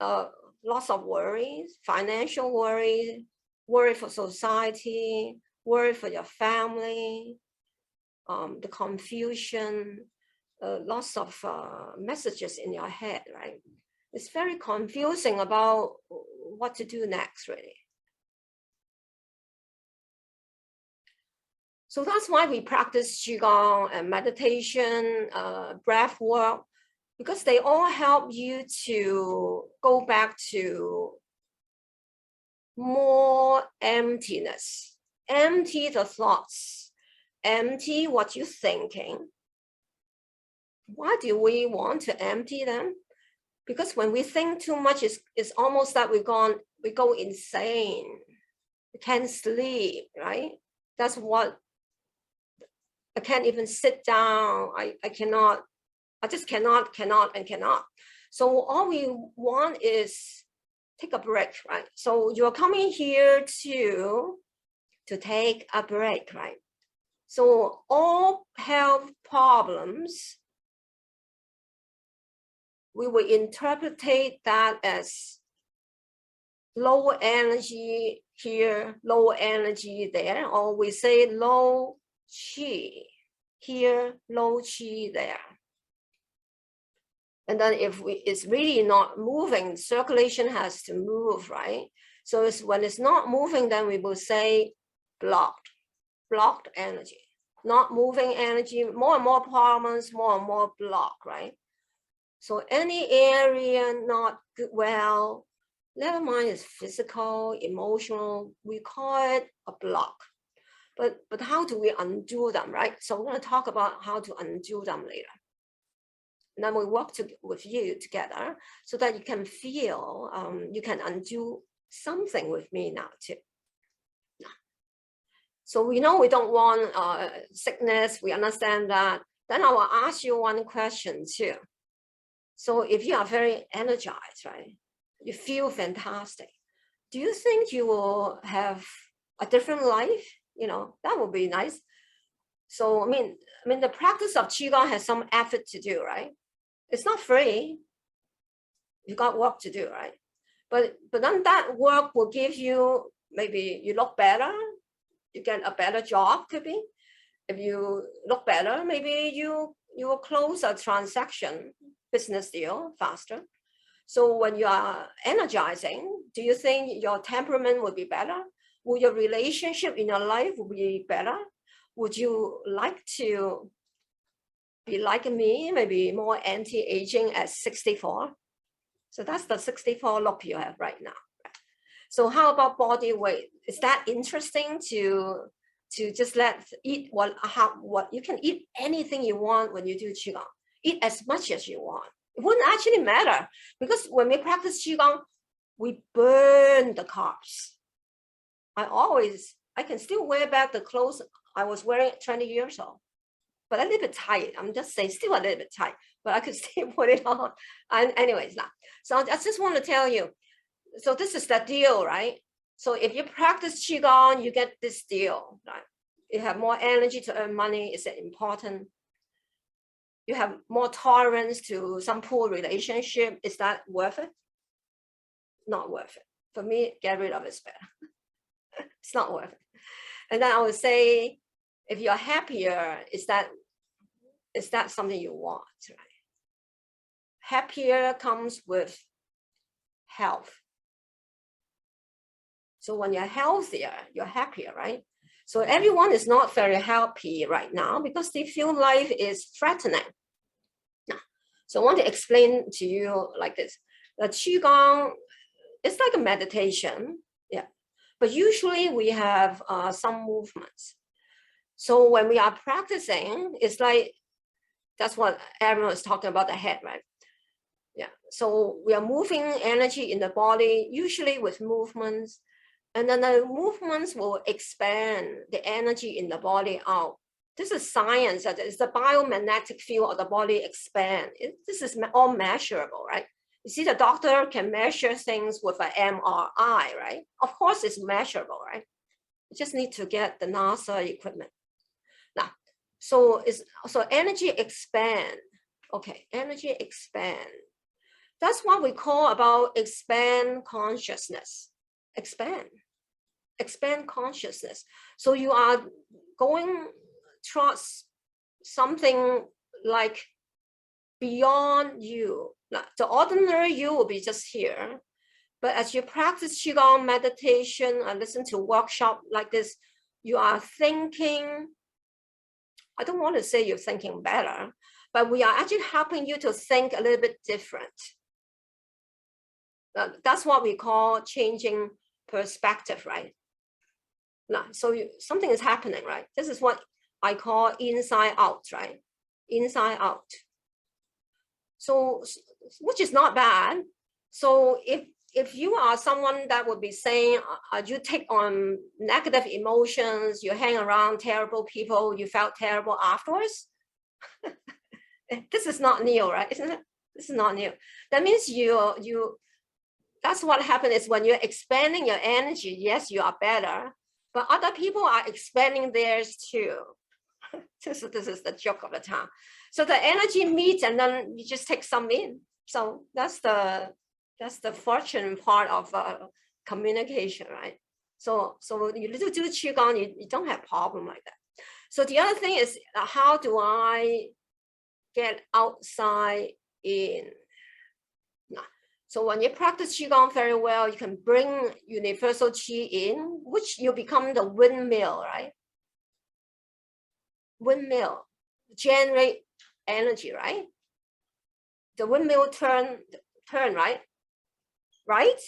lots of worries, financial worry, worry for society, worry for your family, the confusion, lots of messages in your head, right? It's very confusing about what to do next, really. So that's why we practice Qigong and meditation, breath work, because they all help you to go back to more emptiness, empty the thoughts, empty what you're thinking. Why do we want to empty them? Because when we think too much, it's almost like we go insane. We can't sleep, right? That's what, I can't even sit down. I just cannot. So all we want is take a break, right? So you're coming here to take a break, right? So all health problems, we will interpret that as low energy here, low energy there, or we say low Qi here, low Qi there. And then if it's really not moving, circulation has to move, right? So when it's not moving, then we will say blocked energy, not moving energy, more and more problems, more and more block, right? So any area not good, well, never mind, is physical, emotional, we call it a block. But how do we undo them, right? So we're going to talk about how to undo them later. And then we work with you together so that you can feel, you can undo something with me now too. So we know we don't want sickness, we understand that. Then I will ask you one question too. So if you are very energized, right? you feel fantastic. Do you think you will have a different life? You know, that would be nice. So, I mean, the practice of Qigong has some effort to do, right? It's not free. You got work to do, right? But then that work will give you, maybe you look better, you get a better job, could be. If you look better, maybe you will close a transaction, business deal faster. So when you are energizing, do you think your temperament will be better? Will your relationship in your life will be better? Would you like to be like me, maybe more anti-aging at 64? So that's the 64 look you have right now. So how about body weight? Is that interesting to just eat what you can eat anything you want when you do Qigong? Eat as much as you want. It wouldn't actually matter, because when we practice Qigong, we burn the carbs. I can still wear back the clothes I was wearing 20 years old, but a little bit tight. I'm just saying, still a little bit tight, but I could still put it on. And anyways, now, so I just want to tell you, so this is the deal, right? So if you practice Qigong, you get this deal, right? You have more energy to earn money. Is it important? You have more tolerance to some poor relationship. Is that worth it? Not worth it. For me, get rid of it is better. It's not worth it. And then I would say, if you're happier, is that something you want, right? Happier comes with health. So when you're healthier, you're happier, right? So everyone is not very happy right now because they feel life is threatening. So I want to explain to you like this. The Qigong, it's like a meditation, yeah. But usually we have some movements. So when we are practicing, it's like, that's what Aaron was talking about, the head, right? Yeah. So we are moving energy in the body, usually with movements. And then the movements will expand the energy in the body out. This is science, that is the biomagnetic field of the body expand. This is all measurable, right? You see, the doctor can measure things with an MRI, right? Of course, it's measurable, right? You just need to get the NASA equipment. Now, so energy expand. Okay, energy expand. That's what we call about expand consciousness. Expand consciousness. So you are going towards something like beyond you. Now, the ordinary you will be just here. But as you practice Qigong meditation and listen to workshop like this, you are thinking, I don't want to say you're thinking better, but we are actually helping you to think a little bit different. That's what we call changing perspective, right? Now, so something is happening, right? This is what I call inside out, right? Inside out. So, which is not bad. So if you are someone that would be saying, you take on negative emotions, you hang around terrible people, you felt terrible afterwards, this is not new, right? Isn't it? This is not new. That means that's what happens is when you're expanding your energy, yes, you are better, but other people are expanding theirs too. This is the joke of the town. So the energy meets and then you just take some in. So that's the fortune part of communication, right? So you do Qigong, you don't have problem like that. So the other thing is, how do I get outside in? So when you practice Qigong very well, you can bring universal Qi in, which you become the windmill, right? Windmill, generate energy, right? The windmill turn, right? Right?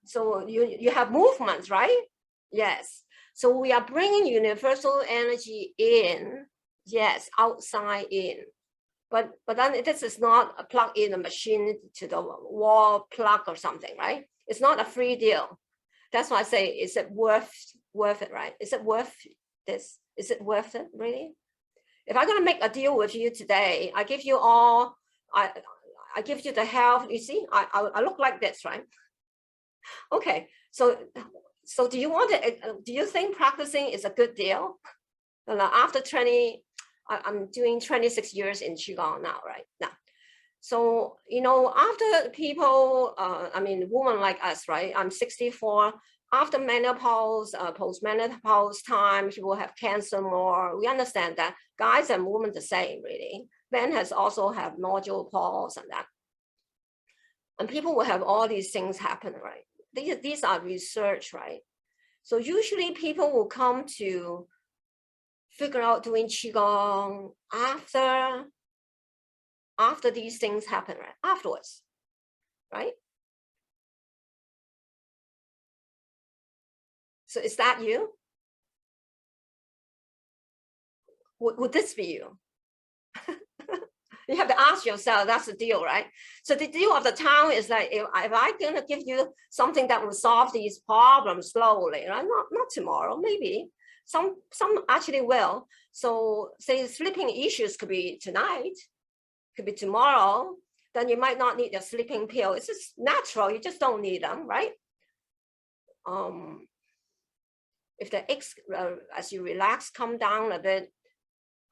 So you have movements, right? Yes. So we are bringing universal energy in, yes, outside in. But then this is not a plug in a machine to the wall plug or something, right? It's not a free deal. That's why I say, is it worth it, right? Is it worth this? Is it worth it, really? If I'm gonna make a deal with you today, I give you all, I give you the health. You see, I look like this, right? Okay, so do you want to, do you think practicing is a good deal? After 20, I'm doing 26 years in Qigong now, right? Now, so, you know, after people, I mean, women like us, right? I'm 64. After menopause, post-menopause time, people have cancer more. We understand that guys and women the same, really. Men has also have nodule pause and that. And people will have all these things happen, right? These are research, right? So usually people will come to figure out doing Qigong after these things happen, right? Afterwards, right? So is that you? Would this be you? You have to ask yourself, that's the deal, right? So the deal of the town is like, if I'm gonna give you something that will solve these problems slowly, right? Not tomorrow, maybe. Some actually will. So say sleeping issues could be tonight, could be tomorrow, then you might not need a sleeping pill. It's just natural, you just don't need them, right? If the aches, as you relax, come down a bit,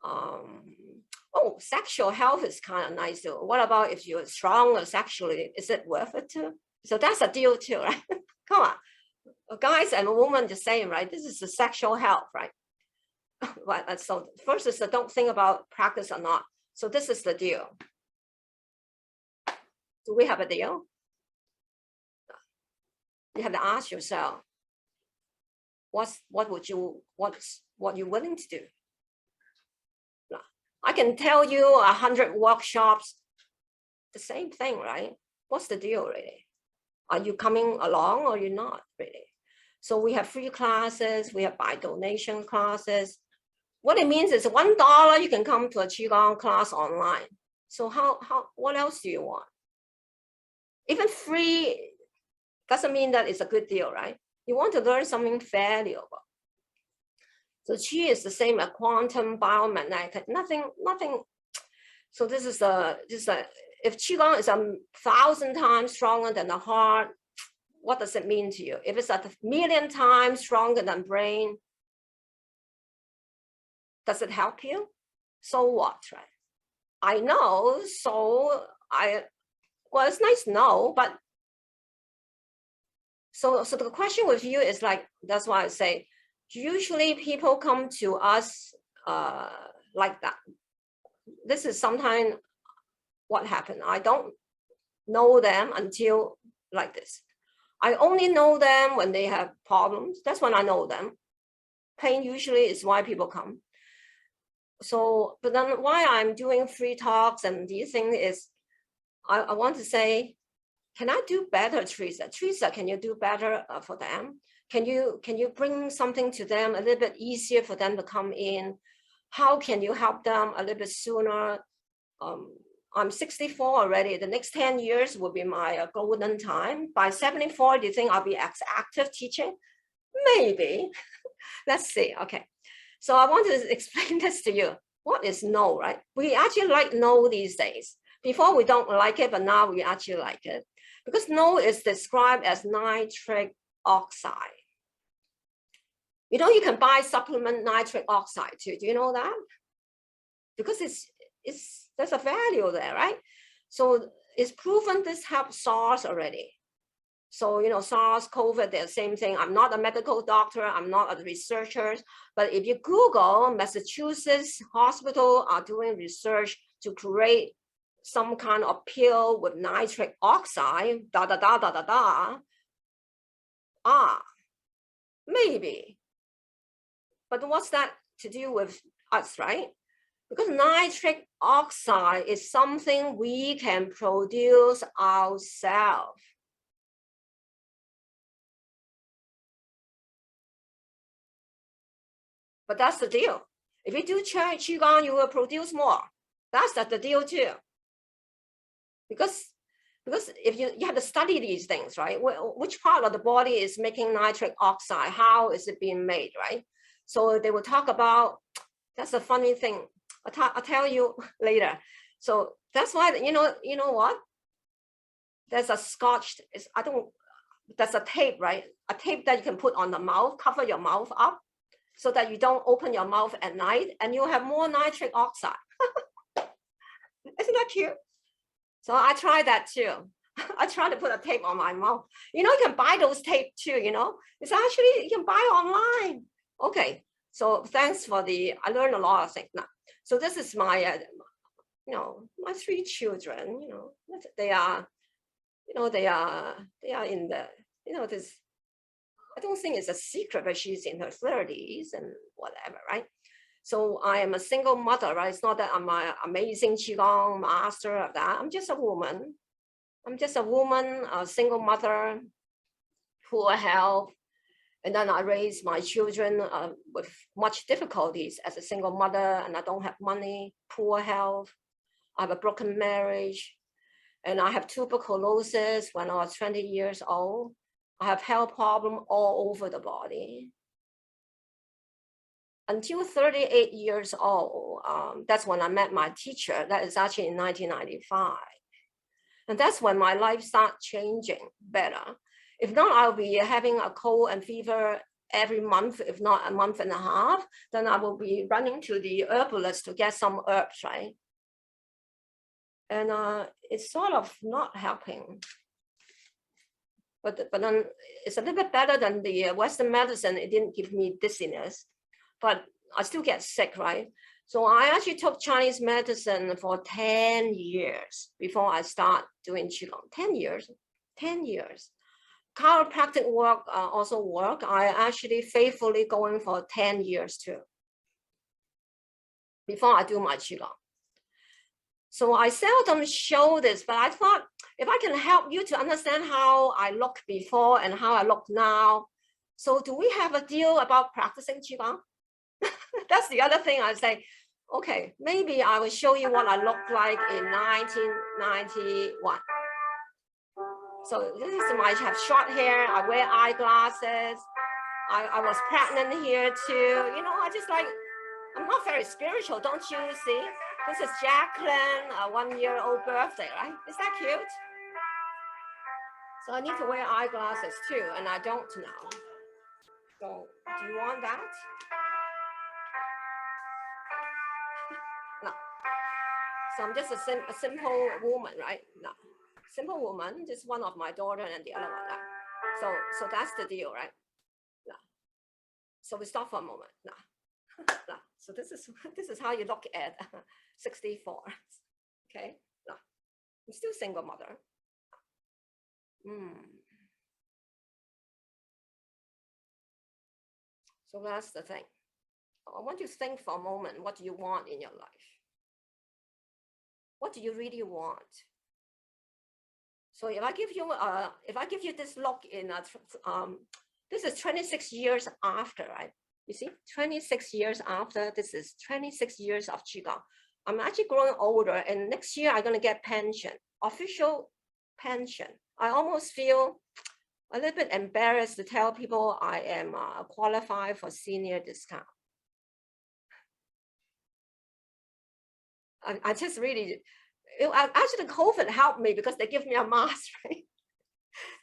oh, sexual health is kind of nice too. What about if you're stronger sexually? Is it worth it too? So that's a deal too, right? Come on, guys and women the same, right? This is the sexual health, right? But so first is don't think about practice or not. So this is the deal. Do we have a deal? You have to ask yourself, what you're willing to do? I can tell you 100 workshops, the same thing, right? What's the deal, really? Are you coming along or you're not, really? So we have free classes, we have by donation classes. What it means is $1, you can come to a Qigong class online. So what else do you want? Even free doesn't mean that it's a good deal, right? You want to learn something valuable. So Qi is the same as quantum biomagnetic, nothing. So this is if Qigong is 1,000 times stronger than the heart, what does it mean to you? If it's 1,000,000 times stronger than brain, does it help you? So what, right? I know, well, it's nice to know, but so the question with you is like, that's why I say, usually people come to us like that. This is sometimes what happened. I don't know them until like this. I only know them when they have problems. That's when I know them. Pain usually is why people come. So, but then why I'm doing free talks and these things is, I want to say, can I do better, Teresa? Teresa, can you do better for them? Can you bring something to them a little bit easier for them to come in? How can you help them a little bit sooner? I'm 64 already. The next 10 years will be my golden time. By 74, do you think I'll be active teaching? Maybe. Let's see. Okay. So I want to explain this to you. What is no, right? We actually like no these days. Before we don't like it, but now we actually like it. Because no is described as nitric oxide. You know, you can buy supplement nitric oxide too. Do you know that? Because there's a value there, right? So it's proven this helps SARS already. So, you know, SARS, COVID, they're the same thing. I'm not a medical doctor. I'm not a researcher. But if you Google, Massachusetts hospital are doing research to create some kind of pill with nitric oxide, maybe. But what's that to do with us, right? Because nitric oxide is something we can produce ourselves. But that's the deal. If you do Qigong, you will produce more. That's the deal too. Because if you have to study these things, right? Which part of the body is making nitric oxide? How is it being made, right? So they will talk about, that's a funny thing. I'll tell you later. So that's why, you know what? There's a Scotch, there's a tape, right? A tape that you can put on the mouth, cover your mouth up so that you don't open your mouth at night and you have more nitric oxide. Isn't that cute? So I tried that too. I tried to put a tape on my mouth. You know, you can buy those tape too, you know. It's actually, you can buy online. Okay, so thanks for I learned a lot of things now. So this is my, you know, my 3 children, you know, they are, you know, they are in the, you know, this, I don't think it's a secret, but she's in her 30s and whatever, right? So I am a single mother, right? It's not that I'm an amazing Qigong master of that. I'm just a woman. I'm just a woman, a single mother, poor health. And then I raise my children with much difficulties as a single mother, and I don't have money, poor health. I have a broken marriage, and I have tuberculosis when I was 20 years old. I have health problems all over the body. Until 38 years old, that's when I met my teacher. That is actually in 1995. And that's when my life started changing better. If not, I'll be having a cold and fever every month, if not a month and a half. Then I will be running to the herbalist to get some herbs, right? And it's sort of not helping. But then it's a little bit better than the Western medicine. It didn't give me dizziness, but I still get sick, right? So I actually took Chinese medicine for 10 years before I start doing Qigong. 10 years, 10 years. Chiropractic work also work. I actually faithfully going for 10 years too, before I do my Qigong. So I seldom show this, but I thought if I can help you to understand how I look before and how I look now. So do we have a deal about practicing Qigong? That's the other thing I say. Okay, maybe I will show you what I look like in 1991. So this is I have short hair, I wear eyeglasses. I was pregnant here too. You know, I just like, I'm not very spiritual, don't you see? This is Jacqueline, a 1-year-old birthday, right? Is that cute? So I need to wear eyeglasses too, and I don't now. So do you want that? No. So I'm just a simple woman, right? No. Simple woman, just one of my daughter and the other one. Right? So that's the deal, right? No. So we stop for a moment. No. No. So this is how you look at 64. Okay. No. I'm still single mother. So that's the thing. I want you to think for a moment. What do you want in your life? What do you really want? So if I give you this look in this is 26 years after, right? You see, 26 years after, this is 26 years of Qigong. I'm actually growing older, and next year I'm gonna get pension, official pension. I almost feel a little bit embarrassed to tell people I am qualified for senior discount. I just really, actually COVID helped me because they give me a mask, right?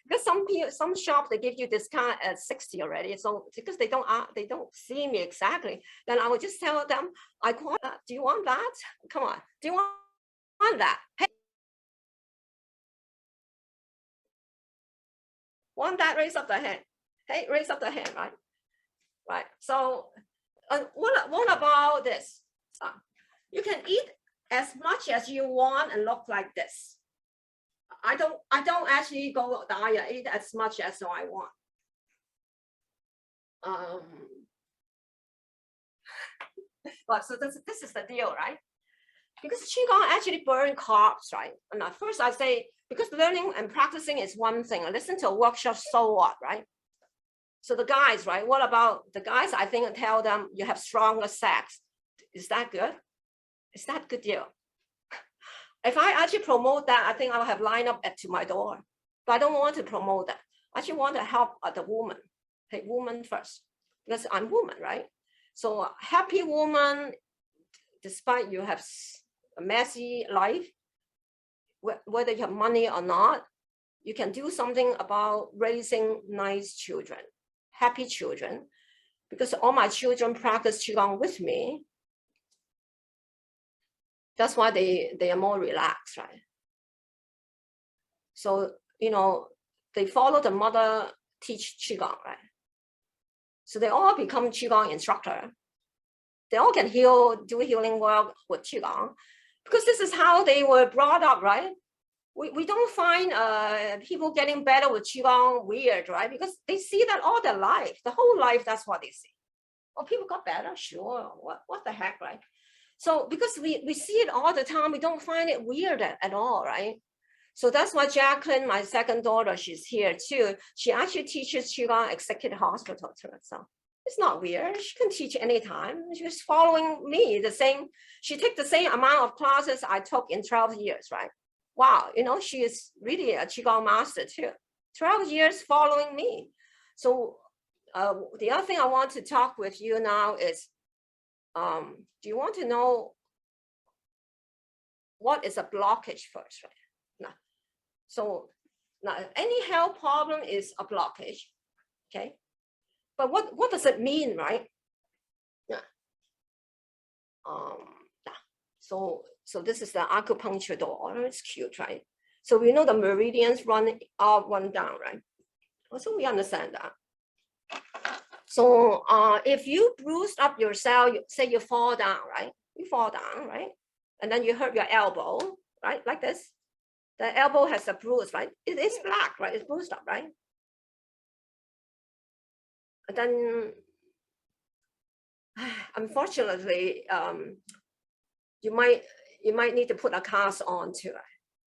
Because some shops they give you discount at 60 already. So because they don't see me exactly, then I would just tell them, I qualify. Do you want that? Come on. Do you want that? Hey, want that? Raise up the hand. Hey, raise up the hand, right? Right. So what about this? You can eat as much as you want and look like this. I don't actually go diet, eat as much as I want. But so this is the deal, right? Because Qigong actually burn carbs, right? And at first I say, because learning and practicing is one thing. I listen to a workshop, so what, right? So the guys, right? What about the guys? I think I tell them you have stronger sex. Is that good? Is that a good deal? If I actually promote that, I think I'll have lined up to my door. But I don't want to promote that. I actually want to help the woman. Hey, woman first, because I'm woman, right? So a happy woman, despite you have a messy life, whether you have money or not, you can do something about raising nice children, happy children, because all my children practice Qigong with me. That's why they are more relaxed, right? So, you know, they follow the mother teach Qigong, right? So they all become Qigong instructor. They all can do healing work with Qigong, because this is how they were brought up, right? We don't find people getting better with Qigong weird, right? Because they see that all their life, the whole life, that's what they see. Oh, people got better, sure. What the heck, right? So because we see it all the time, we don't find it weird at all, right? So that's why Jacqueline, my second daughter, she's here too. She actually teaches Qigong Executive Hospital too. So it's not weird. She can teach anytime. She's following me the same. She took the same amount of classes I took in 12 years, right? Wow, you know, she is really a Qigong master too. 12 years following me. So the other thing I want to talk with you now is, do you want to know what is a blockage first, right? Now, so now any health problem is a blockage, okay? But what does it mean, right? Yeah. So this is the acupuncture door. It's cute, right? So we know the meridians run up, run down, right? So we understand that. So if you bruised up yourself, say you fall down, right? You fall down, right? And then you hurt your elbow, right? Like this. The elbow has a bruise, right? It is black, right? It's bruised up, right? And then, unfortunately, you might need to put a cast on too.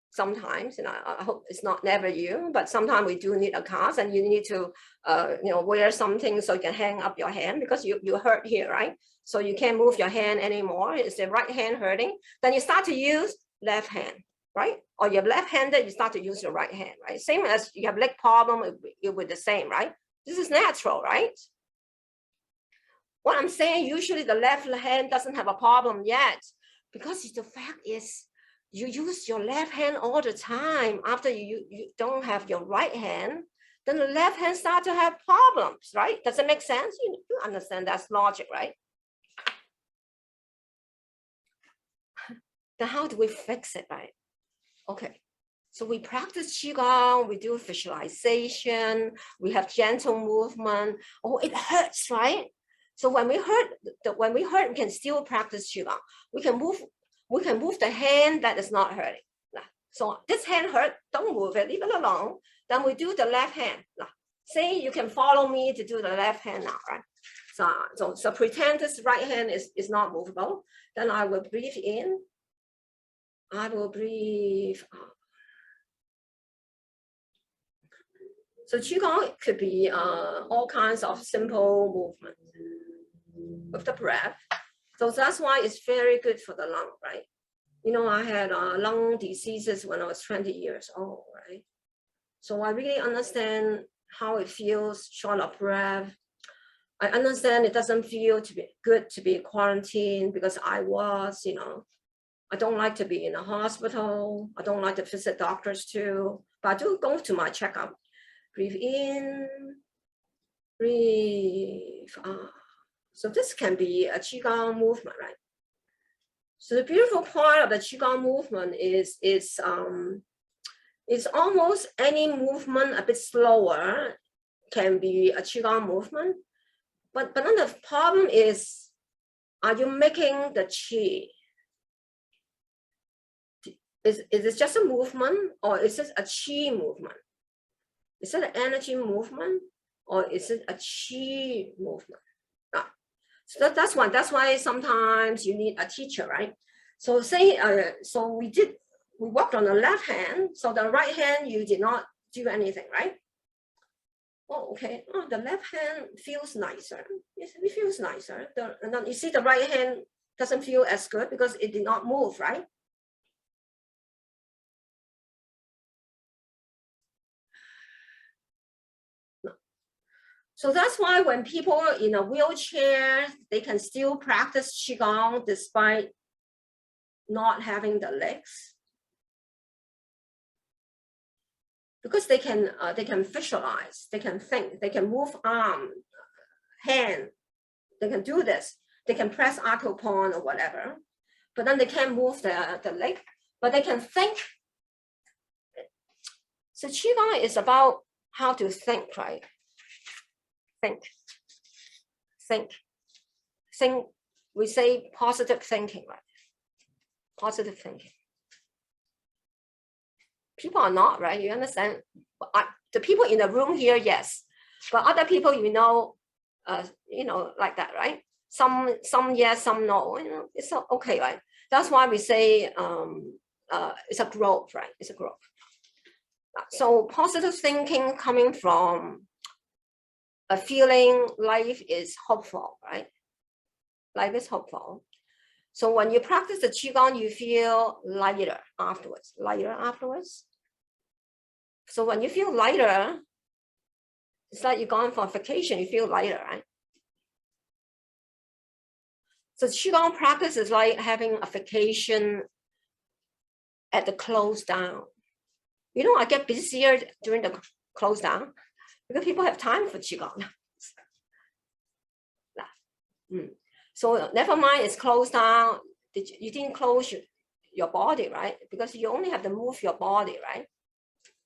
Sometimes, and I hope it's not never you, but sometimes we do need a cast, and you need to, wear something so you can hang up your hand, because you hurt here, right? So you can't move your hand anymore. It's the right hand hurting. Then you start to use left hand, right? Or you're left-handed, you start to use your right hand, right? Same as you have leg problem, it would the same, right? This is natural, right? What I'm saying, usually the left hand doesn't have a problem yet, because the fact is, you use your left hand all the time. After you don't have your right hand, then the left hand start to have problems, right? Does it make sense? You understand that's logic, right? Then how do we fix it, right? Okay, so we practice Qigong, we do visualization, we have gentle movement. Oh, it hurts, right? So when we hurt, we can still practice Qigong. We can move the hand that is not hurting. So this hand hurt, don't move it, leave it alone. Then we do the left hand. Say you can follow me to do the left hand now, right? So pretend this right hand is not movable. Then I will breathe in. I will breathe out. So Qigong could be all kinds of simple movement with the breath. So that's why it's very good for the lung, right? You know, I had lung diseases when I was 20 years old, right? So I really understand how it feels, short of breath. I understand it doesn't feel good to be quarantined, because I was, I don't like to be in a hospital. I don't like to visit doctors too, but I do go to my checkup. Breathe in, breathe out. So this can be a Qigong movement, right? So the beautiful part of the Qigong movement is almost any movement a bit slower can be a Qigong movement. But then the problem is, are you making the Qi? Is it just a movement, or is it a Qi movement? Is it an energy movement, or is it a Qi movement? So that's why sometimes you need a teacher, right? So say, we worked on the left hand, so the right hand, you did not do anything, right? Oh, okay, the left hand feels nicer. Yes, it feels nicer. And then you see the right hand doesn't feel as good because it did not move, right? So that's why when people are in a wheelchair, they can still practice Qigong despite not having the legs. because they can visualize, they can think, they can move arm, hand, they can do this, they can press acupuncture or whatever, but then they can't move the leg, but they can think. So Qigong is about how to think, right? Think. We say positive thinking, right? Positive thinking. People are not, right? You understand? The people in the room here, yes, but other people, like that, right? Some yes, some no. It's okay, right? That's why we say it's a growth, right? It's a growth. So positive thinking coming from a feeling life is hopeful, right? Life is hopeful. So when you practice the Qigong, you feel lighter afterwards, So when you feel lighter, it's like you're gone for vacation, you feel lighter, right? So Qigong practice is like having a vacation at the close down. I get busier during the close down because people have time for Qigong. So never mind, it's closed down. You didn't close your body, right? Because you only have to move your body, right?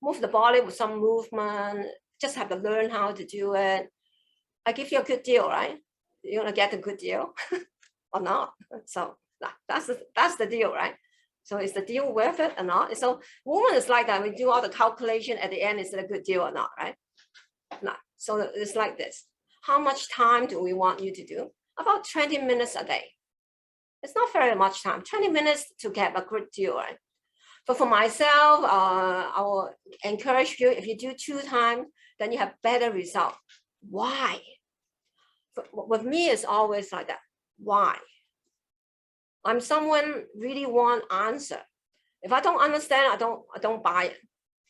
Move the body with some movement, just have to learn how to do it. I give you a good deal, right? You're gonna get a good deal or not. So that's the deal, right? So is the deal worth it or not? So woman is like that. We do all the calculation at the end, is it a good deal or not, right? No. So it's like this. How much time do we want you to do? About 20 minutes a day. It's not very much time. 20 minutes to get a good deal, right? But for myself, I will encourage you, if you do 2 times, then you have better result. Why? But with me, it's always like that. Why? I'm someone really want answer. If I don't understand, I don't buy it.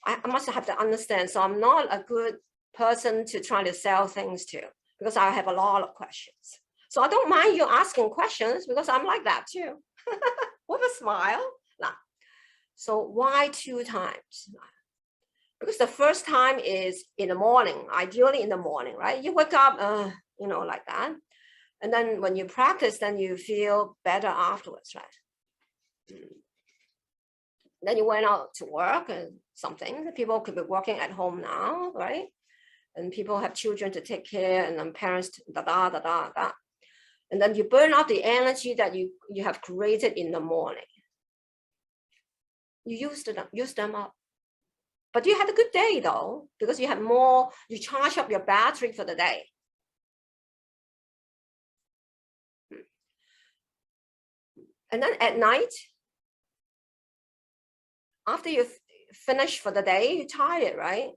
I must have to understand. So I'm not a good person to try to sell things to, because I have a lot of questions. So I don't mind you asking questions, because I'm like that too. With a smile. So why 2 times? Because the first time is in the morning, ideally in the morning, right? You wake up, like that. And then when you practice, then you feel better afterwards, right? Then you went out to work and something. People could be working at home now, right? And people have children to take care, and then parents, da. And then you burn out the energy that you have created in the morning. You use them up. But you had a good day though, because you have more, you charge up your battery for the day. And then at night, after you finish for the day, you're tired, right?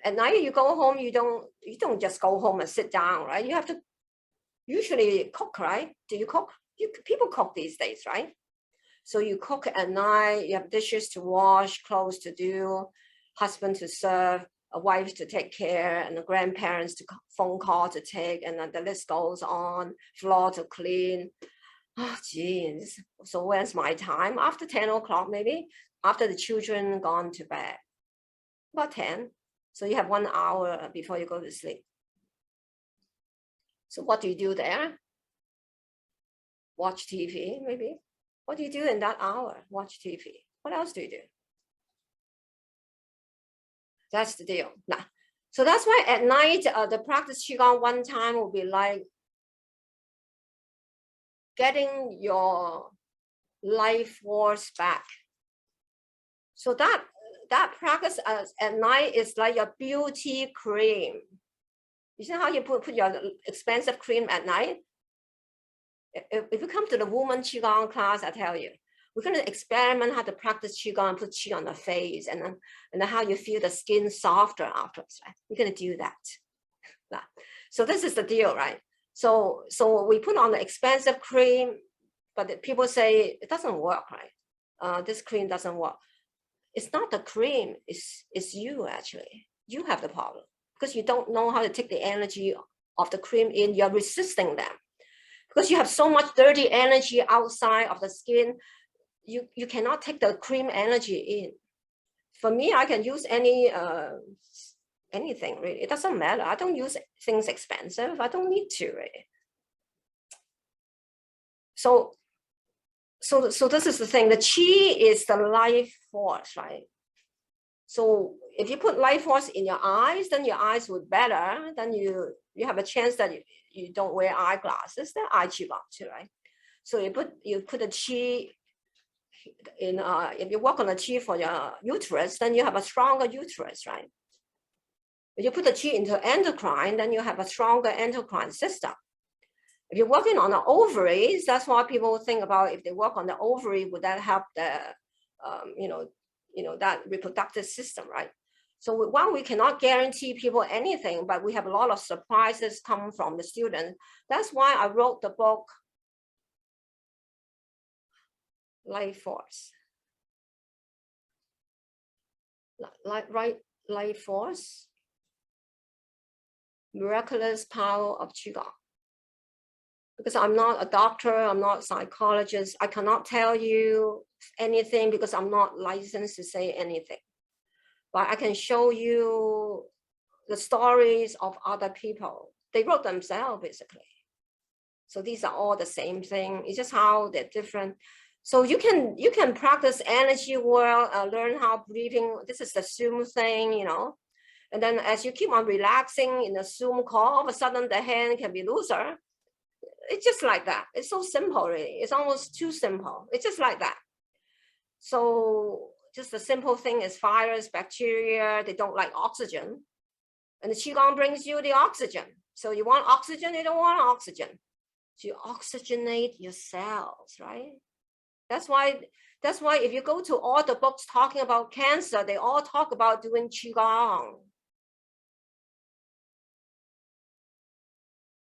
At night you go home, you don't just go home and sit down, right? You have to usually cook, right? Do you cook? People cook these days, right? So you cook at night, you have dishes to wash, clothes to do, husband to serve, a wife to take care, and the grandparents to phone call to take, and then the list goes on, floor to clean. Oh, geez. So when's my time? After 10 o'clock, maybe, after the children gone to bed. About 10. So you have 1 hour before you go to sleep. So what do you do there? Watch TV, maybe. What do you do in that hour? Watch TV. What else do you do? That's the deal. Nah. So that's why at night, the practice Qigong 1 time will be like getting your life force back. So that practice at night is like your beauty cream. You see how you put your expensive cream at night? If you come to the woman Qigong class, I tell you, we're going to experiment how to practice Qigong and put Qi on the face, and then how you feel the skin softer afterwards, right? We're going to do that. So this is the deal, right? So we put on the expensive cream, but people say it doesn't work, right? This cream doesn't work. It's not the cream, it's you actually. You have the problem because you don't know how to take the energy of the cream in. You're resisting them because you have so much dirty energy outside of the skin. You cannot take the cream energy in. for me, I can use anything really. It doesn't matter. I don't use things expensive. I don't need to really. So this is the thing. The Qi is the life force, right? So if you put life force in your eyes, then your eyes would better. Then you have a chance that you don't wear eyeglasses. Then eye Qigong too, right? So you put the Qi in. If you work on the Qi for your uterus, then you have a stronger uterus, right? If you put the Qi into endocrine, then you have a stronger endocrine system. If you're working on the ovaries, that's why people think about if they work on the ovary, would that help the, that reproductive system, right? So while we cannot guarantee people anything, but we have a lot of surprises come from the students. That's why I wrote the book, Life Force. Life Force, Miraculous Power of Qigong. Because I'm not a doctor, I'm not a psychologist, I cannot tell you anything because I'm not licensed to say anything. But I can show you the stories of other people. They wrote themselves, basically. So these are all the same thing. It's just how they're different. So you can practice energy work, learn how breathing. This is the Zoom thing, And then as you keep on relaxing in the Zoom call, all of a sudden the hand can be looser. It's just like that. It's so simple, really. It's almost too simple. It's just like that. So just the simple thing is virus, bacteria, they don't like oxygen. And the Qigong brings you the oxygen. So you want oxygen, you don't want oxygen. So you oxygenate your cells, right? That's why if you go to all the books talking about cancer, they all talk about doing Qigong.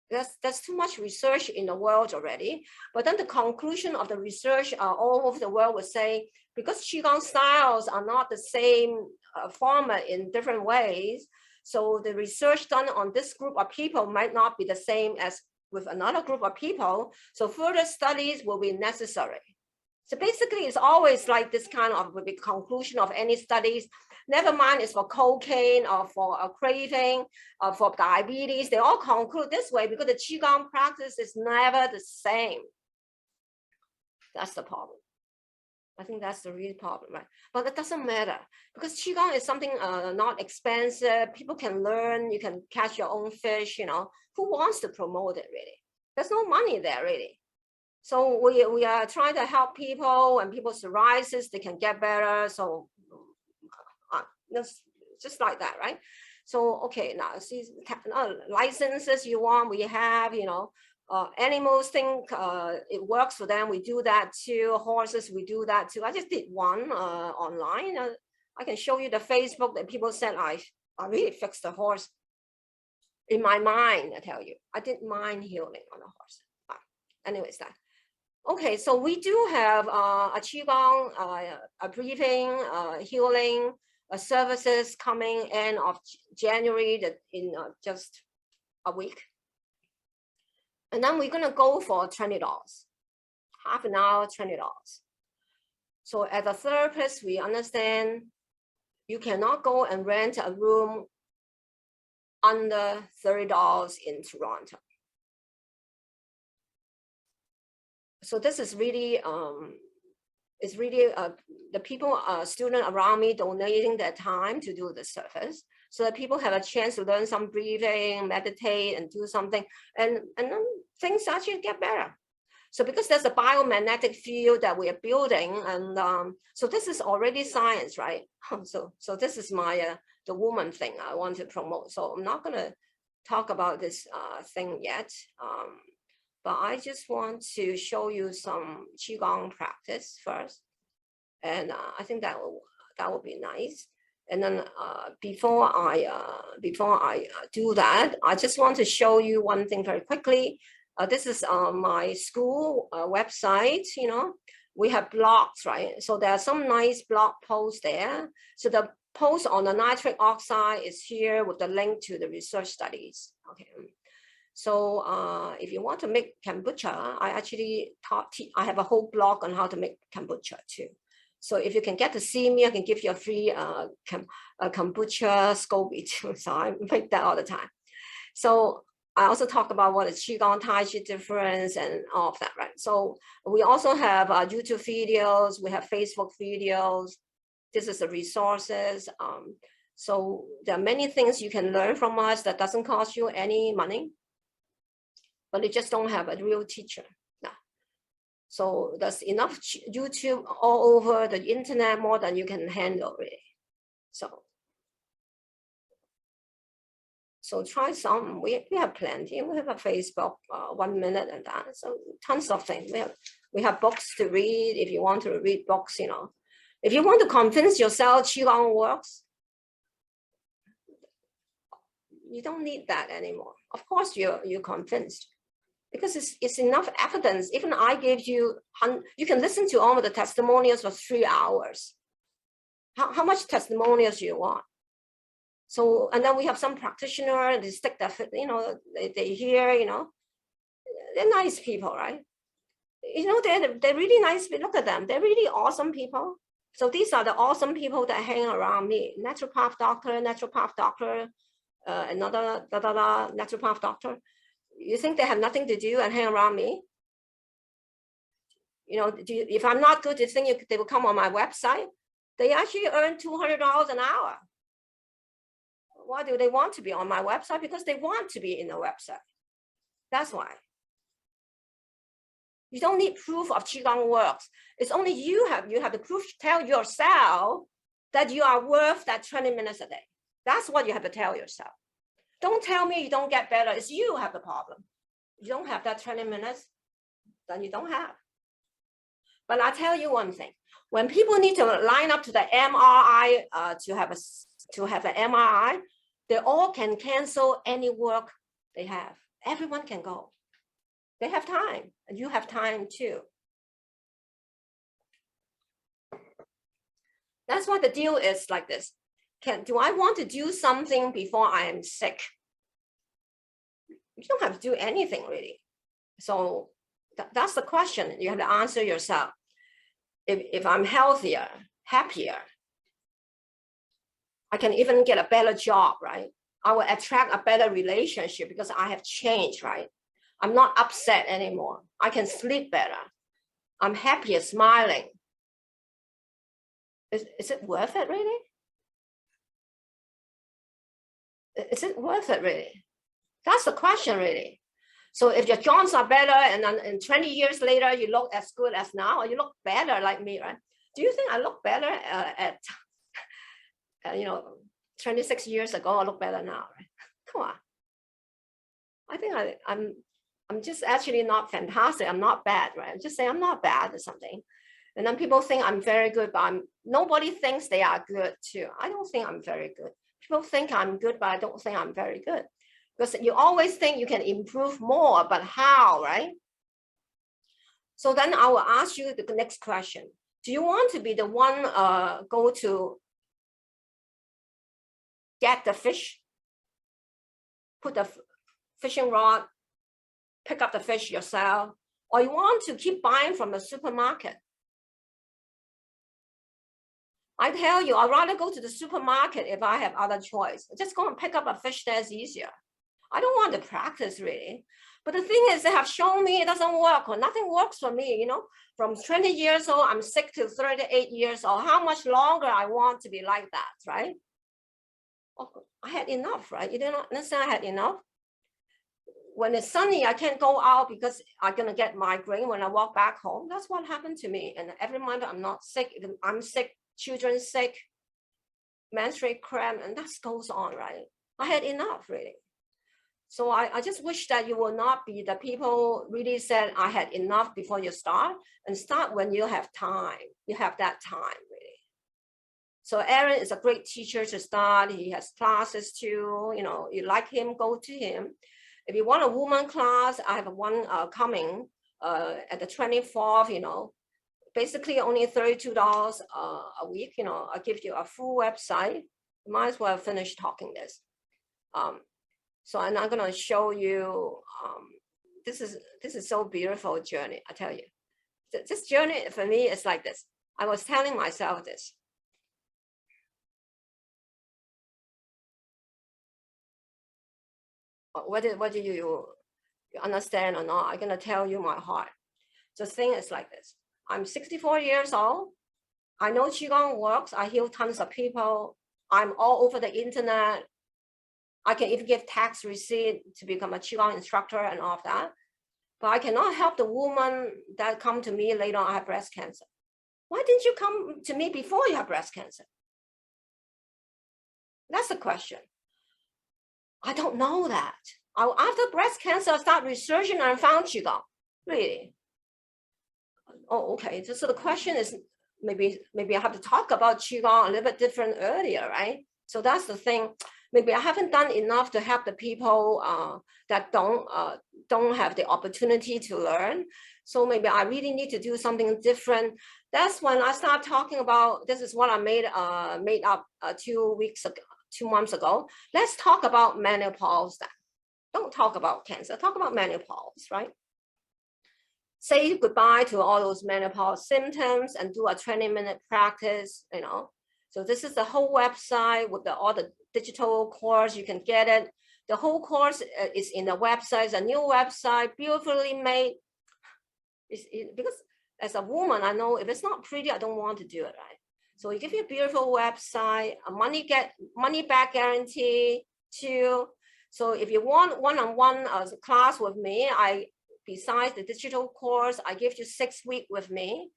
That's too much research in the world already. But then the conclusion of the research all over the world would say, because Qigong styles are not the same format in different ways, so the research done on this group of people might not be the same as with another group of people. So further studies will be necessary. So basically, it's always like this kind of the conclusion of any studies. Never mind, it's for cocaine or for a craving or for diabetes. They all conclude this way because the Qigong practice is never the same. That's the problem. I think that's the real problem, right? But it doesn't matter because Qigong is something not expensive. People can learn. You can catch your own fish. Who wants to promote it really? There's no money there really. So we are trying to help people, and people's psoriasis, they can get better. So just like that, right? So, okay, now see licenses you want, we have, animals think it works for them. We do that too. Horses, we do that too. I just did one online. I can show you the Facebook that people said I really fixed the horse. In my mind, I tell you, I did mind healing on a horse. Anyways, that. Okay, so we do have a Qigong, a breathing, healing services coming end of January in just a week. And then we're gonna go for $20, half an hour, $20. So as a therapist, we understand you cannot go and rent a room under $30 in Toronto. So this is really, the people, students around me donating their time to do the service so that people have a chance to learn some breathing, meditate, and do something, and then things actually get better. So because there's a biomagnetic field that we are building, and so this is already science, right? So this is my the woman thing I want to promote. So I'm not gonna talk about this thing yet. But I just want to show you some Qigong practice first. And I think that will be nice. And then before I do that, I just want to show you one thing very quickly. This is my school website, we have blogs, right? So there are some nice blog posts there. So the post on the nitric oxide is here with the link to the research studies, okay. So if you want to make kombucha, I actually I have a whole blog on how to make kombucha too. So if you can get to see me, I can give you a free kombucha SCOBY too. So I make that all the time. So I also talk about what is Qigong, Tai Chi difference and all of that, right? So we also have YouTube videos, we have Facebook videos. This is the resources. So there are many things you can learn from us that doesn't cost you any money, but you just don't have a real teacher. No. So there's enough YouTube all over the internet, more than you can handle really. So try some. We have plenty. We have a Facebook, 1 minute and that. So tons of things. We have books to read if you want to read books, you know. If you want to convince yourself Qigong works, you don't need that anymore. Of course you're convinced because it's enough evidence. Even I gave you, you can listen to all of the testimonials for 3 hours. How much testimonials do you want? So, and then we have some practitioner, they stick their, you know, they hear, you know, they're nice people, right? You know, they're really nice. Look at them. They're really awesome people. So these are the awesome people that hang around me. Naturopath doctor, another naturopath doctor. You think they have nothing to do and hang around me? You know, if I'm not good, do you think they will come on my website? They actually earn $200 an hour. Why do they want to be on my website? Because they want to be in the website. That's why. You don't need proof of Qigong works. It's only you have the proof to tell yourself that you are worth that 20 minutes a day. That's what you have to tell yourself. Don't tell me you don't get better. It's you who have the problem. You don't have that 20 minutes, then you don't have. But I'll tell you one thing. When people need to line up to the MRI to have an MRI, they all can cancel any work they have. Everyone can go. They have time, and you have time too. That's why the deal is like this. Do I want to do something before I am sick? You don't have to do anything really. So that's the question you have to answer yourself. If I'm healthier, happier, I can even get a better job, right? I will attract a better relationship because I have changed, right? I'm not upset anymore. I can sleep better. I'm happier, smiling. Is it worth it really? Is it worth it really? That's the question really. So if your joints are better and then in 20 years later, you look as good as now, or you look better like me, right? Do you think I look better at 26 years ago, I look better now, right? Come on. I think I'm just actually not fantastic. I'm not bad, right? I'm just saying I'm not bad or something. And then people think I'm very good, but nobody thinks they are good too. I don't think I'm very good. People think I'm good, but I don't think I'm very good. Because you always think you can improve more, but how, right? So then I will ask you the next question. Do you want to be the one go to get the fish, put the fishing rod, pick up the fish yourself, or you want to keep buying from the supermarket? I tell you, I'd rather go to the supermarket if I have other choice. Just go and pick up a fish that's easier. I don't want to practice really. But the thing is, they have shown me it doesn't work, or nothing works for me, you know. From 20 years old, I'm sick to 38 years old. How much longer I want to be like that, right? Oh, I had enough, right? You didn't understand I had enough? When it's sunny, I can't go out because I'm going to get migraine when I walk back home. That's what happened to me. And every month I'm not sick. I'm sick, children sick, menstrual cramp, and that goes on, right? I had enough, really. So I just wish that you will not be the people really said, I had enough before you start, and start when you have time. You have that time, really. So Aaron is a great teacher to start. He has classes too. You know, you like him, go to him. If you want a woman class, I have one coming at the 24th, you know, basically only $32 a week. You know, I'll give you a full website. Might as well finish talking this. So I'm not going to show you, this is so beautiful journey, I tell you. This journey for me is like this. I was telling myself this. Whether you understand or not, I'm gonna tell you my heart. The thing is like this. I'm 64 years old. I know Qigong works. I heal tons of people. I'm all over the internet. I can even give tax receipt to become a Qigong instructor and all of that. But I cannot help the woman that come to me later on, I have breast cancer. Why didn't you come to me before you have breast cancer? That's the question. I don't know that. After breast cancer, I started researching and I found Qigong. Really? Oh, okay. So the question is, maybe I have to talk about Qigong a little bit different earlier, right? So that's the thing. Maybe I haven't done enough to help the people that don't have the opportunity to learn. So maybe I really need to do something different. That's when I start talking about, this is what I made up 2 months ago. Let's talk about menopause then. Don't talk about cancer, talk about menopause, right? Say goodbye to all those menopause symptoms and do a 20-minute practice, you know. So this is the whole website with all the digital course, you can get it. The whole course is in the website, it's a new website, beautifully made. Because as a woman, I know if it's not pretty, I don't want to do it, right? So we give you a beautiful website, a money back guarantee too. So if you want one-on-one class with me, besides the digital course, I give you 6 weeks with me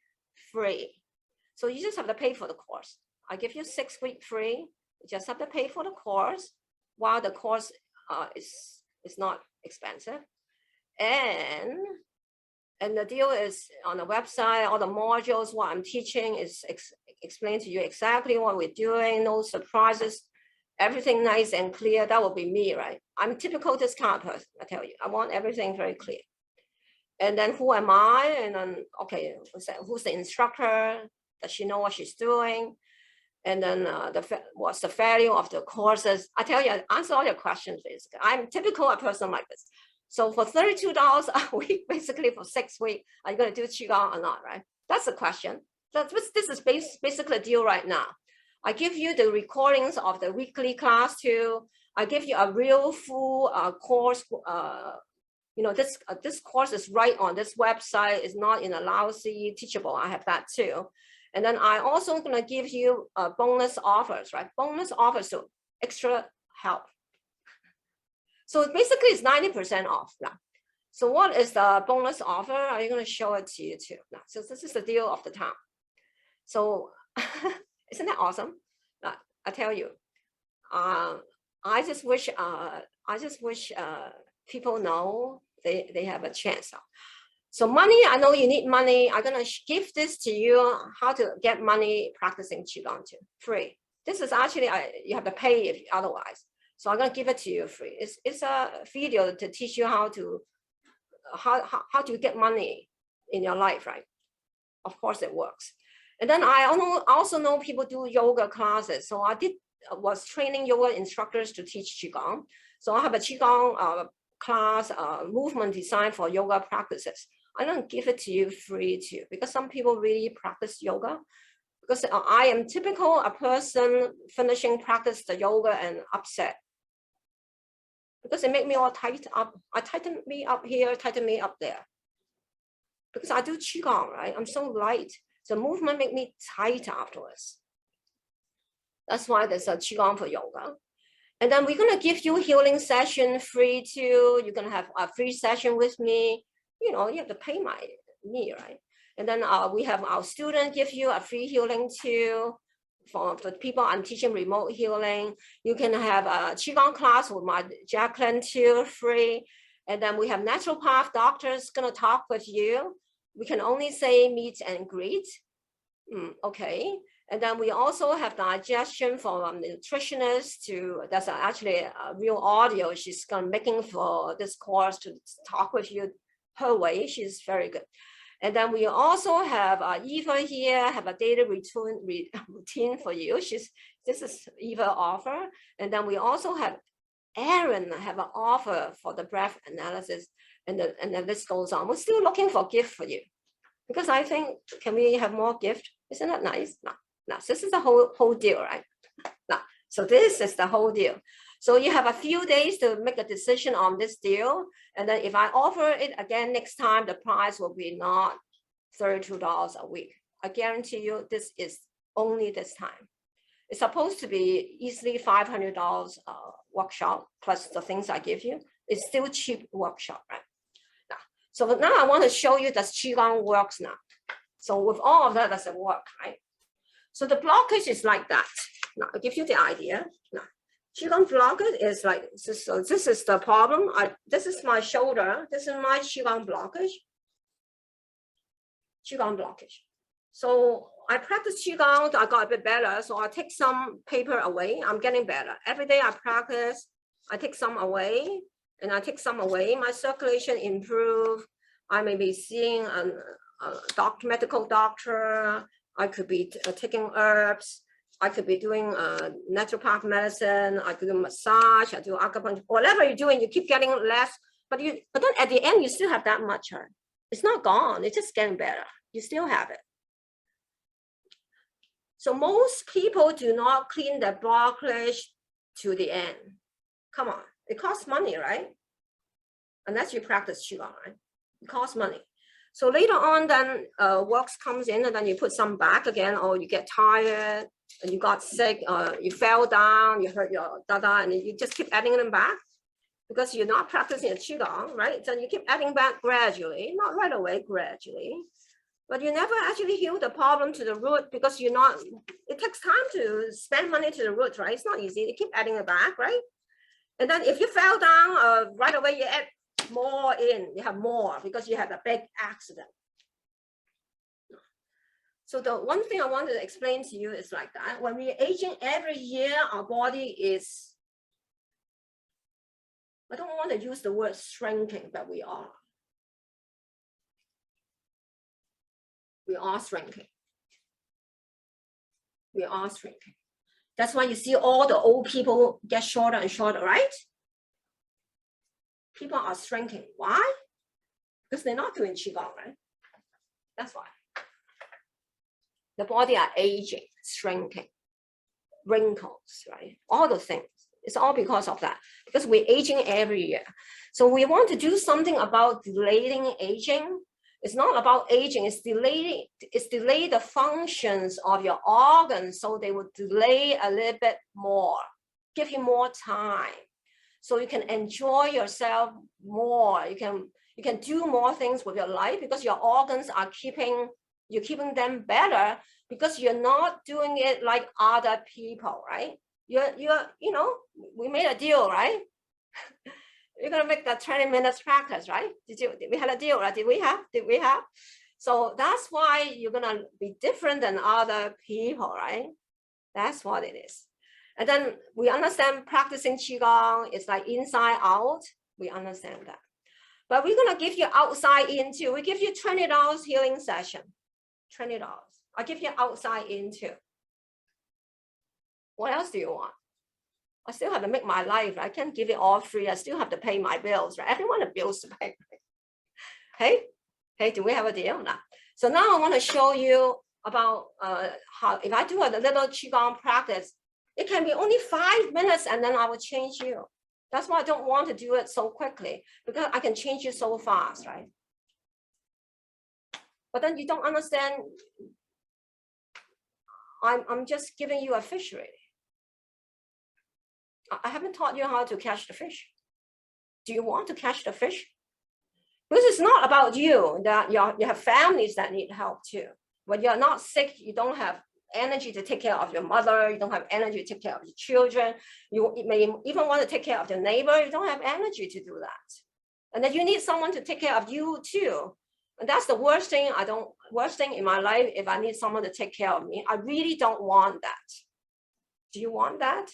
free. So you just have to pay for the course. I give you 6 weeks free. You just have to pay for the course, while the course is not expensive. And the deal is on the website, all the modules, what I'm teaching is explain to you exactly what we're doing, no surprises, everything nice and clear. That will be me, right? I'm typical this kind of person, I tell you. I want everything very clear. And then who am I? And then, okay, who's the instructor? Does she know what she's doing? And then what's the value of the courses? I tell you, I answer all your questions, basically. I'm typical a person like this. So for $32 a week, basically for 6 weeks, are you going to do Qigong or not, right? That's the question. This is basically a deal right now. I give you the recordings of the weekly class too. I give you a real full course. You know, this course is right on this website. It's not in a lousy Teachable. I have that too. And then I also gonna give you bonus offers, right? Bonus offers, so extra help. So basically it's 90% off now. So what is the bonus offer? I'm gonna show it to you too now. So this is the deal of the town. So isn't that awesome? I tell you, I just wish people know they have a chance. So money, I know you need money. I'm gonna give this to you, how to get money practicing Qigong too, free. This is actually, you have to pay if otherwise. So I'm gonna give it to you free. It's a video to teach you how to get money in your life, right? Of course it works. And then I also know people do yoga classes. So I was training yoga instructors to teach Qigong. So I have a Qigong class, movement design for yoga practices. I don't give it to you free too, because some people really practice yoga. Because I am typical a person finishing practice the yoga and upset. Because it make me all tight up. I tighten me up here, tighten me up there. Because I do Qigong, right? I'm so light. The movement make me tight afterwards. That's why there's a Qigong for yoga. And then we're gonna give you healing session free too. You're gonna have a free session with me. You know, you have to pay me, right? And then we have our student give you a free healing too. For the people I'm teaching remote healing, you can have a Qigong class with my Jacqueline too, free. And then we have naturopath doctors gonna talk with you. We can only say meet and greet. Okay. And then we also have digestion from nutritionists to, that's actually a real audio she's making for this course to talk with you her way. She's very good. And then we also have Eva here, have a daily routine for you. This is Eva offer. And then we also have Aaron have an offer for the breath analysis. And then this goes on. We're still looking for gift for you. Because I think, can we have more gift? Isn't that nice? Now, this is the whole deal, right? Now, so this is the whole deal. So you have a few days to make a decision on this deal. And then if I offer it again next time, the price will be not $32 a week. I guarantee you this is only this time. It's supposed to be easily $500 workshop plus the things I give you. It's still cheap workshop, right? Now, so now I want to show you that Qigong works now. So with all of that, does it work, right? So the blockage is like that. Now I'll give you the idea. Now, Qigong blockage is like this. So this is the problem. This is my shoulder. This is my Qigong blockage. Qigong blockage. So I practice Qigong, I got a bit better. So I take some paper away. I'm getting better. Every day I practice, I take some away and I take some away. My circulation improve. I may be seeing a medical doctor. I could be taking herbs. I could be doing naturopath medicine. I could do massage. I do acupuncture. Whatever you're doing, you keep getting less. But then at the end, you still have that much. It's not gone. It's just getting better. You still have it. So most people do not clean their blockage to the end. Come on, it costs money, right? Unless you practice Qigong, right? It costs money. So later on, then works comes in, and then you put some back again, or you get tired, and you got sick, you fell down, you hurt your dada, and you just keep adding them back because you're not practicing a Qigong, right? So you keep adding back gradually, not right away, gradually. But you never actually heal the problem to the root because you're not, it takes time to spend money to the root, right? It's not easy. You keep adding it back, right? And then if you fell down, right away you add more in, you have more because you had a big accident. So the one thing I wanted to explain to you is like that. When we're aging every year, our body is, I don't want to use the word shrinking, but we are. We are shrinking. We are shrinking. That's why you see all the old people get shorter and shorter, right? People are shrinking. Why? Because they're not doing Qigong, right? That's why. The body are aging, shrinking, wrinkles, right? All those things. It's all because of that. Because we're aging every year. So we want to do something about delaying aging. It's not about aging, it's delay the functions of your organs so they will delay a little bit more, give you more time. So you can enjoy yourself more. You can do more things with your life because your organs are you're keeping them better because you're not doing it like other people, right? You know, we made a deal, right? We're gonna make that 20 minutes practice, right? We had a deal, right? Did we have? So that's why you're gonna be different than other people, right? That's what it is. And then we understand practicing Qigong is like inside out. We understand that. But we're gonna give you outside in too. We give you $20 healing session. $20. I give you outside in too. What else do you want? I still have to make my life. I can't give it all free. I still have to pay my bills, right? Everyone has bills to pay. Hey, do we have a deal now? So now I want to show you about how, if I do a little Qigong practice, it can be only 5 minutes and then I will change you. That's why I don't want to do it so quickly because I can change you so fast, right? But then you don't understand. I'm just giving you a fish already. I haven't taught you how to catch the fish. Do you want to catch the fish? Because it's not about you, that you have families that need help too. When you're not sick, you don't have energy to take care of your mother, you don't have energy to take care of your children, you may even want to take care of your neighbor, you don't have energy to do that. And then you need someone to take care of you too. And that's the worst thing in my life, if I need someone to take care of me. I really don't want that. Do you want that?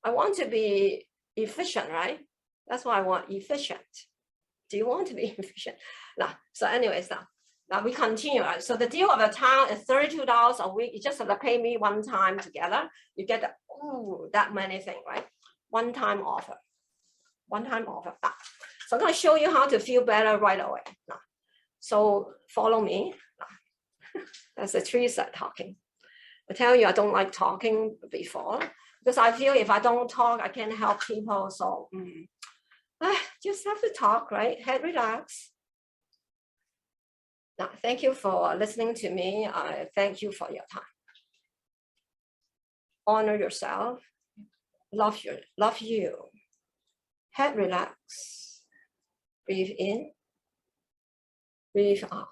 I want to be efficient, right? That's why I want efficient. Do you want to be efficient? Now, so anyways, now we continue. Right? So the deal of the town is $32 a week. You just have to pay me one time together. You get that many things, right? One-time offer. One-time offer. Now, so I'm going to show you how to feel better right away. Now, so follow me. That's a Teresa talking. I tell you, I don't like talking before because I feel if I don't talk, I can't help people. So just have to talk, right? Head relax. Now, thank you for listening to me. I thank you for your time. Honor yourself. Love you. Head relax. Breathe in. Breathe out.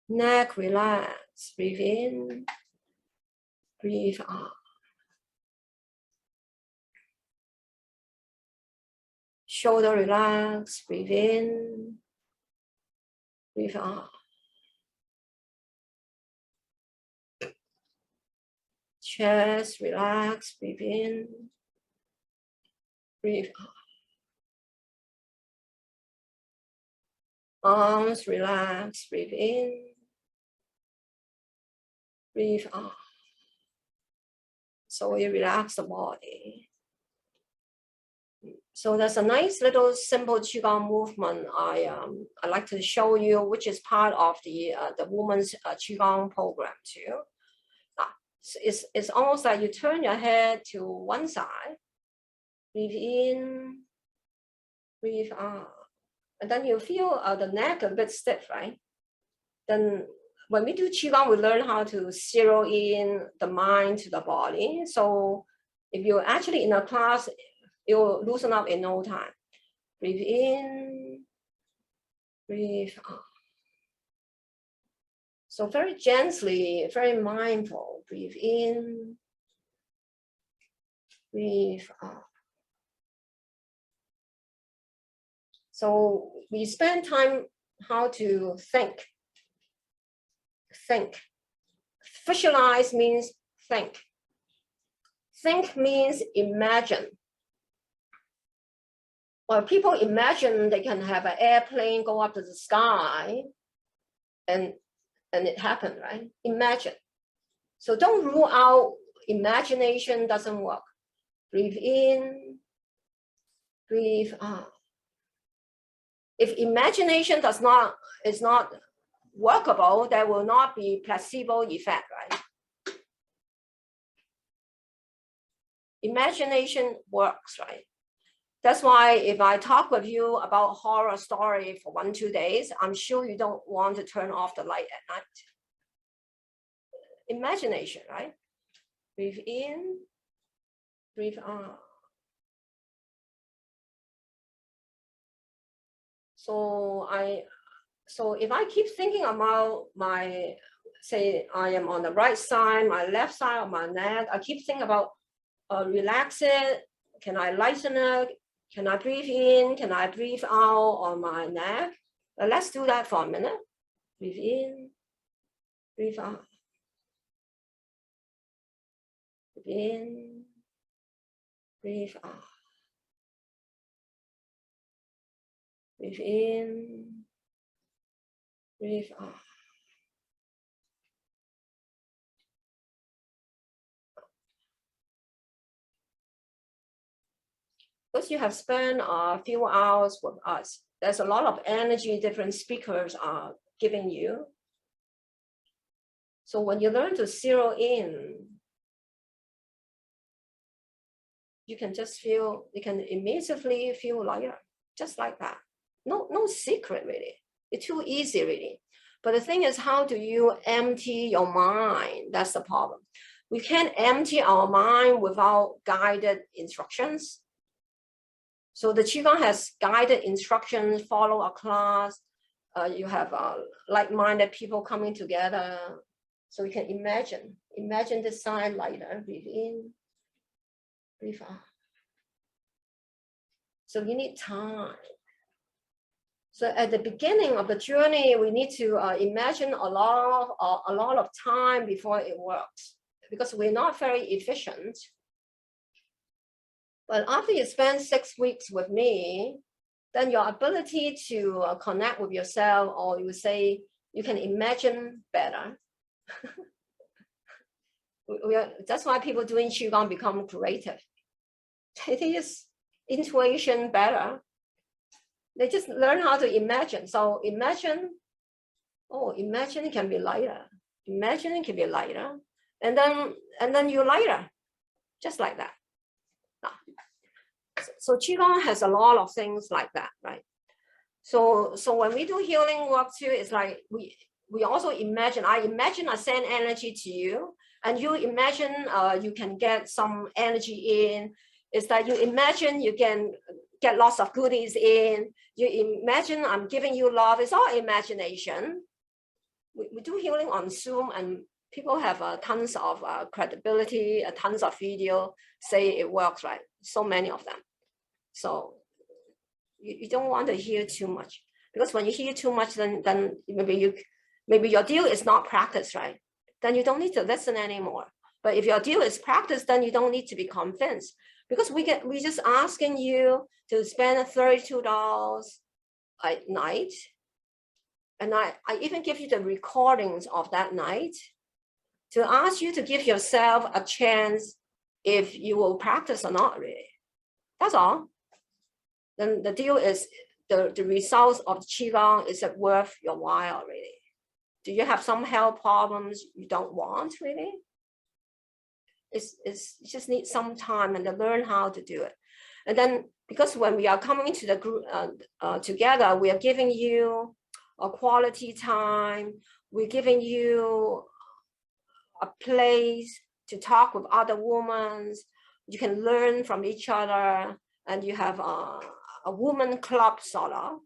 Neck relax. Breathe in. Breathe out. Shoulder relax. Breathe in. Breathe out. Chest relax. Breathe in. Breathe out. Arms relax. Breathe in. Breathe out. So we relax the body. So there's a nice little simple Qigong movement I like to show you, which is part of the woman's Qigong program too. So it's almost like you turn your head to one side, breathe in, breathe out, and then you feel the neck a bit stiff, right? Then when we do Qigong, we learn how to zero in the mind to the body. So if you're actually in a class, you'll loosen up in no time. Breathe in, breathe out. So very gently, very mindful. Breathe in, breathe out. So we spend time how to think. Think. Visualize means think. Think means imagine. Well, people imagine they can have an airplane go up to the sky and it happened, right? Imagine. So don't rule out imagination doesn't work. Breathe in, breathe out. If imagination is not workable, there will not be placebo effect, right? Imagination works, right? That's why if I talk with you about horror story for 1-2 days, I'm sure you don't want to turn off the light at night. Imagination, right? Breathe in, breathe out. So if I keep thinking about my, say I am on the right side, my left side of my neck, I keep thinking about relax it. Can I lighten it? Can I breathe in? Can I breathe out on my neck? Let's do that for a minute. Breathe in, breathe out. Breathe in, breathe out. Breathe in, breathe out. Because you have spent a few hours with us, there's a lot of energy different speakers are giving you. So when you learn to zero in, you can just feel, you can immediately feel lighter, just like that. No secret really. It's too easy really. But the thing is, how do you empty your mind? That's the problem. We can't empty our mind without guided instructions. So the Qigong has guided instructions, follow a class. You have like-minded people coming together. So you can imagine the side lighter, breathe in, breathe out. So you need time. So at the beginning of the journey, we need to imagine a lot of time before it works, because we're not very efficient. But after you spend 6 weeks with me, then your ability to connect with yourself, or you would say you can imagine better. That's why people doing Qigong become creative. It is intuition better. They just learn how to imagine. So imagine, oh, imagine it can be lighter. Imagine it can be lighter. And then you're lighter, just like that. So Qigong has a lot of things like that, right? So when we do healing work too, it's like we also imagine, I imagine I send energy to you, and you imagine you can get some energy in. It's that you imagine you can get lots of goodies in. You imagine I'm giving you love. It's all imagination. We do healing on Zoom, and people have tons of credibility, tons of video say it works, right? So many of them. So you don't want to hear too much, because when you hear too much, then maybe your deal is not practice, right? Then you don't need to listen anymore. But if your deal is practice, then you don't need to be convinced, because we just asking you to spend $32 a night. And I even give you the recordings of that night to ask you to give yourself a chance if you will practice or not, really. That's all. Then the deal is the results of Qigong, is it worth your while, really? Do you have some health problems you don't want, really? You just need some time and to learn how to do it. And then, because when we are coming to the group together, we are giving you a quality time. We're giving you a place to talk with other women. You can learn from each other, and you have a woman club sort of,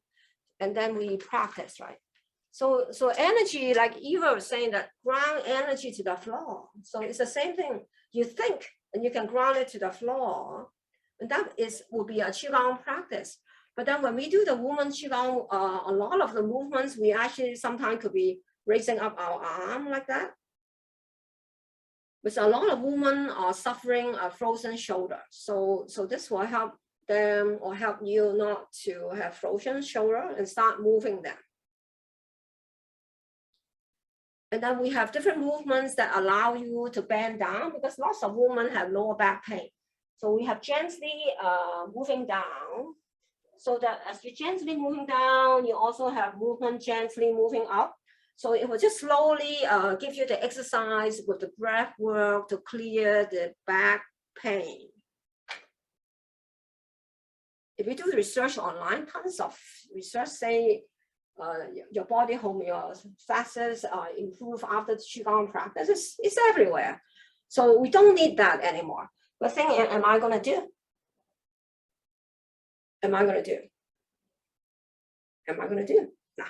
and then we practice, right? So energy, like Eva was saying, that ground energy to the floor. So it's the same thing. You think, and you can ground it to the floor, and that will be a Qigong practice. But then when we do the woman Qigong, a lot of the movements, we actually sometimes could be raising up our arm like that. But a lot of women are suffering a frozen shoulder. So this will help them or help you not to have frozen shoulder and start moving them. And then we have different movements that allow you to bend down, because lots of women have lower back pain. So we have gently moving down, so that as you're gently moving down, you also have movement gently moving up. So it will just slowly give you the exercise with the breath work to clear the back pain. If you do research online, tons of research say your body homeostasis improve after the Qigong practice. It's everywhere. So we don't need that anymore. But thing, am I going to do? Am I going to do? Am I going to do? No.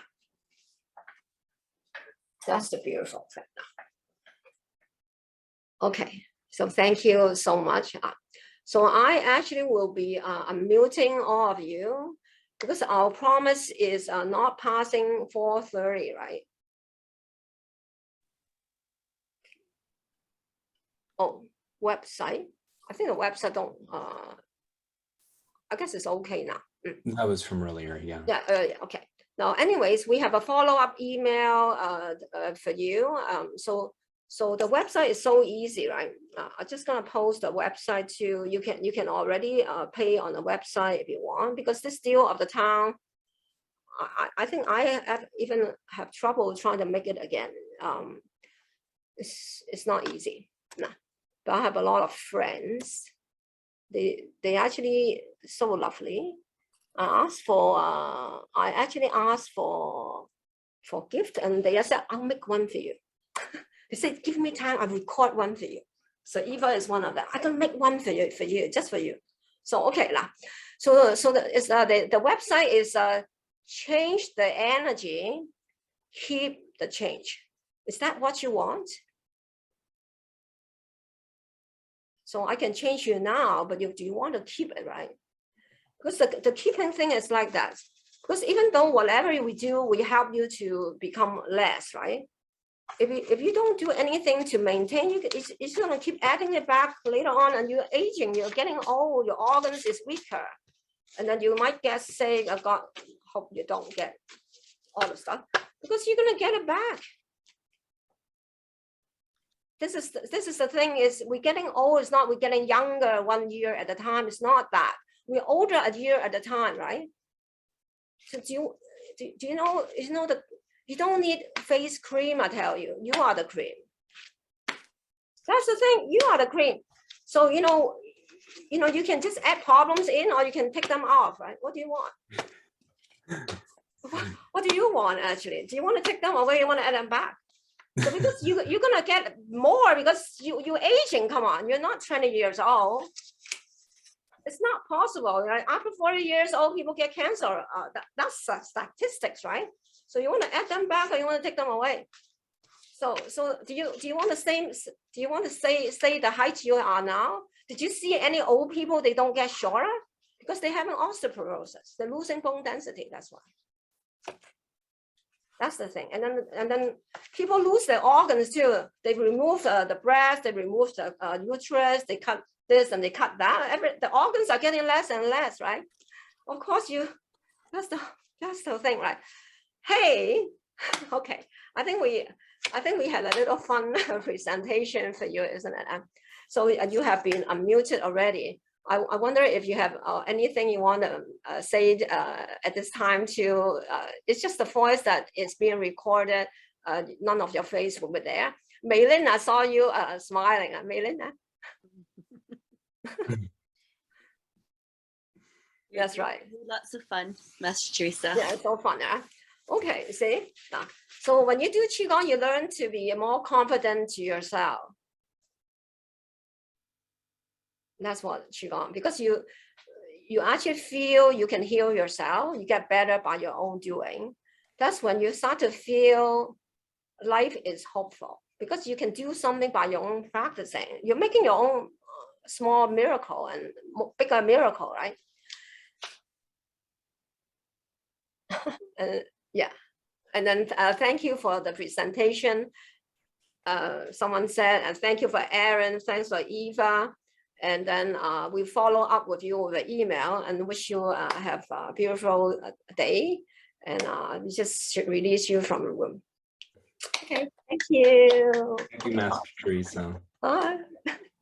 That's the beautiful thing. Okay, so thank you so much. So I actually will be unmuting all of you, because our promise is not passing 4:30, right? Oh, website. I think the website don't, I guess it's okay now. That was from earlier, yeah. Yeah, earlier, okay. Now, anyways, we have a follow-up email for you. So the website is so easy, right? I'm just gonna post the website too. You can already pay on the website if you want, because this deal of the town, I think I even have trouble trying to make it again. It's not easy. No. But I have a lot of friends. They actually so lovely. I actually asked for gift, and they said, I'll make one for you. They said, give me time, I'll record one for you. So Eva is one of them. I can make one for you, just for you. So okay lah. So the website is change the energy, keep the change. Is that what you want? So I can change you now, but do you want to keep it, right? Because the keeping thing is like that. Because even though whatever we do, we help you to become less, right? If you don't do anything to maintain, it's going to keep adding it back later on, and you're aging, you're getting old, your organs is weaker, and then you might get sick. God hope you don't get all the stuff, because you're going to get it back. This is the thing, is we're getting old. It's not we're getting younger 1 year at a time. It's not that. We're older a year at a time, right? So do you know that you don't need face cream? I tell you, you are the cream. That's the thing. You are the cream. So you can just add problems in, or you can take them off, right? What do you want? What do you want actually? Do you want to take them away? You want to add them back? So because you're gonna get more because you're aging. Come on, you're not 20 years old. It's not possible, right? After 40 years old, people get cancer. That's statistics, right? So you want to add them back, or you want to take them away? So do you want to stay? Do you want to stay the height you are now? Did you see any old people? They don't get shorter because they have an osteoporosis. They're losing bone density. That's why. That's the thing. And then people lose their organs too. They remove the breast. They remove the uterus. They cut this and they cut that. The organs are getting less and less, right? Of course, that's the thing, right? Hey, okay. I think we had a little fun presentation for you, isn't it? So you have been unmuted already. I wonder if you have anything you want to say at this time to, it's just the voice that is being recorded. None of your face will be there. Maylin, I saw you smiling. Maylin? That's right. Lots of fun, Master Teresa. Yeah, it's so fun. Okay, see? So when you do Qigong, you learn to be more confident to yourself. That's what Qigong, because you actually feel you can heal yourself, you get better by your own doing. That's when you start to feel life is hopeful, because you can do something by your own practicing. You're making your own small miracle and bigger miracle, right? Yeah. And then thank you for the presentation. Someone said, and thank you for Aaron, thanks for Eva. And then we follow up with you with an email and wish you have a beautiful day. And we just should release you from the room. Okay, thank you. Thank you, Master Teresa. Bye.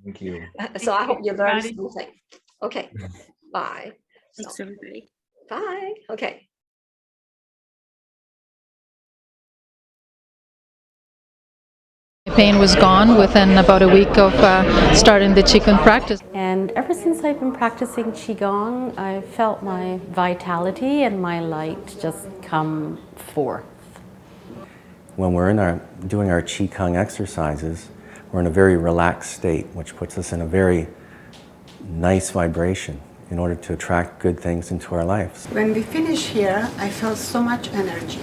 Thank you. So I hope you learned something. Okay, bye. Thanks, everybody. Bye. Okay. Pain was gone within about a week of starting the Qigong practice. And ever since I've been practicing Qigong, I felt my vitality and my light just come forth. When we're doing our Qigong exercises, we're in a very relaxed state, which puts us in a very nice vibration in order to attract good things into our lives. When we finished here, I felt so much energy.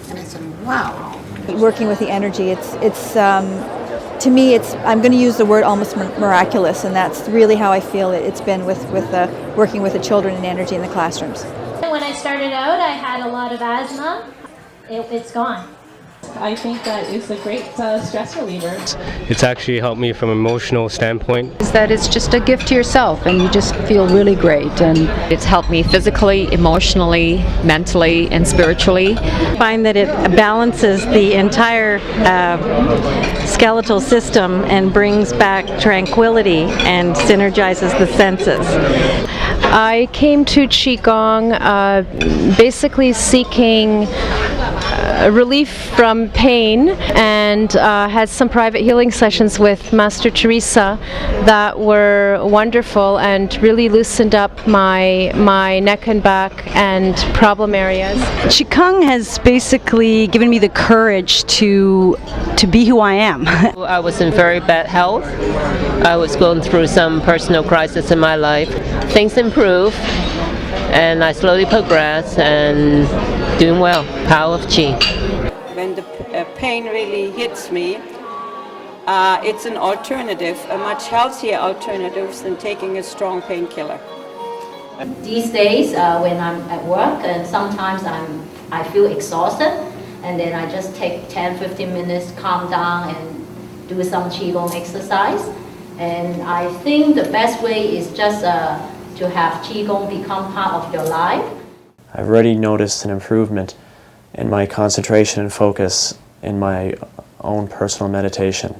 And I said, wow. Working with the energy, it's to me, I'm going to use the word almost miraculous, and that's really how I feel it's been with working with the children in energy in the classrooms. When I started out, I had a lot of asthma. It's gone. I think that is a great stress reliever. It's actually helped me from an emotional standpoint. Is that it's just a gift to yourself and you just feel really great, and it's helped me physically, emotionally, mentally, and spiritually. I find that it balances the entire skeletal system and brings back tranquility and synergizes the senses. I came to Qigong basically seeking relief from pain, and had some private healing sessions with Master Teresa that were wonderful and really loosened up my neck and back and problem areas. Qigong has basically given me the courage to be who I am. I was in very bad health. I was going through some personal crisis in my life. Things improved, and I slowly progressed and doing well. Power of Qi. When the pain really hits me, it's an alternative, a much healthier alternative than taking a strong painkiller. These days, when I'm at work, and sometimes I feel exhausted, and then I just take 10-15 minutes, calm down, and do some Qigong exercise. And I think the best way is just to have Qigong become part of your life. I've already noticed an improvement in my concentration and focus in my own personal meditation.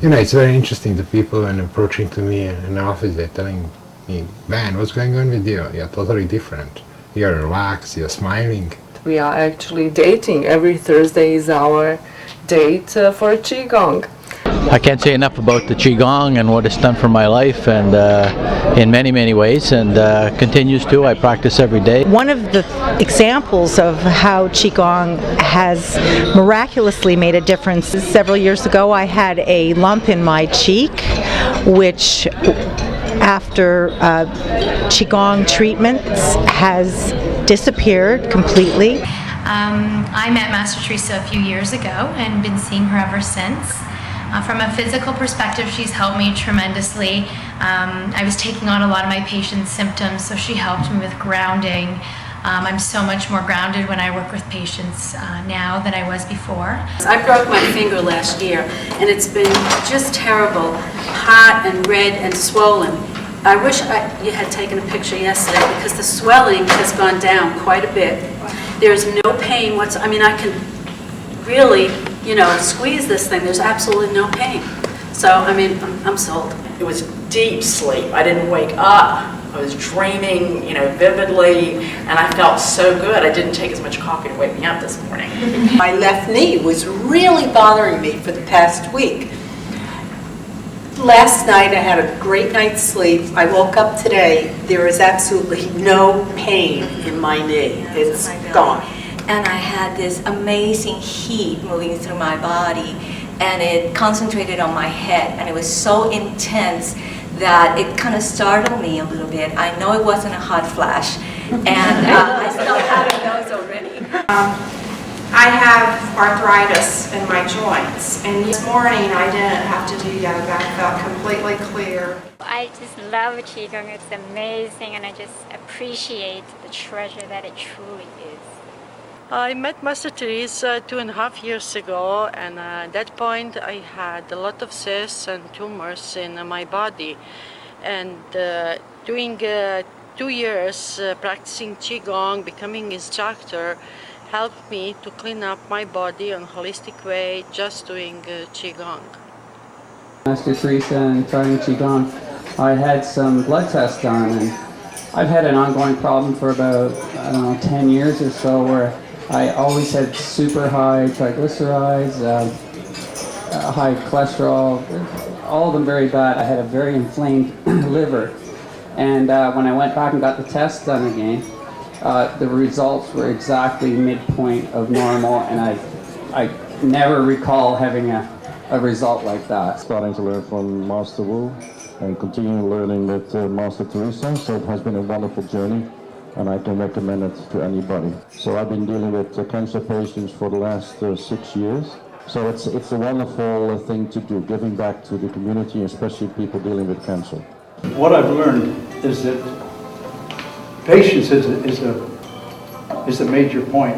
You know, it's very interesting, the people when approaching to me in an office, they're telling me, man, what's going on with you? You're totally different. You're relaxed, you're smiling. We are actually dating. Every Thursday is our date for Qigong. I can't say enough about the Qigong and what it's done for my life, and in many, many ways, and continues to. I practice every day. One of the examples of how Qigong has miraculously made a difference is several years ago I had a lump in my cheek, which after Qigong treatments has disappeared completely. I met Master Teresa a few years ago and been seeing her ever since. From a physical perspective, she's helped me tremendously. I was taking on a lot of my patients' symptoms, so she helped me with grounding. I'm so much more grounded when I work with patients now than I was before. I broke my finger last year, and it's been just terrible, hot and red and swollen. I wish you had taken a picture yesterday because the swelling has gone down quite a bit. There's no pain whatsoever. I mean, I can really, squeeze this thing. There's absolutely no pain. So, I mean, I'm sold. It was deep sleep. I didn't wake up. I was dreaming, vividly, and I felt so good. I didn't take as much coffee to wake me up this morning. My left knee was really bothering me for the past week. Last night I had a great night's sleep. I woke up today. There is absolutely no pain in my knee. It's gone. And I had this amazing heat moving through my body, and it concentrated on my head, and it was so intense that it kind of startled me a little bit. I know it wasn't a hot flash, and I still have those already. I have arthritis in my joints, and this morning I didn't have to do yoga. I felt completely clear. I just love Qigong. It's amazing, and I just appreciate the treasure that it truly is. I met Master Teresa 2.5 years ago, and at that point I had a lot of cysts and tumors in my body. And during 2 years practicing Qigong, becoming instructor, helped me to clean up my body in a holistic way, just doing Qigong. Master Teresa and trying Qigong, I had some blood tests done, and I've had an ongoing problem for about, 10 years or so, where I always had super high triglycerides, high cholesterol, all of them very bad. I had a very inflamed liver. And when I went back and got the test done again, the results were exactly midpoint of normal, and I never recall having a result like that. Starting to learn from Master Wu and continuing learning with Master Teresa, so it has been a wonderful journey, and I can recommend it to anybody. So I've been dealing with cancer patients for the last 6 years. So it's a wonderful thing to do, giving back to the community, especially people dealing with cancer. What I've learned is that patience is a major point.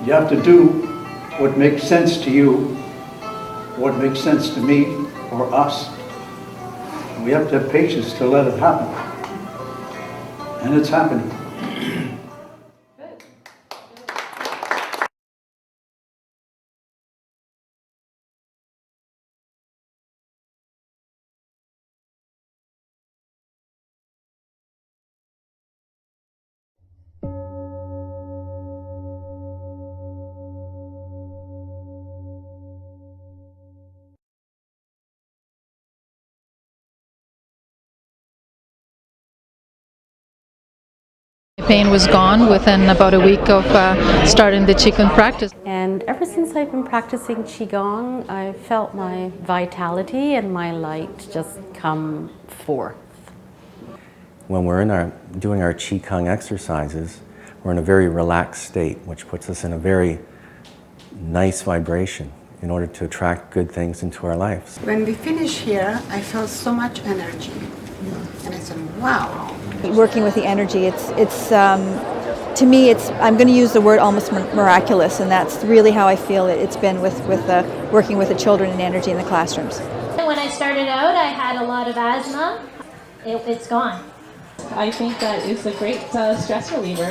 You have to do what makes sense to you, what makes sense to me or us. And we have to have patience to let it happen. And it's happening. Pain was gone within about a week of starting the Qigong practice. And ever since I've been practicing Qigong, I felt my vitality and my light just come forth. When we're doing our Qigong exercises, we're in a very relaxed state, which puts us in a very nice vibration in order to attract good things into our lives. When we finish here, I felt so much energy. And I said, wow. Working with the energy, it's to me, I'm going to use the word almost miraculous, and that's really how I feel it's been with working with the children and energy in the classrooms. When I started out, I had a lot of asthma. It's gone. I think that it's a great stress reliever.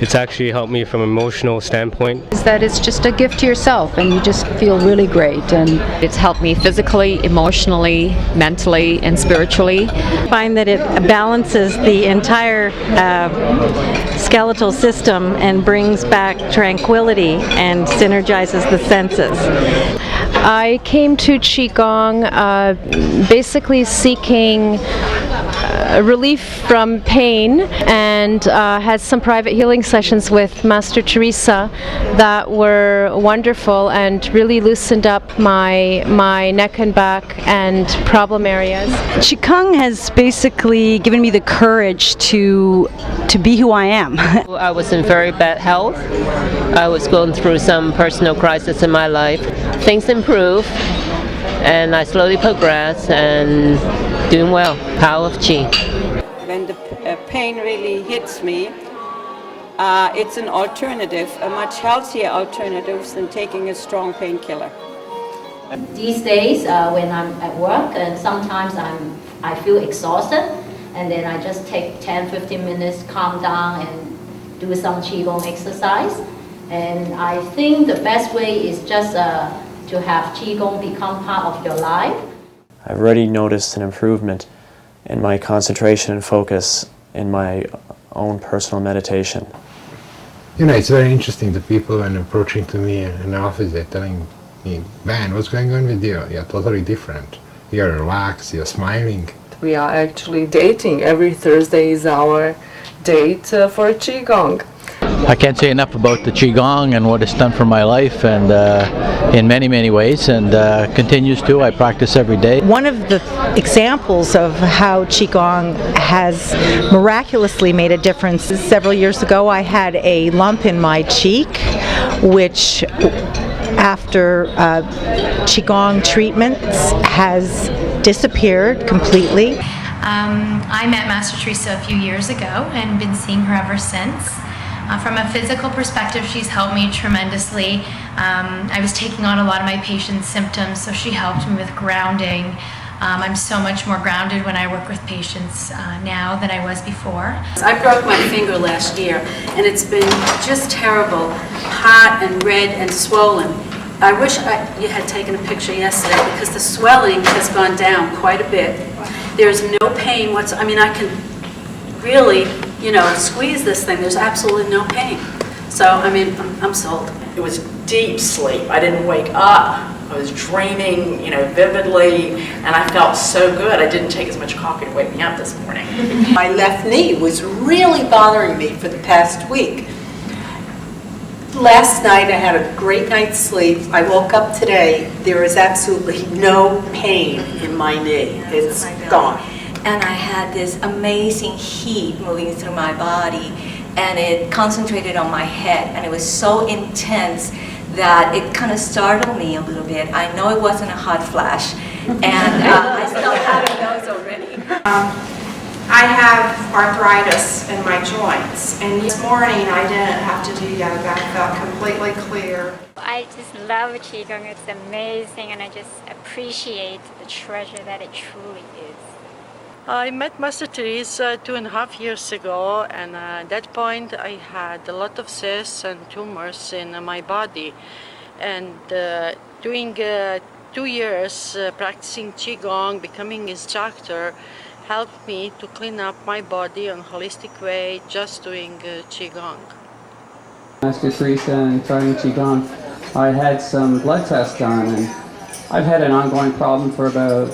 It's actually helped me from an emotional standpoint. Is that it's just a gift to yourself and you just feel really great, and it's helped me physically, emotionally, mentally, and spiritually. I find that it balances the entire skeletal system and brings back tranquility and synergizes the senses. I came to Qigong basically seeking relief from pain, and had some private healing sessions with Master Teresa that were wonderful and really loosened up my neck and back and problem areas. Qigong has basically given me the courage to be who I am. I was in very bad health. I was going through some personal crisis in my life. Things improved, and I slowly progressed and doing well. Power of Qi. When the pain really hits me, it's an alternative, a much healthier alternative than taking a strong painkiller. These days, when I'm at work, and sometimes I feel exhausted, and then I just take 10-15 minutes, calm down, and do some Qigong exercise. And I think the best way is just to have Qigong become part of your life. I've already noticed an improvement in my concentration and focus in my own personal meditation. You know, it's very interesting, the people when approaching to me in the office, they're telling me, man, what's going on with you? You're totally different. You're relaxed, you're smiling. We are actually dating. Every Thursday is our date for Qigong. I can't say enough about the Qigong and what it's done for my life, and in many, many ways, and continues to. I practice every day. One of the examples of how Qigong has miraculously made a difference is several years ago I had a lump in my cheek, which after Qigong treatments has disappeared completely. I met Master Teresa a few years ago and been seeing her ever since. From a physical perspective, she's helped me tremendously. I was taking on a lot of my patients' symptoms, so she helped me with grounding. I'm so much more grounded when I work with patients now than I was before. I broke my finger last year, and it's been just terrible, hot and red and swollen. I wish you had taken a picture yesterday, because the swelling has gone down quite a bit. There's no pain whatsoever. I mean, I can really, squeeze this thing. There's absolutely no pain. So, I mean, I'm sold. It was deep sleep. I didn't wake up. I was dreaming, vividly, and I felt so good. I didn't take as much coffee to wake me up this morning. My left knee was really bothering me for the past week. Last night I had a great night's sleep. I woke up today. There is absolutely no pain in my knee. It's gone. And I had this amazing heat moving through my body, and it concentrated on my head, and it was so intense that it kind of startled me a little bit. I know it wasn't a hot flash, and I still have those already. I have arthritis in my joints, and this morning I didn't have to do yoga. I felt completely clear. I just love Qigong. It's amazing, and I just appreciate the treasure that it truly is. I met Master Teresa 2.5 years ago, and at that point I had a lot of cysts and tumors in my body. And doing 2 years practicing Qigong, becoming instructor, helped me to clean up my body in a holistic way, just doing Qigong. Master Teresa and trying Qigong, I had some blood tests done, and I've had an ongoing problem for about,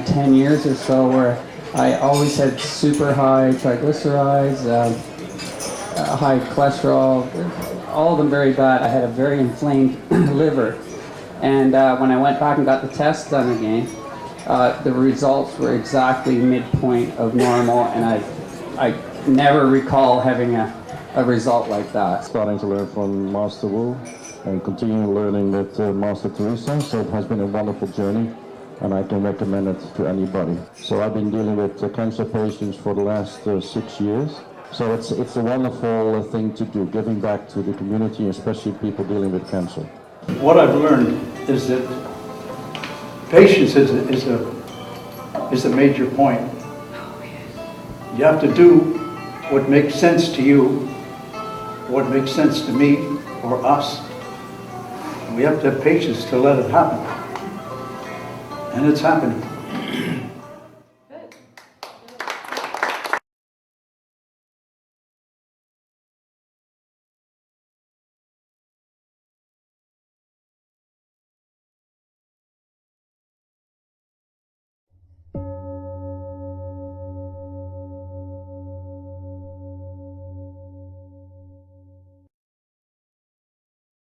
10 years or so, where I always had super high triglycerides, high cholesterol, all of them very bad. I had a very inflamed liver. And when I went back and got the test done again, the results were exactly midpoint of normal, and I never recall having a result like that. Starting to learn from Master Wu and continue learning with Master Teresa, so it has been a wonderful journey, and I can recommend it to anybody. So I've been dealing with cancer patients for the last 6 years. So it's a wonderful thing to do, giving back to the community, especially people dealing with cancer. What I've learned is that patience is a major point. You have to do what makes sense to you, what makes sense to me or us. And we have to have patience to let it happen. And it's happening.